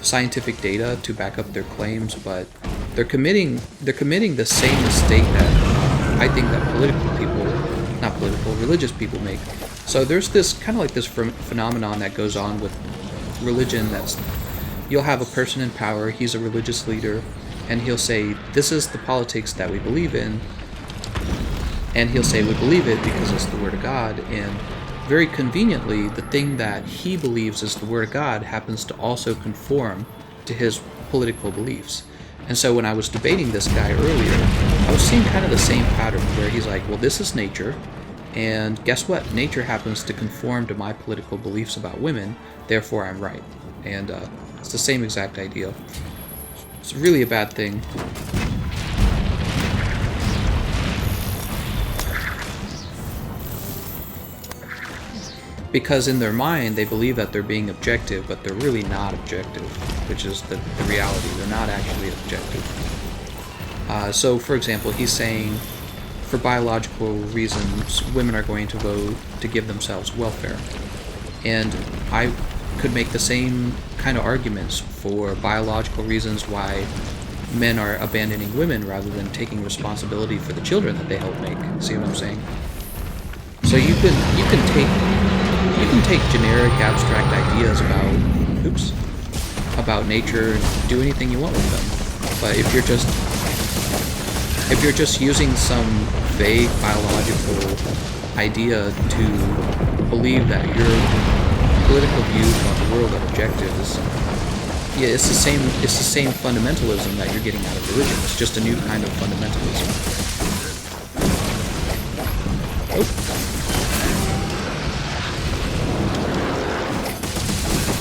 scientific data to back up their claims, but they're committing the same mistake that I think that religious people make. So there's this kind of like this phenomenon that goes on with religion. That's, you'll have a person in power, he's a religious leader, and he'll say, this is the politics that we believe in, and he'll say we believe it because it's the word of God, and very conveniently, the thing that he believes is the word of God happens to also conform to his political beliefs. And so when I was debating this guy earlier, I was seeing kind of the same pattern where he's like, well, this is nature, and guess what? Nature happens to conform to my political beliefs about women, therefore I'm right. And it's the same exact idea. It's really a bad thing. Because in their mind, they believe that they're being objective, but they're really not objective, which is the reality. They're not actually objective. So, for example, he's saying, for biological reasons, women are going to vote to give themselves welfare. And I could make the same kind of arguments for biological reasons why men are abandoning women rather than taking responsibility for the children that they help make. See what I'm saying? So you can take generic abstract ideas about nature and do anything you want with them. But if you're just using some vague biological idea to believe that your political views about the world are objectives, yeah, it's the same fundamentalism that you're getting out of religion. It's just a new kind of fundamentalism. Oh.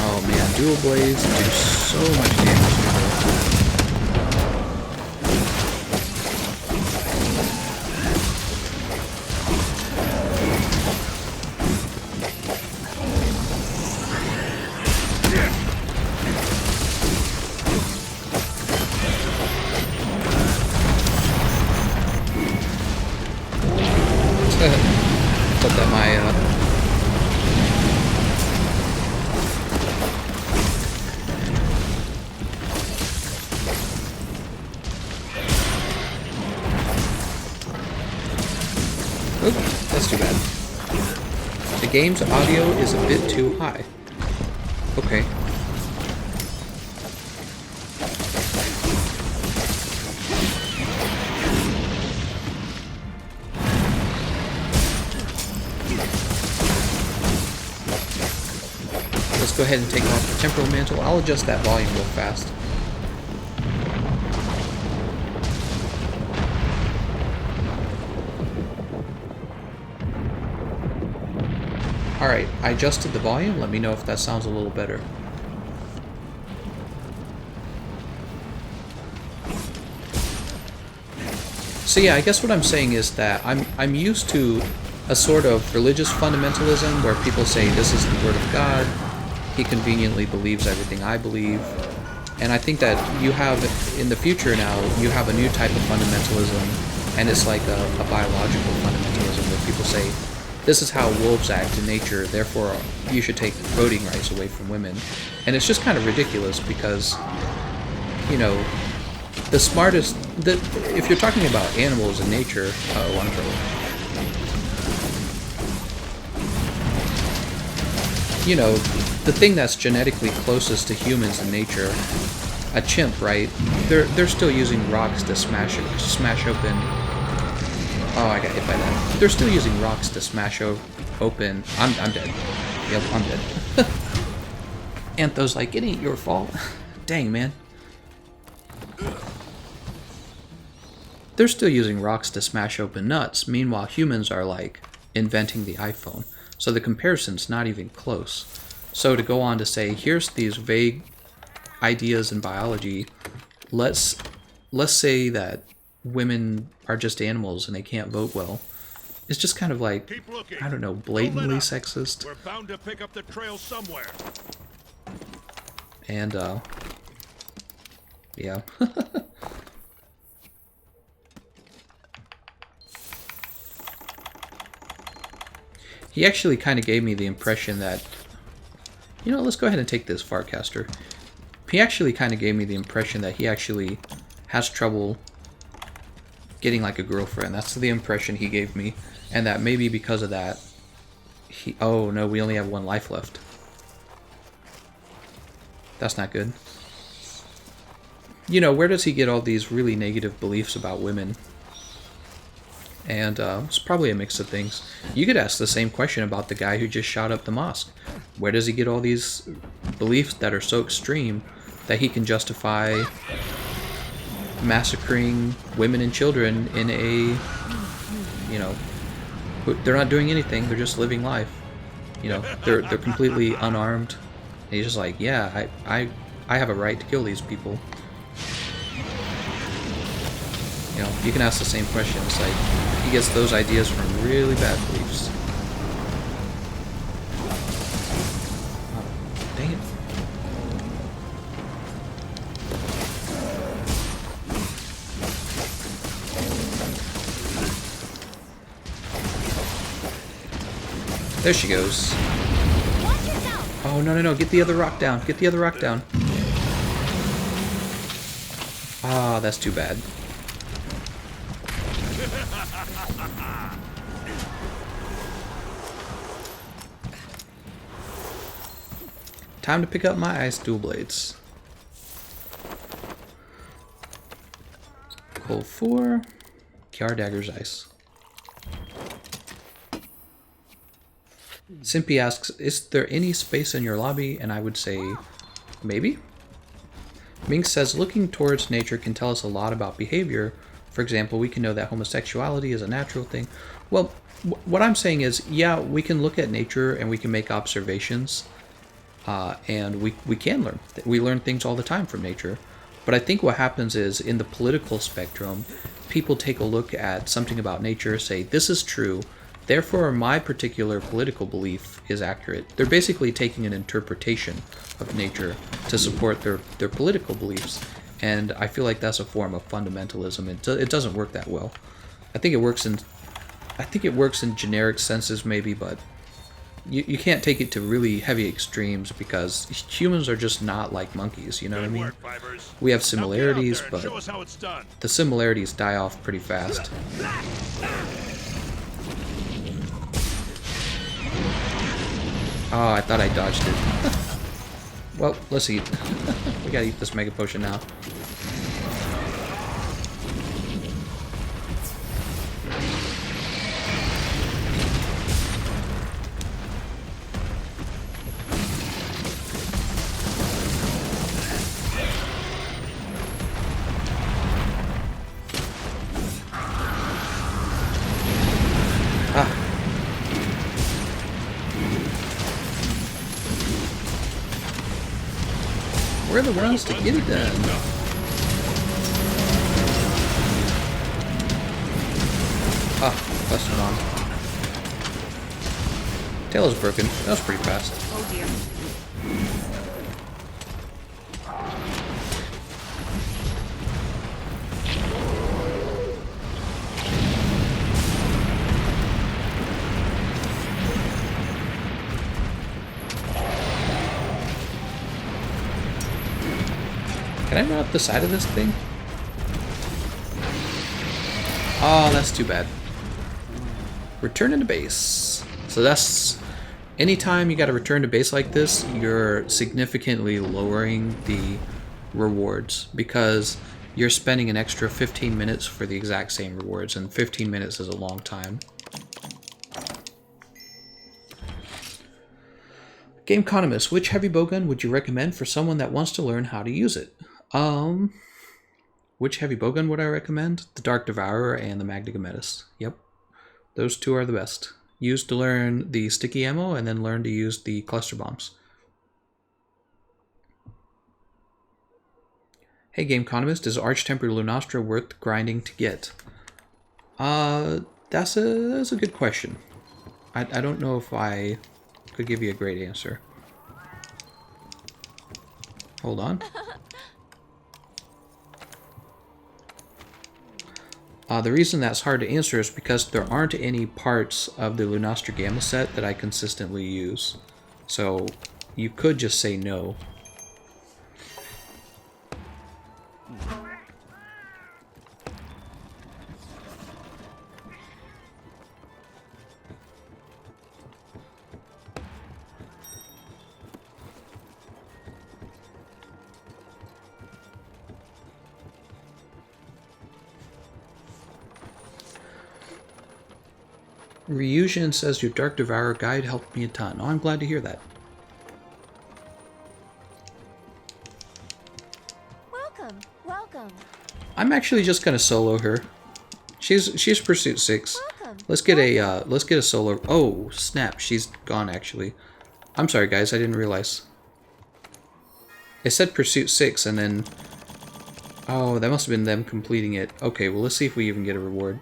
Oh man, dual blades do so much damage to her. Put that my Oop, that's too bad. The game's audio is a bit too high. Okay. Let's go ahead and take off the temporal mantle. I'll adjust that volume real fast. Alright, I adjusted the volume. Let me know if that sounds a little better. So yeah, I guess what I'm saying is that I'm used to a sort of religious fundamentalism where people say this is the word of God, he conveniently believes everything I believe, and I think that you have, in the future now, you have a new type of fundamentalism, and it's like a biological fundamentalism where people say, this is how wolves act in nature, therefore you should take voting rights away from women. And it's just kind of ridiculous because, you know, the smartest, if you're talking about animals in nature, you know, the thing that's genetically closest to humans in nature, a chimp, right? They're still using rocks to smash open. Oh, I got hit by that. They're still using rocks to smash open. I'm dead. Yep, I'm dead. Antho's like, it ain't your fault. Dang, man. They're still using rocks to smash open nuts. Meanwhile, humans are like inventing the iPhone. So the comparison's not even close. So to go on to say, here's these vague ideas in biology. Let's say that women are just animals and they can't vote well. It's just kind of like, Keep looking. I don't know, Don't let blatantly up. sexist. We're bound to pick up the trail somewhere. And, yeah. He actually kind of gave me the impression that, you know, let's go ahead and take this Farcaster. He actually kind of gave me the impression that he actually has trouble getting like a girlfriend. That's the impression he gave me. And that maybe because of that, he... Oh no, we only have 1 life left. That's not good. You know, where does he get all these really negative beliefs about women? And it's probably a mix of things. You could ask the same question about the guy who just shot up the mosque. Where does he get all these beliefs that are so extreme that he can justify massacring women and children in a, you know, they're not doing anything, they're just living life. You know, they're completely unarmed. And he's just like, yeah, I have a right to kill these people. You know, you can ask the same question. It's like, he gets those ideas from really bad beliefs. Oh, dang it. There she goes. Watch yourself. Oh, no, no, no. Get the other rock down. Get the other rock down. Ah, that's too bad. Time to pick up my ice dual blades. Cold 4. Kiara Dagger's ice. Simpy asks, is there any space in your lobby? And I would say, maybe. Mink says, looking towards nature can tell us a lot about behavior. For example, we can know that homosexuality is a natural thing. Well, what I'm saying is, yeah, we can look at nature and we can make observations. And we can learn. We learn things all the time from nature. But I think what happens is, in the political spectrum, people take a look at something about nature, say, this is true, therefore my particular political belief is accurate. They're basically taking an interpretation of nature to support their political beliefs. And I feel like that's a form of fundamentalism. It doesn't work that well. I think it works in generic senses maybe, but you can't take it to really heavy extremes because humans are just not like monkeys, you know what I mean? We have similarities, but the similarities die off pretty fast. Oh, I thought I dodged it. Well, let's eat. We gotta eat this Mega Potion now. We're the ones to get it done. Ah, busted on. Tail is broken. That was pretty fast. Oh dear. Can I run up the side of this thing? Oh, that's too bad. Returning to base. So that's... Anytime you gotta return to base like this, you're significantly lowering the rewards because you're spending an extra 15 minutes for the exact same rewards, and 15 minutes is a long time. Gameconomist, which heavy bowgun would you recommend for someone that wants to learn how to use it? Which heavy bowgun would I recommend? The Dark Devourer and the Magna Metis. Yep. Those two are the best. Use to learn the sticky ammo and then learn to use the cluster bombs. Hey, Gameconomist, is Arch-Tempered Lunastra worth grinding to get? That's a good question. I don't know if I could give you a great answer. Hold on. The reason that's hard to answer is because there aren't any parts of the Lunastra Gamma set that I consistently use. So you could just say no. Ryujin says your Dark Devourer guide helped me a ton. Oh, I'm glad to hear that. Welcome, welcome. I'm actually just gonna solo her. She's Pursuit 6. Welcome. Let's get a solo. Oh snap! She's gone actually. I'm sorry guys, I didn't realize. It said Pursuit 6 and then. Oh, that must have been them completing it. Okay, well let's see if we even get a reward.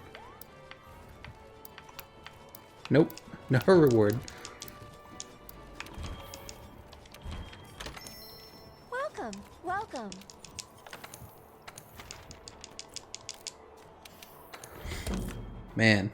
Nope, no reward. Welcome, welcome. Man.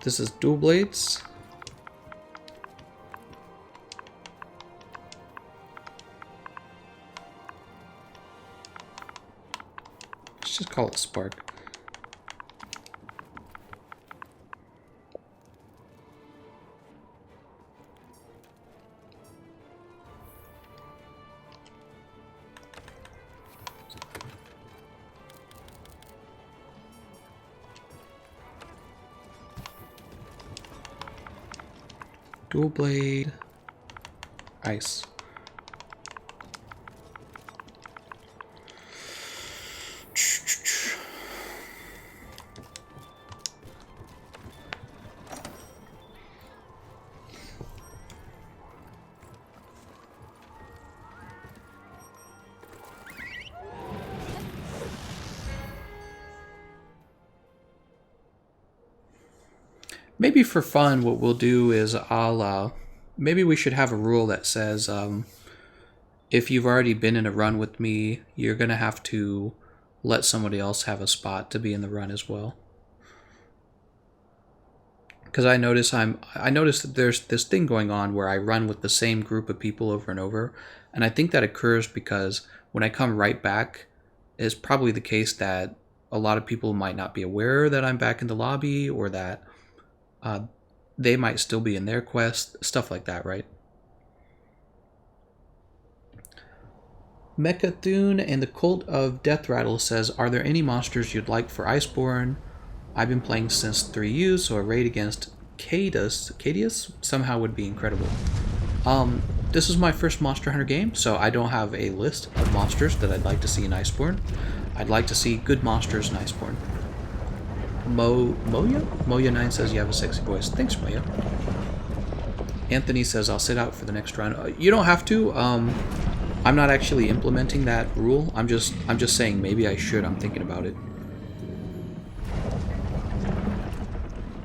This is dual blades. Let's just call it Spark. Dual blade. Ice. Maybe for fun, what we'll do is maybe we should have a rule that says if you've already been in a run with me, you're gonna have to let somebody else have a spot to be in the run as well. Because I notice that there's this thing going on where I run with the same group of people over and over, and I think that occurs because when I come right back, it's probably the case that a lot of people might not be aware that I'm back in the lobby, or that they might still be in their quest, stuff like that, right? Mechathune and the Cult of Death Rattle says, are there any monsters you'd like for Iceborne? I've been playing since 3U, so a raid against Cadius somehow would be incredible. This is my first Monster Hunter game, so I don't have a list of monsters that I'd like to see in Iceborne. I'd like to see good monsters in Iceborne. Moya9 says you have a sexy voice. Thanks, Moya. Anthony says I'll sit out for the next round. You don't have to. I'm not actually implementing that rule. I'm just saying maybe I should. I'm thinking about it.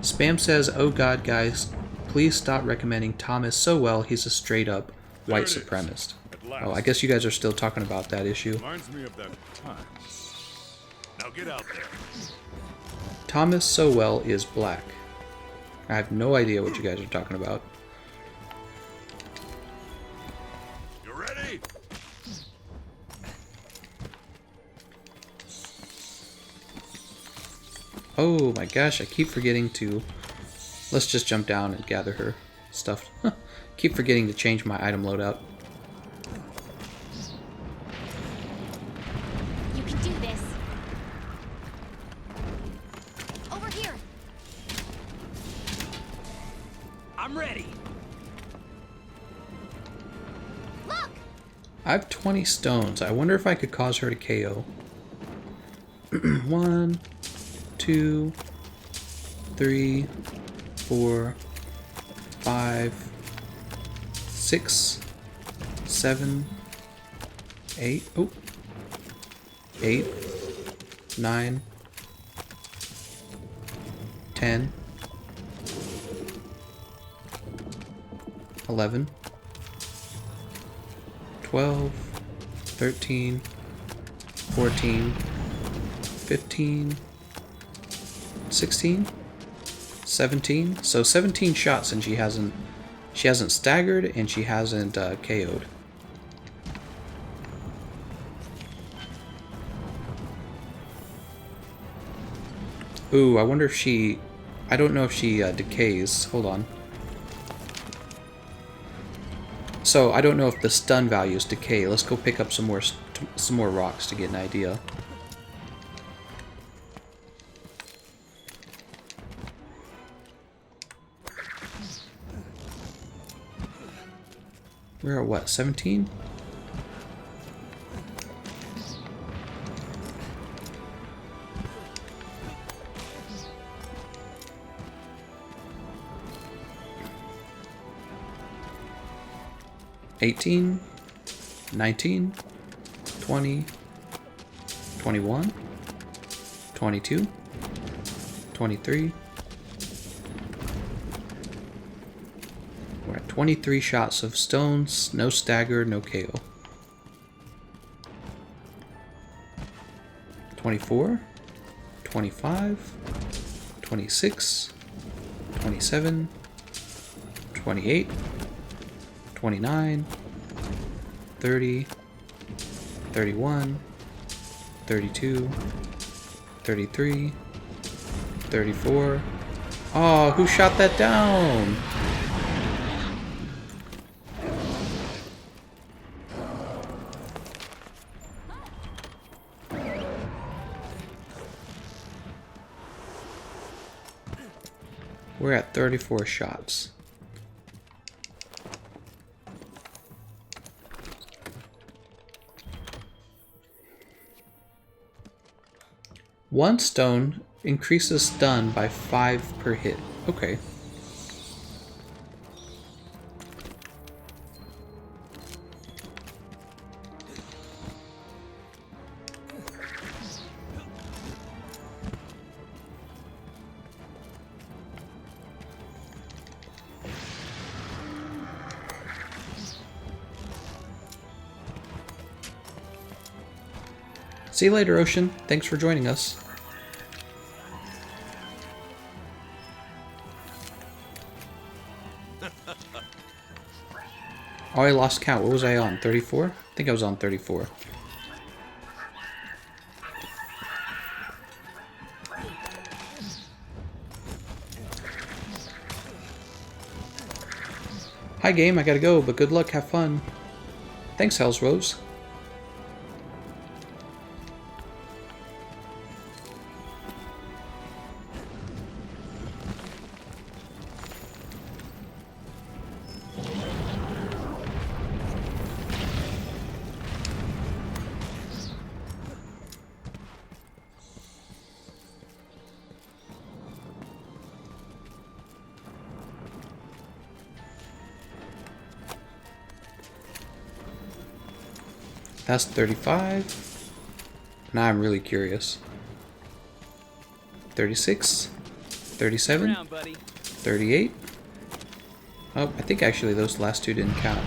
Spam says, oh god, guys, please stop recommending Thomas so well. He's a straight up white supremacist. Oh, I guess you guys are still talking about that issue. Reminds me of that time. Now get out there. Thomas Sowell is black. I have no idea what you guys are talking about. You ready? Oh my gosh, I keep forgetting to... Let's just jump down and gather her stuff. Keep forgetting to change my item loadout. You can do this. Over here. I'm ready. I have 20 stones. I wonder if I could cause her to KO. 1, 2, 3, 4, 5, 6, 7, 8. Oh. 8, 9, 10, 11, 12, 13, 14, 15, 16, 17. So 17 shots, and she hasn't staggered, and she hasn't KO'd. Ooh, I wonder if she... I don't know if she decays. Hold on. So, I don't know if the stun values decay. Let's go pick up some more rocks to get an idea. We're at what, 17? $18, 19, 20, 21, 22, 23. We're at 23 shots of stones, no stagger, no KO. 24, 25, 26, 27, 28, 29, 30, 31, 32, 33, 34. Oh, who shot that down? We're at 34 shots. One stone increases stun by 5 per hit. Okay. See you later, Ocean. Thanks for joining us. Oh, I lost count. What was I on? 34? I think I was on 34. Hi, game. I gotta go, but good luck. Have fun. Thanks, Hell's Rose. That's 35. Now I'm really curious. 36, 37, Around, buddy. 38. Oh, I think actually those last two didn't count.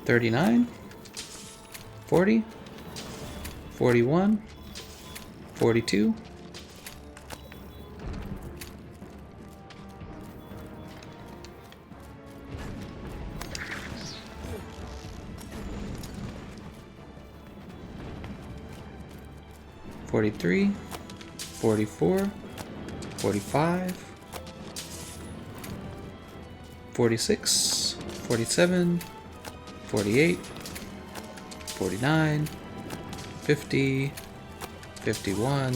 $39, 40, 41, 42, 43, 44, 45, 46, 47, 48, 49, 50, 51,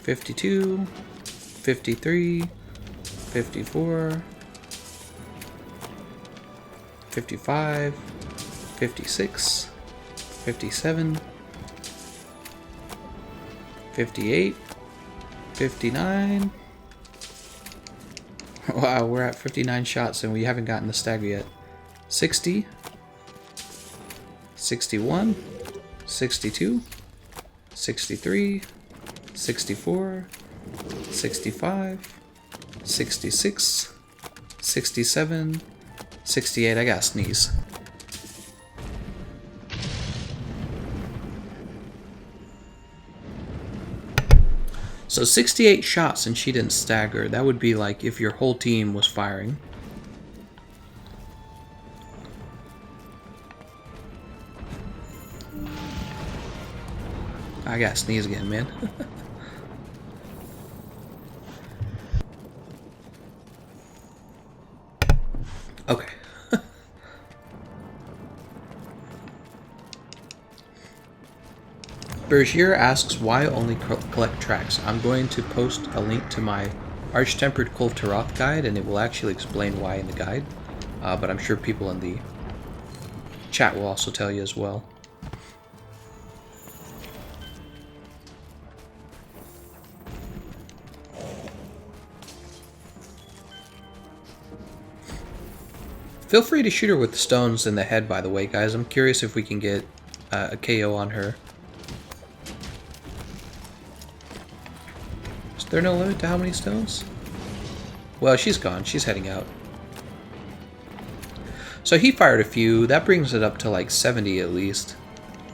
52, 53, 54, 55, 56, 57, 58, 59. Wow, we're at 59 shots and we haven't gotten the stagger yet. 60, 61, 62, 63, 64, 65, 66, 67, 68. I gotta sneeze. So 68 shots and she didn't stagger. That would be like if your whole team was firing. I gotta sneeze again, man. Okay. Bergier asks why only collect tracks. I'm going to post a link to my Arch-Tempered Kulve Taroth guide, and it will actually explain why in the guide. But I'm sure people in the chat will also tell you as well. Feel free to shoot her with the stones in the head, by the way, guys. I'm curious if we can get a KO on her. Is there no limit to how many stones? Well, she's gone. She's heading out. So he fired a few. That brings it up to like 70 at least.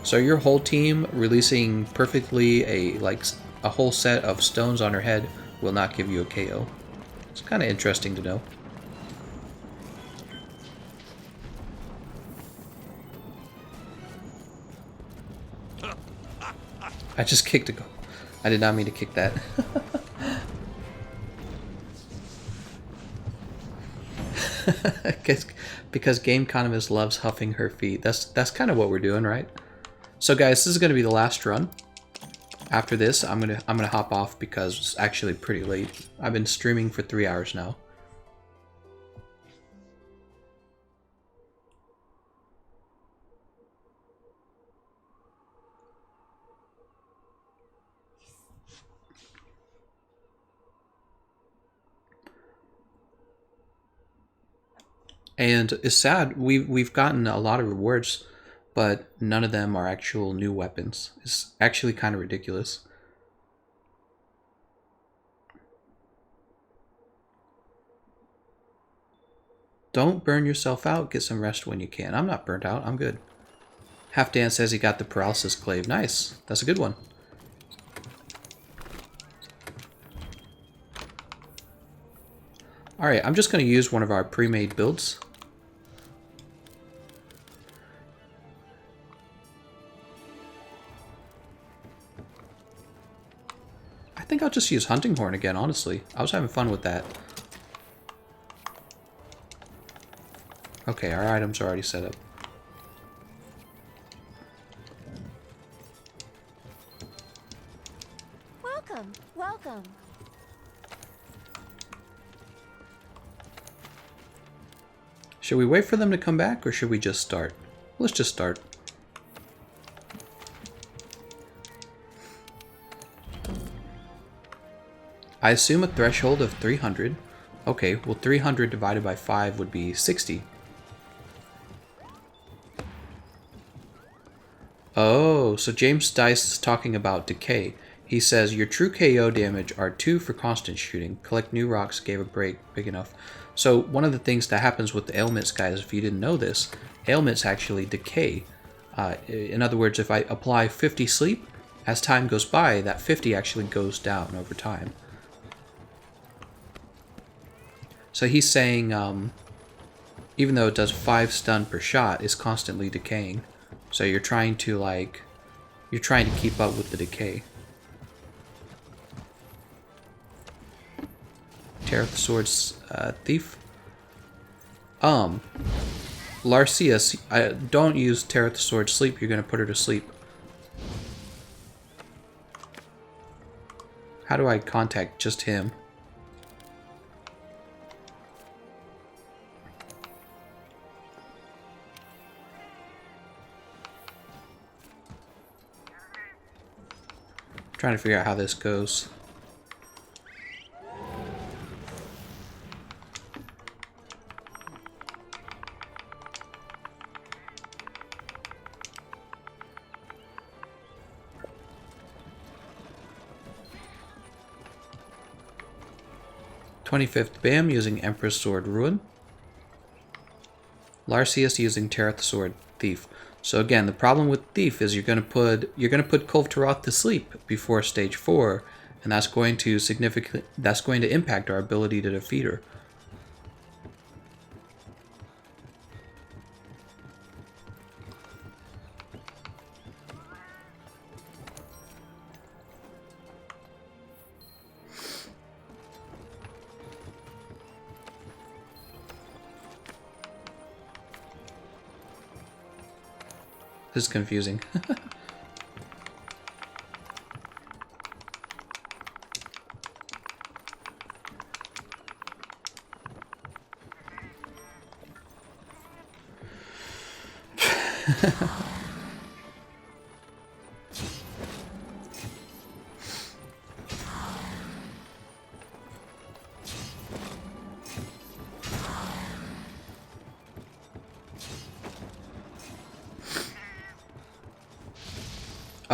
So your whole team releasing perfectly a whole set of stones on her head will not give you a KO. It's kind of interesting to know. I just kicked a goal. I did not mean to kick that. Because Gameconomist loves huffing her feet. That's kind of what we're doing, right? So guys, this is gonna be the last run. After this, I'm gonna hop off because it's actually pretty late. I've been streaming for 3 hours now. And it's sad, we've gotten a lot of rewards, but none of them are actual new weapons. It's actually kind of ridiculous. Don't burn yourself out, get some rest when you can. I'm not burnt out, I'm good. Half Dan says he got the paralysis clave. Nice, that's a good one. Alright, I'm just going to use one of our pre-made builds. I think I'll just use Hunting Horn again, honestly. I was having fun with that. Okay, our items are already set up. Welcome, welcome. Should we wait for them to come back, or should we just start? Let's just start. I assume a threshold of 300. Okay, well 300 divided by 5 would be 60. Oh, so James Dice is talking about decay. He says, your true KO damage are 2 for constant shooting. Collect new rocks, gave a break, big enough. So one of the things that happens with the ailments, guys, if you didn't know this, ailments actually decay. In other words, if I apply 50 sleep, as time goes by, that 50 actually goes down over time. So he's saying even though it does 5 stun per shot, is constantly decaying. So you're trying to keep up with the decay. Tear the Sword's Thief. Larcius, don't use Tear the Sword Sleep, you're gonna put her to sleep. How do I contact just him? Trying to figure out how this goes. "25th Bam using Empress Sword Ruin. Larcius using Tear the Sword Thief." So again, the problem with Thief is you're gonna put Kulve Taroth to sleep before stage 4, and that's going to impact our ability to defeat her. This is confusing.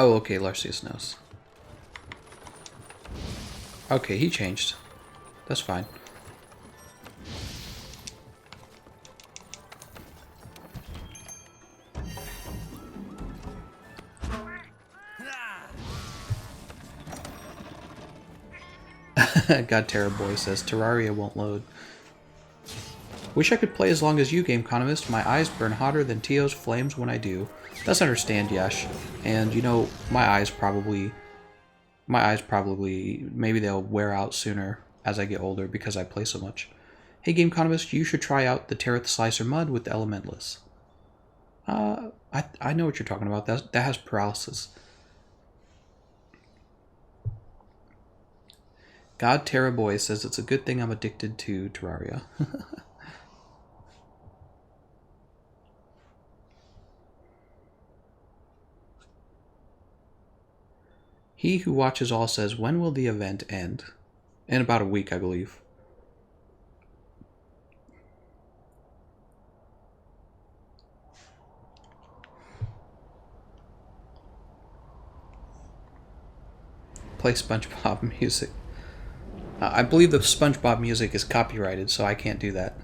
Oh, okay, Larcius knows. Okay, he changed. That's fine. God, Terror Boy says Terraria won't load. "Wish I could play as long as you, Gameconomist. My eyes burn hotter than Tio's flames when I do." That's understand, Yash. And you know, my eyes probably, maybe they'll wear out sooner as I get older because I play so much. "Hey, Gameconomist, you should try out the Territh Slicer Mud with the Elementalist." I know what you're talking about. That has paralysis. God Terra Boy says it's a good thing I'm addicted to Terraria. He who watches all says, "When will the event end?" In about a week, I believe. Play SpongeBob music. I believe the SpongeBob music is copyrighted, so I can't do that.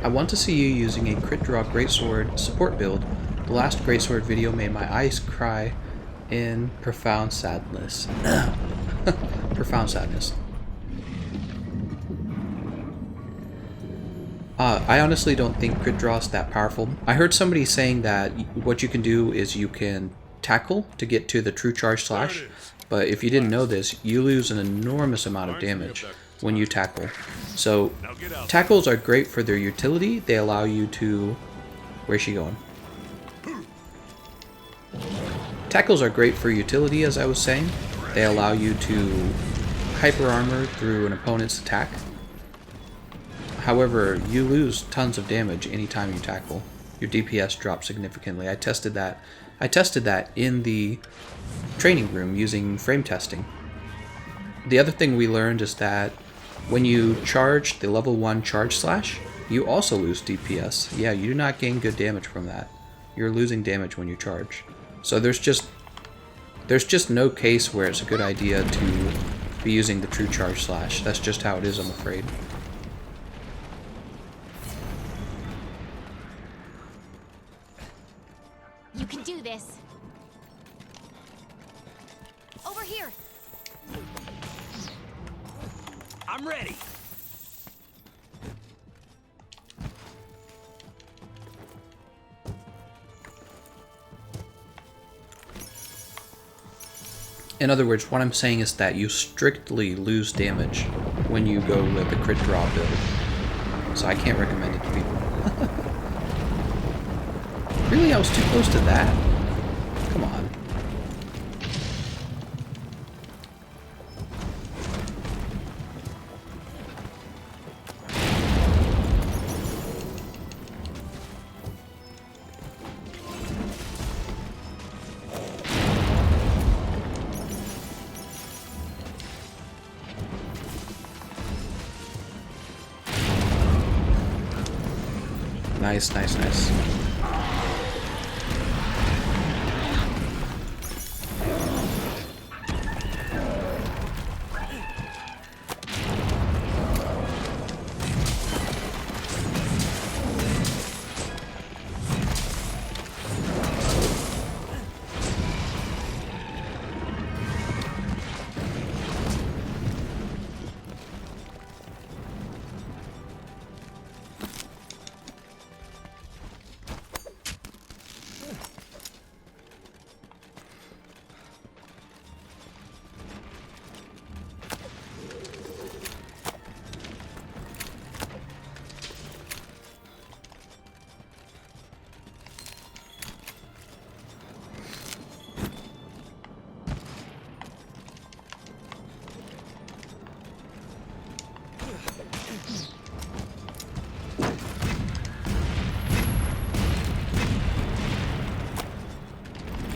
I want to see you using a crit draw Greatsword support build. The last Greatsword video made my eyes cry in profound sadness. Profound sadness. I honestly don't think crit draw is that powerful. I heard somebody saying that what you can do is you can tackle to get to the true charge slash, but if you didn't know this, you lose an enormous amount of damage when you tackle. So tackles are great for their utility. They allow you to... Where's she going? Tackles are great for utility, as I was saying. They allow you to hyper armor through an opponent's attack. However, you lose tons of damage anytime you tackle. Your DPS drops significantly. I tested that in the training room using frame testing. The other thing we learned is that when you charge the level 1 charge slash, you also lose DPS. Yeah, you do not gain good damage from that. You're losing damage when you charge. So there's just no case where it's a good idea to be using the true charge slash. That's just how it is, I'm afraid. You can do this. I'm ready. In other words, what I'm saying is that you strictly lose damage when you go with the crit draw build. So I can't recommend it to people. Really? I was too close to that? Come on. Nice, nice, nice.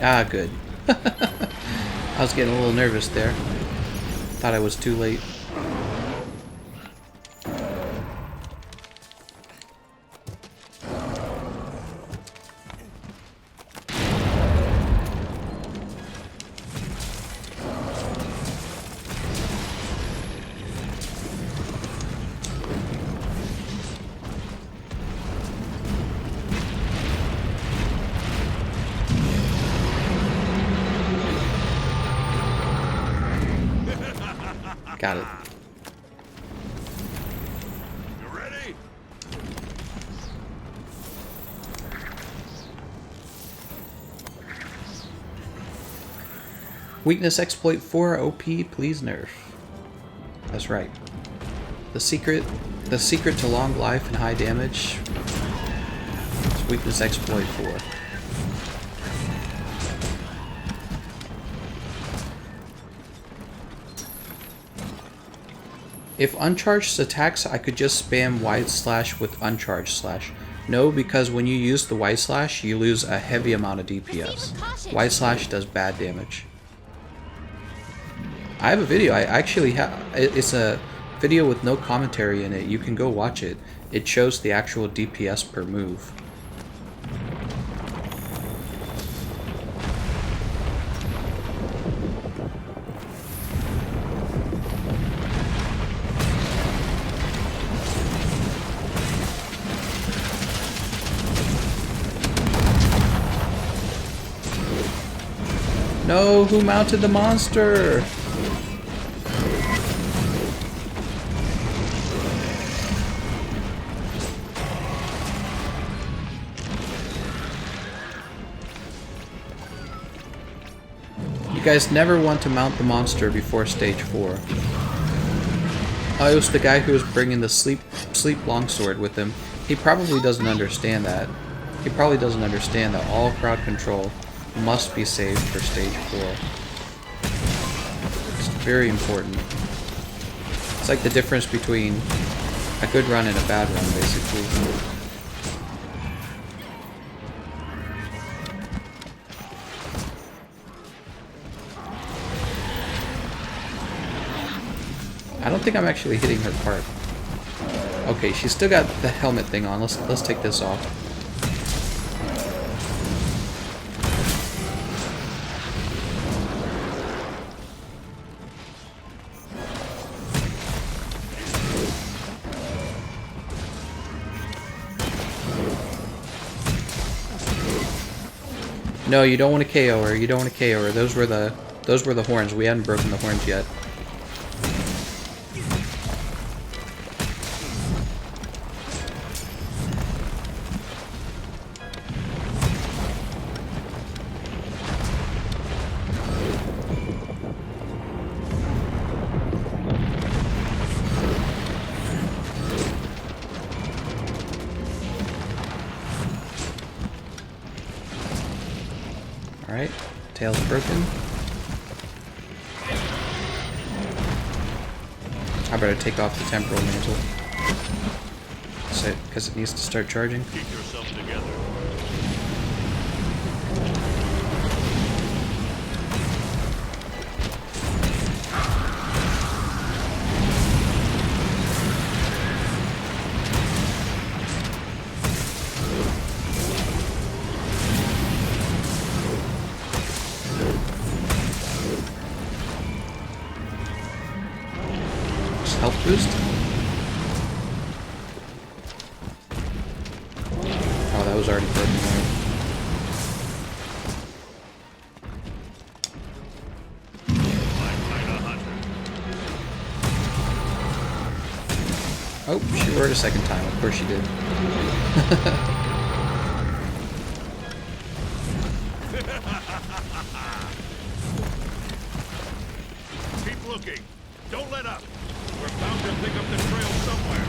Ah, good. I was getting a little nervous there. Thought I was too late. Got it. You ready? Weakness exploit 4 OP, please nerf. That's right. The secret to long life and high damage is weakness exploit 4. If uncharged attacks, I could just spam wide slash with uncharged slash. No, because when you use the wide slash, you lose a heavy amount of DPS. Wide slash does bad damage. I have a video. I actually have. It's a video with no commentary in it. You can go watch it. It shows the actual DPS per move. No, who mounted the monster? You guys never want to mount the monster before stage 4. Oh, it was the guy who was bringing the sleep longsword with him. He probably doesn't understand that. He probably doesn't understand that all crowd control must be saved for stage 4. It's very important. It's like the difference between a good run and a bad run, basically. I don't think I'm actually hitting her part. Okay, she's still got the helmet thing on. Let's take this off. No, you don't want to KO her. You don't want to KO her. Those were the horns. We hadn't broken the horns yet. Tail's broken. I better take off the temporal mantle. Because it needs to start charging. Keep yourself together. Health boost. Oh, that was already broken. Oh, she roared a second time. Of course she did. Keep looking. Don't let up. We're bound to pick up the trail somewhere.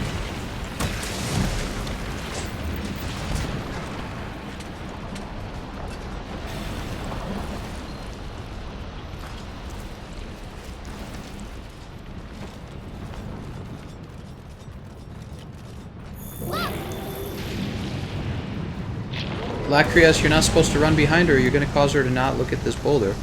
Lacrius, you're not supposed to run behind her. You're going to cause her to not look at this boulder.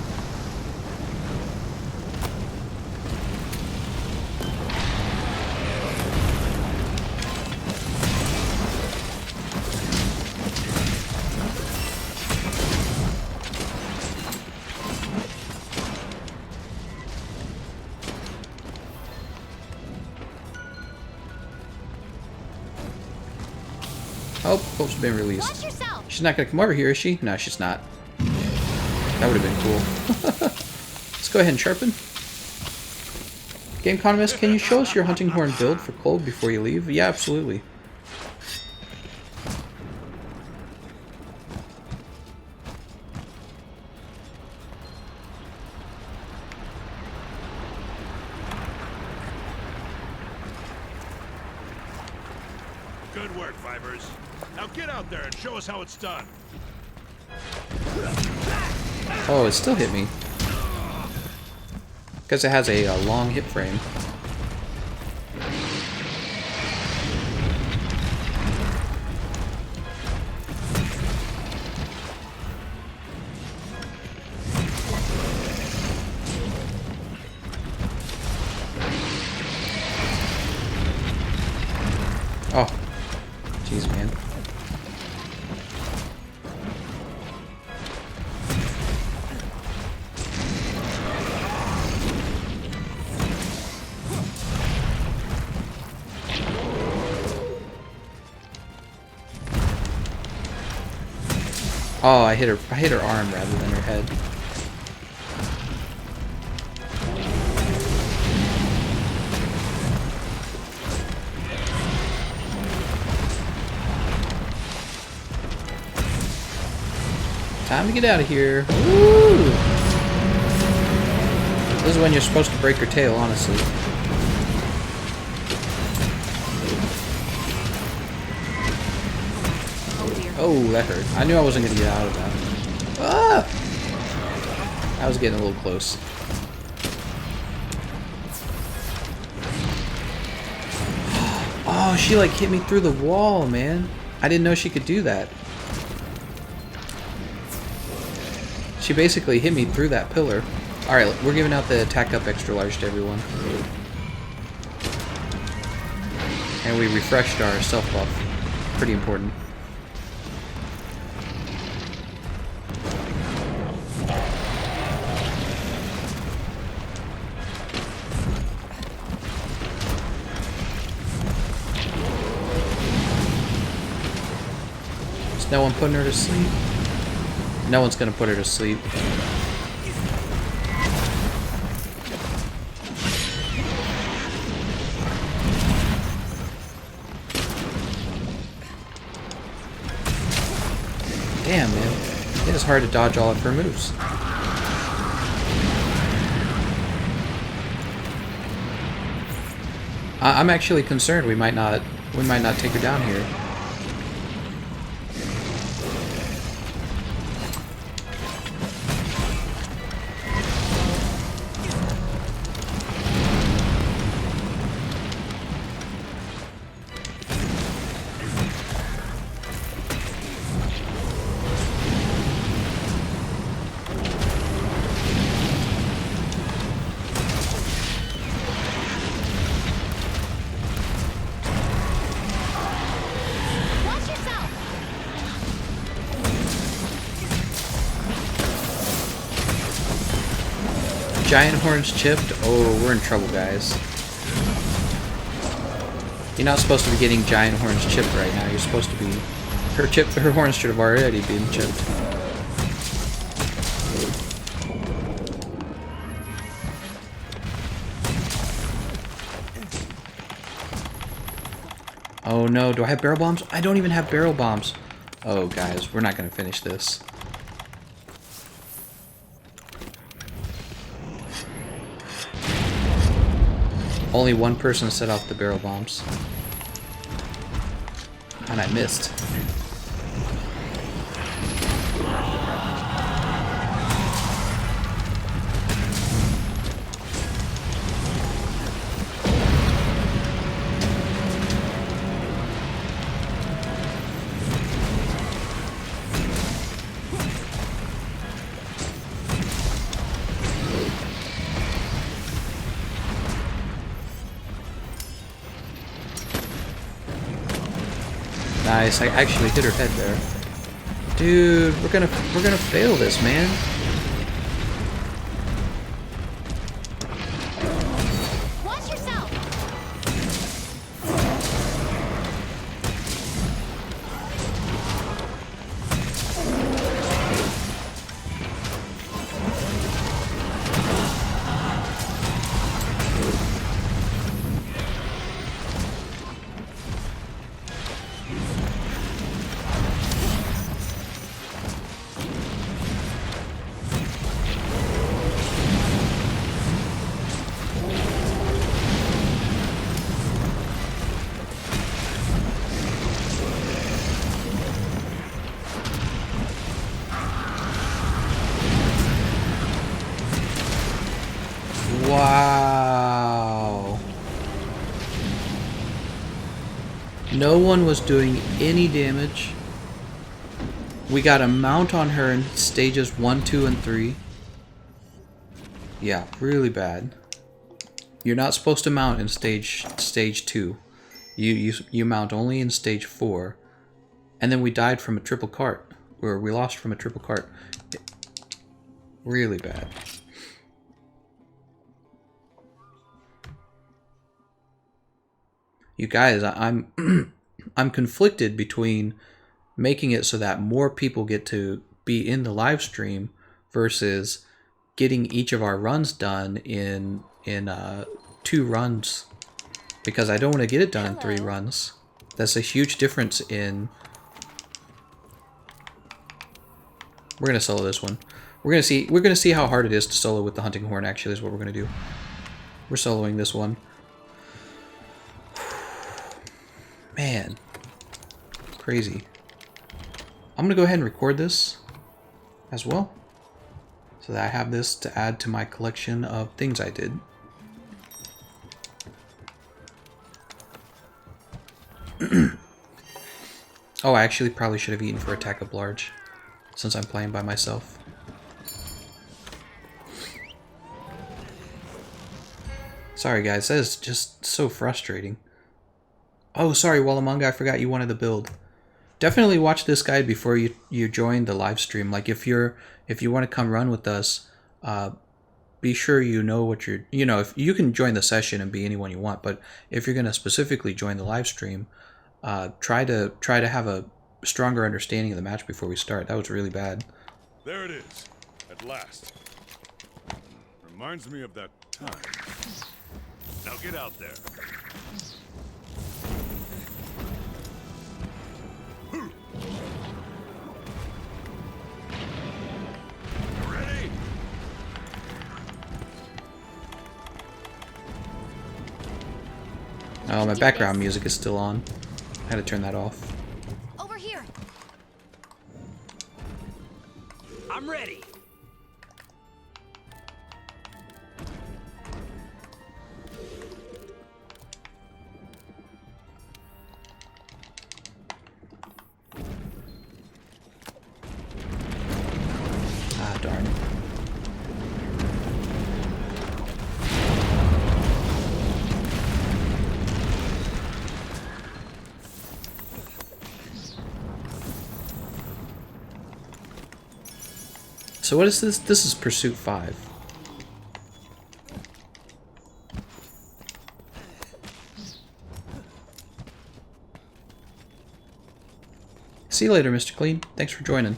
Oh, Hope's been released. Watch yourself. She's not gonna come over here, is she? No, she's not. That would have been cool. Let's go ahead and sharpen. Gameconomist, can you show us your hunting horn build for Kulve before you leave? Yeah, absolutely. Good work, Fibers. Now get out there and show us how it's done. Oh, it still hit me. Because it has a long hit frame. Oh. Jeez, man. Oh, I hit her arm rather than her head. Time to get out of here. Woo! This is when you're supposed to break her tail, honestly. Oh, that hurt. I knew I wasn't going to get out of that. Ah! I was getting a little close. Oh, she like hit me through the wall, man. I didn't know she could do that. She basically hit me through that pillar. Alright, we're giving out the attack up extra large to everyone. And we refreshed our self buff. Pretty important. Is no one putting her to sleep? No one's gonna put her to sleep. Damn, man. It is hard to dodge all of her moves. I'm actually concerned we might not take her down here. Giant horns chipped. Oh, we're in trouble, guys. You're not supposed to be getting giant horns chipped right now. You're supposed to be... Her horns should have already been chipped. Oh no, do I have barrel bombs? I don't even have barrel bombs. Oh guys, we're not gonna finish this. Only one person set off the barrel bombs. And I missed. Nice, I actually hit her head there. Dude, we're gonna fail this, man. Watch yourself. Wow. No one was doing any damage. We got a mount on her in stages 1, 2, and 3. Yeah, really bad. You're not supposed to mount in stage 2. You mount only in stage 4. And then we died from a triple cart. Or we lost from a triple cart. Really bad. You guys, I'm I'm conflicted between making it so that more people get to be in the live stream versus getting each of our runs done in 2 runs, because I don't want to get it done in 3 runs. That's a huge difference in... We're gonna solo this one. We're gonna see how hard it is to solo with the hunting horn. Actually, is what we're gonna do. We're soloing this one. Man, crazy. I'm gonna go ahead and record this as well, so that I have this to add to my collection of things I did. Oh, I actually probably should have eaten for Attack of Large, since I'm playing by myself. Sorry guys, that is just so frustrating. Oh, sorry, Wallamanga, I forgot you wanted the build. Definitely watch this guide before you join the live stream. Like, if you want to come run with us, be sure you know what you're... You know, if you can join the session and be anyone you want, but if you're going to specifically join the live stream, try to have a stronger understanding of the match before we start. That was really bad. There it is, at last. Reminds me of that time. Now get out there. Ready? Oh, my background music is still on. I had to turn that off. Over here. I'm ready. Ah, darn it. So what is this? This is Pursuit 5. See you later, Mr. Clean. Thanks for joining.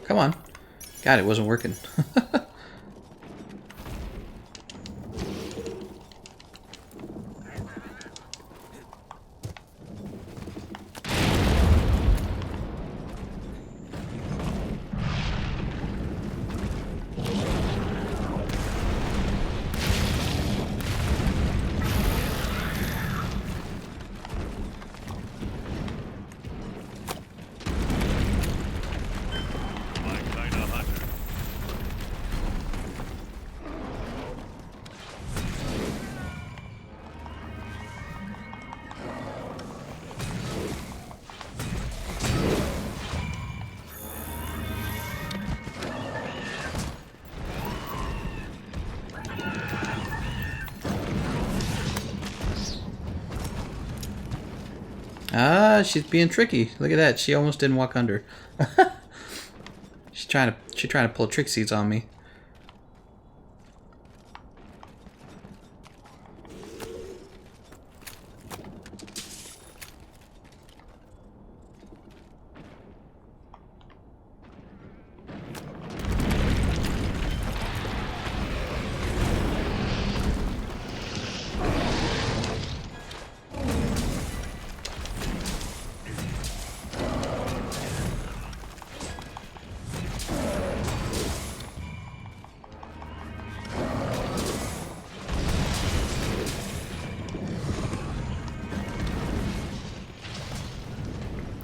Come on. God, it wasn't working. Ah, she's being tricky. Look at that. She almost didn't walk under. She's trying to pull tricksies on me.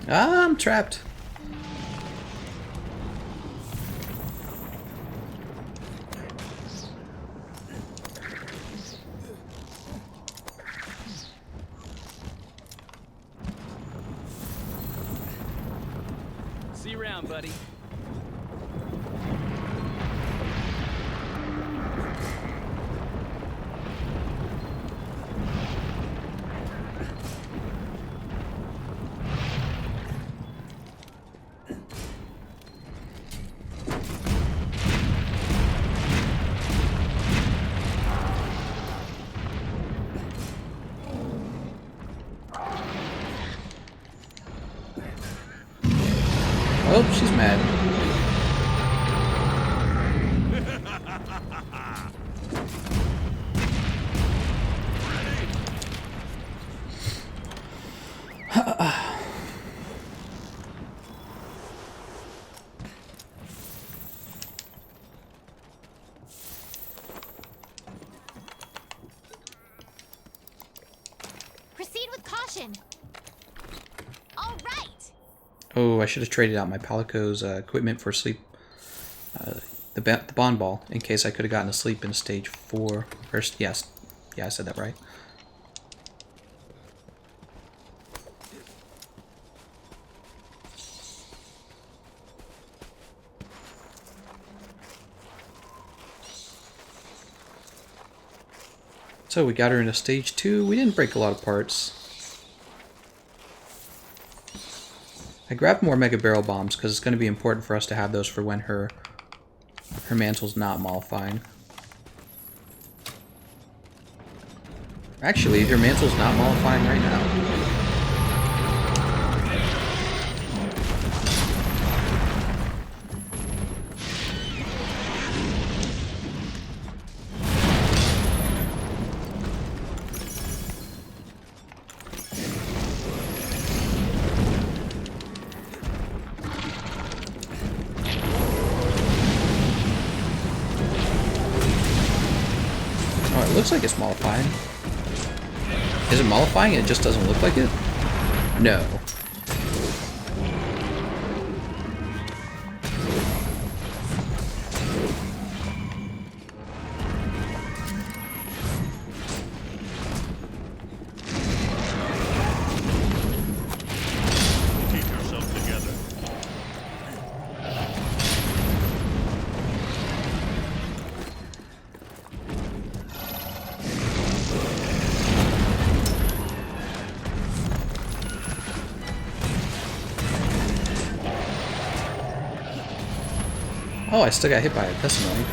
Ah, I'm trapped. See you around, buddy. Oh, she's mad. Proceed with caution. All right. Oh, I should have traded out my Palico's equipment for sleep. The bond ball, in case I could have gotten to sleep in stage 4. Or, yes. Yeah, I said that right. So we got her into stage 2. We didn't break a lot of parts. I grabbed more Mega Barrel Bombs because it's going to be important for us to have those for when her mantle's not mollifying. Actually, her mantle's not mollifying right now. looks like it's mollifying. Is it mollifying and it just doesn't look like it? No. Keep yourself together. Oh, I still got hit by it. That's annoying.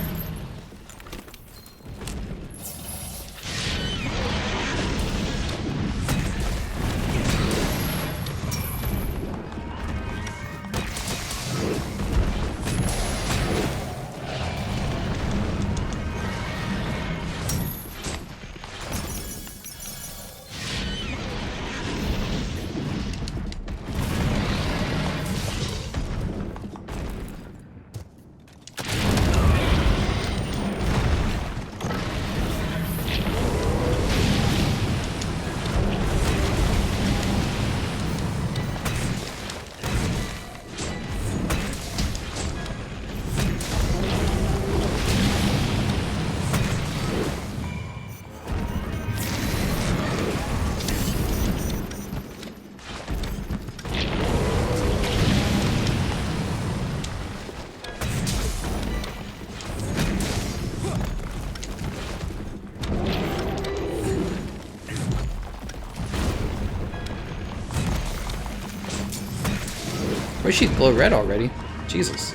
Where's she glow red already? Jesus.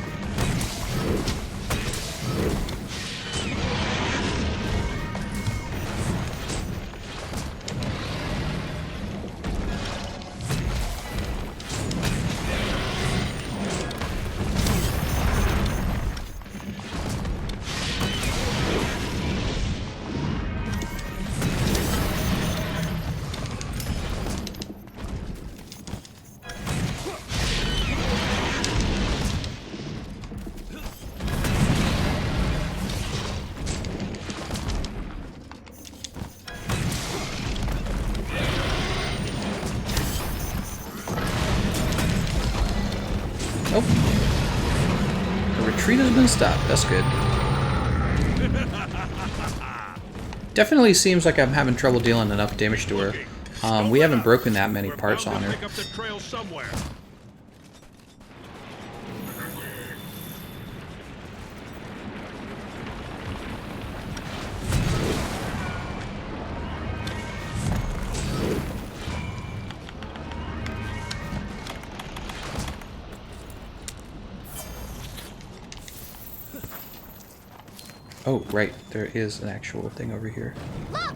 Oh. The retreat has been stopped. That's good. Definitely seems like I'm having trouble dealing enough damage to her. We haven't broken that many parts on her. Pick up the trail somewhere. Oh, right. There is an actual thing over here. Look! I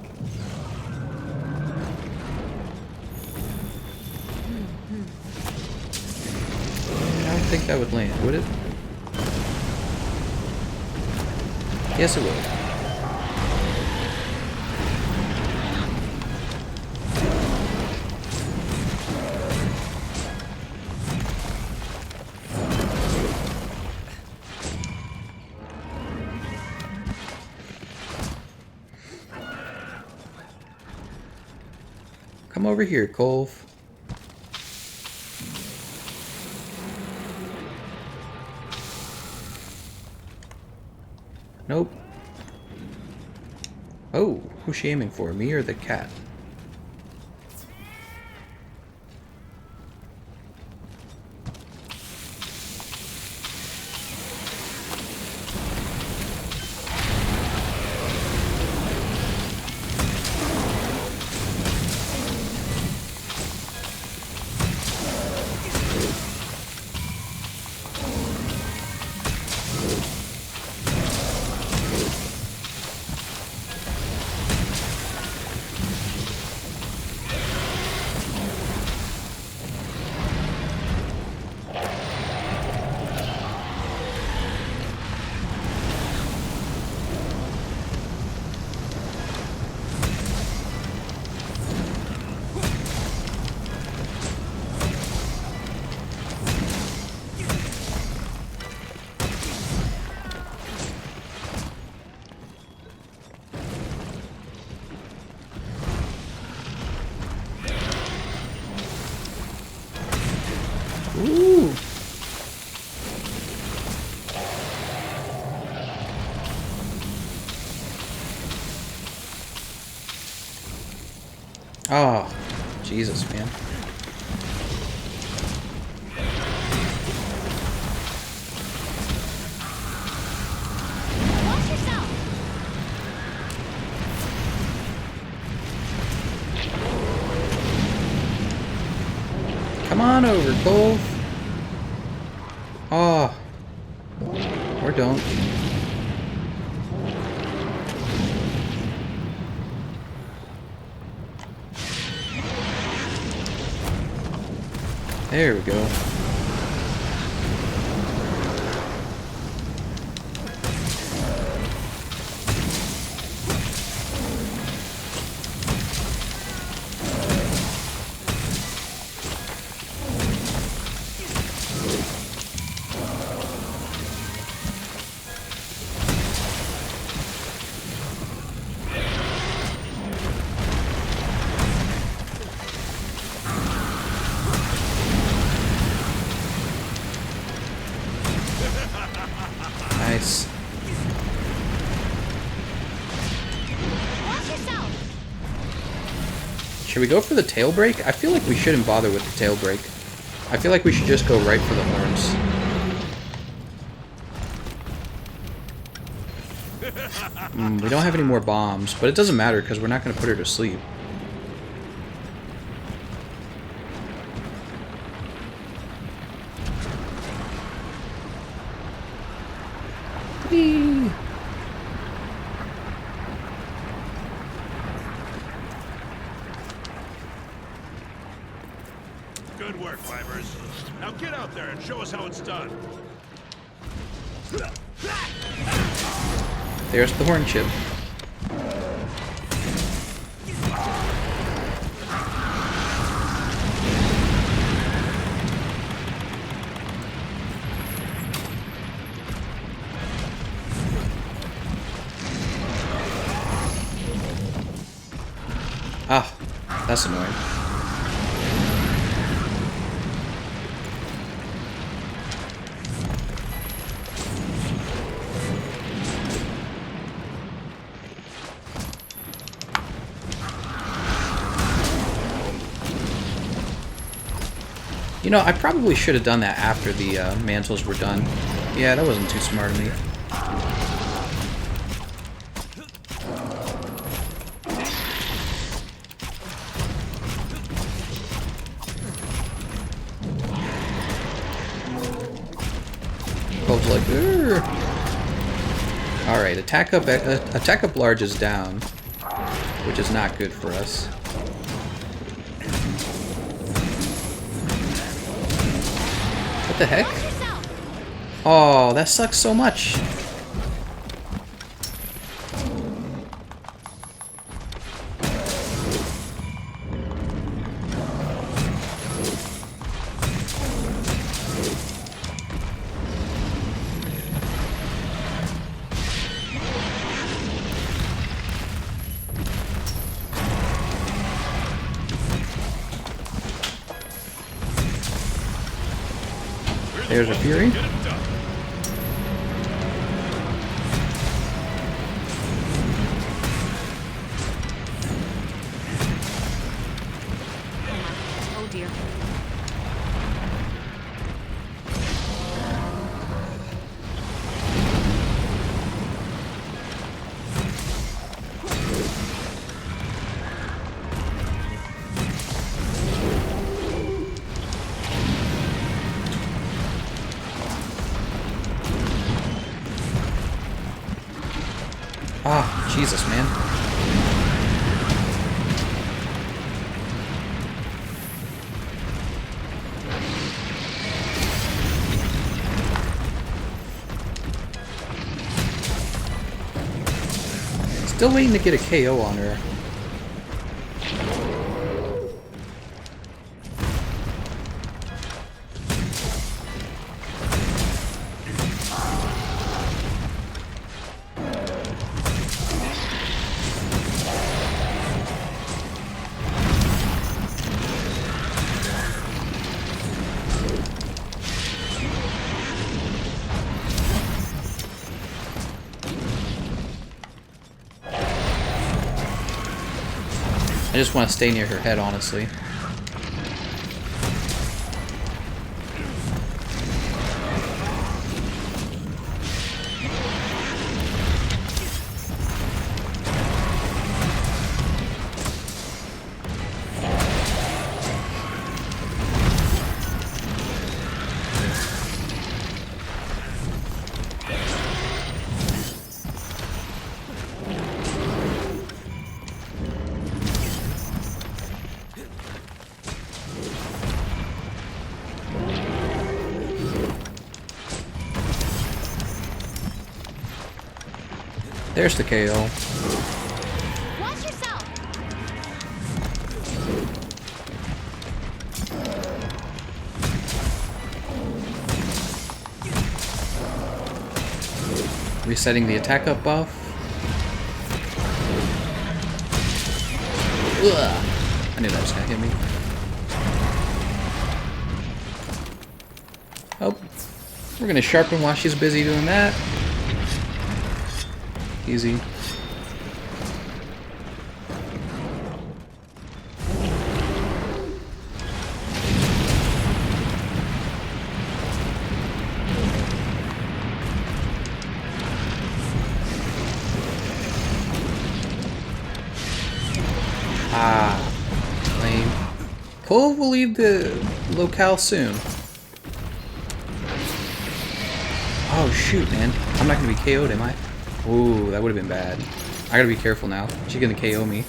don't think that would land, would it? Yes, it would. Come over here, Kulve. Nope. Oh, who's she aiming for? Me or the cat? Oh, Jesus, man. Watch yourself. Come on over, Kulve. Oh. Or don't. There we go. Nice. Watch yourself. Should we go for the tail break? I feel like we shouldn't bother with the tail break. I feel like we should just go right for the horns. We don't have any more bombs, but it doesn't matter because we're not going to put her to sleep. Whee! Good work, Vipers. Now get out there and show us how it's done. There's the horn chip. Ah, that's annoying. You know, I probably should have done that after the mantles were done. Yeah, that wasn't too smart of me. Kulve's like, "Urgh." All right, attack up large is down, which is not good for us. What the heck? Watch yourself. Oh, that sucks so much. There's a Fury. Get it done. Oh dear. Ah, Jesus, man. Still waiting to get a KO on her. I just want to stay near her head, honestly. There's the KO. Watch yourself. Resetting the attack up buff. Ugh. I knew that was gonna hit me. Oh, we're gonna sharpen while she's busy doing that. Easy. Ah, lame. Kulve will leave the locale soon. Oh shoot, man. I'm not gonna be KO'd, am I? Ooh, that would have been bad. I gotta be careful now. She's gonna KO me.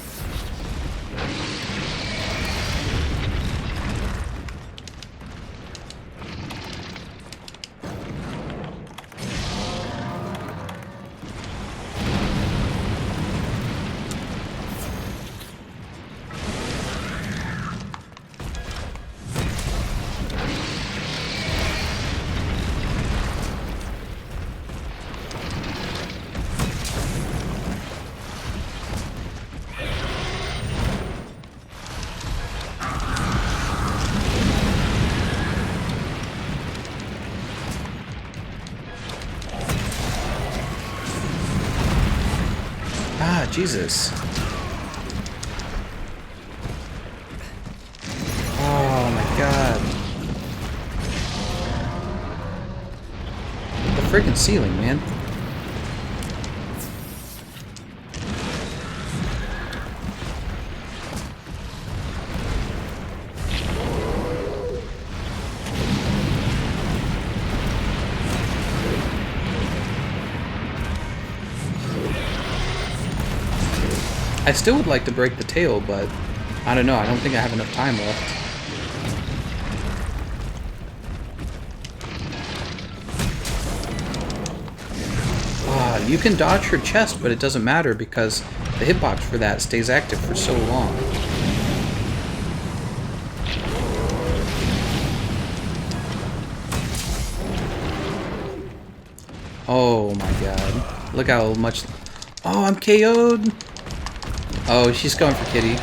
Ah, Jesus. Oh my god. The freaking ceiling, man. I still would like to break the tail, but I don't know. I don't think I have enough time left. You can dodge her chest, but it doesn't matter because the hitbox for that stays active for so long. Oh my god. Look how much... Oh, I'm KO'd! Oh, she's going for Kitty.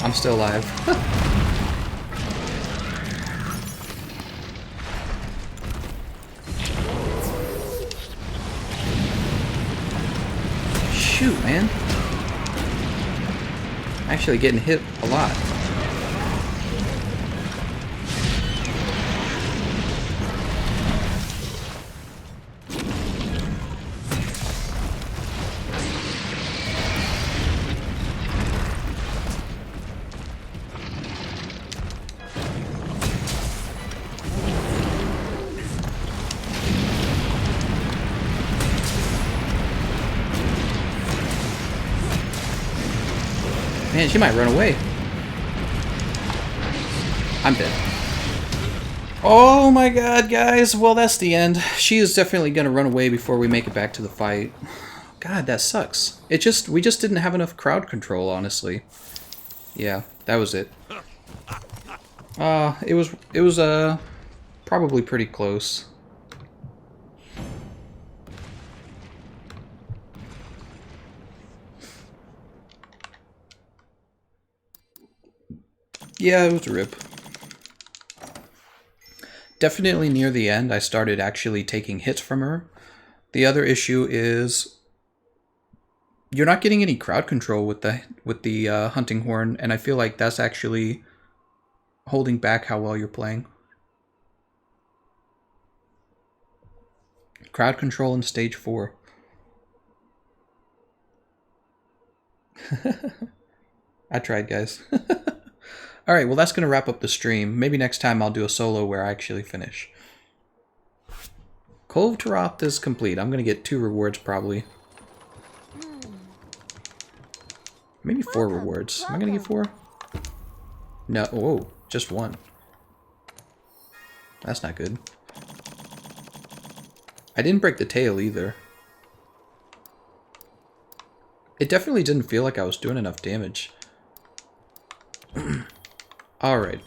I'm still alive. Shoot, man. Actually getting hit a lot. Man, she might run away. I'm dead. Oh my god, guys. Well, that's the end. She is definitely going to run away before we make it back to the fight. God, that sucks. We just didn't have enough crowd control, honestly. Yeah, that was it. It was probably pretty close. Yeah, it was a rip. Definitely near the end, I started actually taking hits from her. The other issue is You're not getting any crowd control with the hunting horn, and I feel like that's actually holding back how well you're playing. Crowd control in stage 4. I tried, guys. Alright, well that's going to wrap up the stream. Maybe next time I'll do a solo where I actually finish. Kulve Taroth is complete. I'm going to get 2 rewards probably. Maybe 4 rewards. Am I going to get 4? No. Whoa, just 1. That's not good. I didn't break the tail either. It definitely didn't feel like I was doing enough damage. Alright.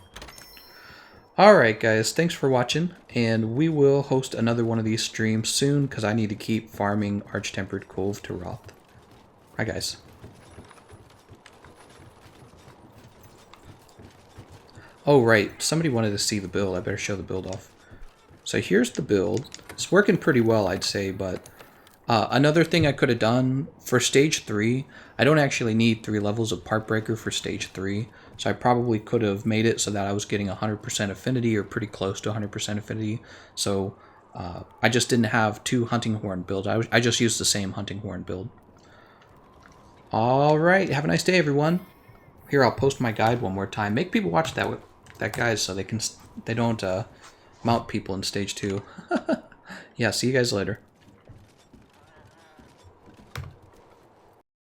Alright guys, thanks for watching, and we will host another one of these streams soon because I need to keep farming Arch-Tempered Kulve Taroth. Bye guys. Oh right, somebody wanted to see the build. I better show the build off. So here's the build. It's working pretty well, I'd say, but another thing I could have done for stage 3, I don't actually need 3 levels of part breaker for stage 3, so I probably could have made it so that I was getting 100% affinity or pretty close to 100% affinity. So I just didn't have 2 hunting horn builds. I just used the same hunting horn build. Alright, have a nice day everyone. Here, I'll post my guide one more time. Make people watch that guide so they don't mount people in stage 2. Yeah, see you guys later.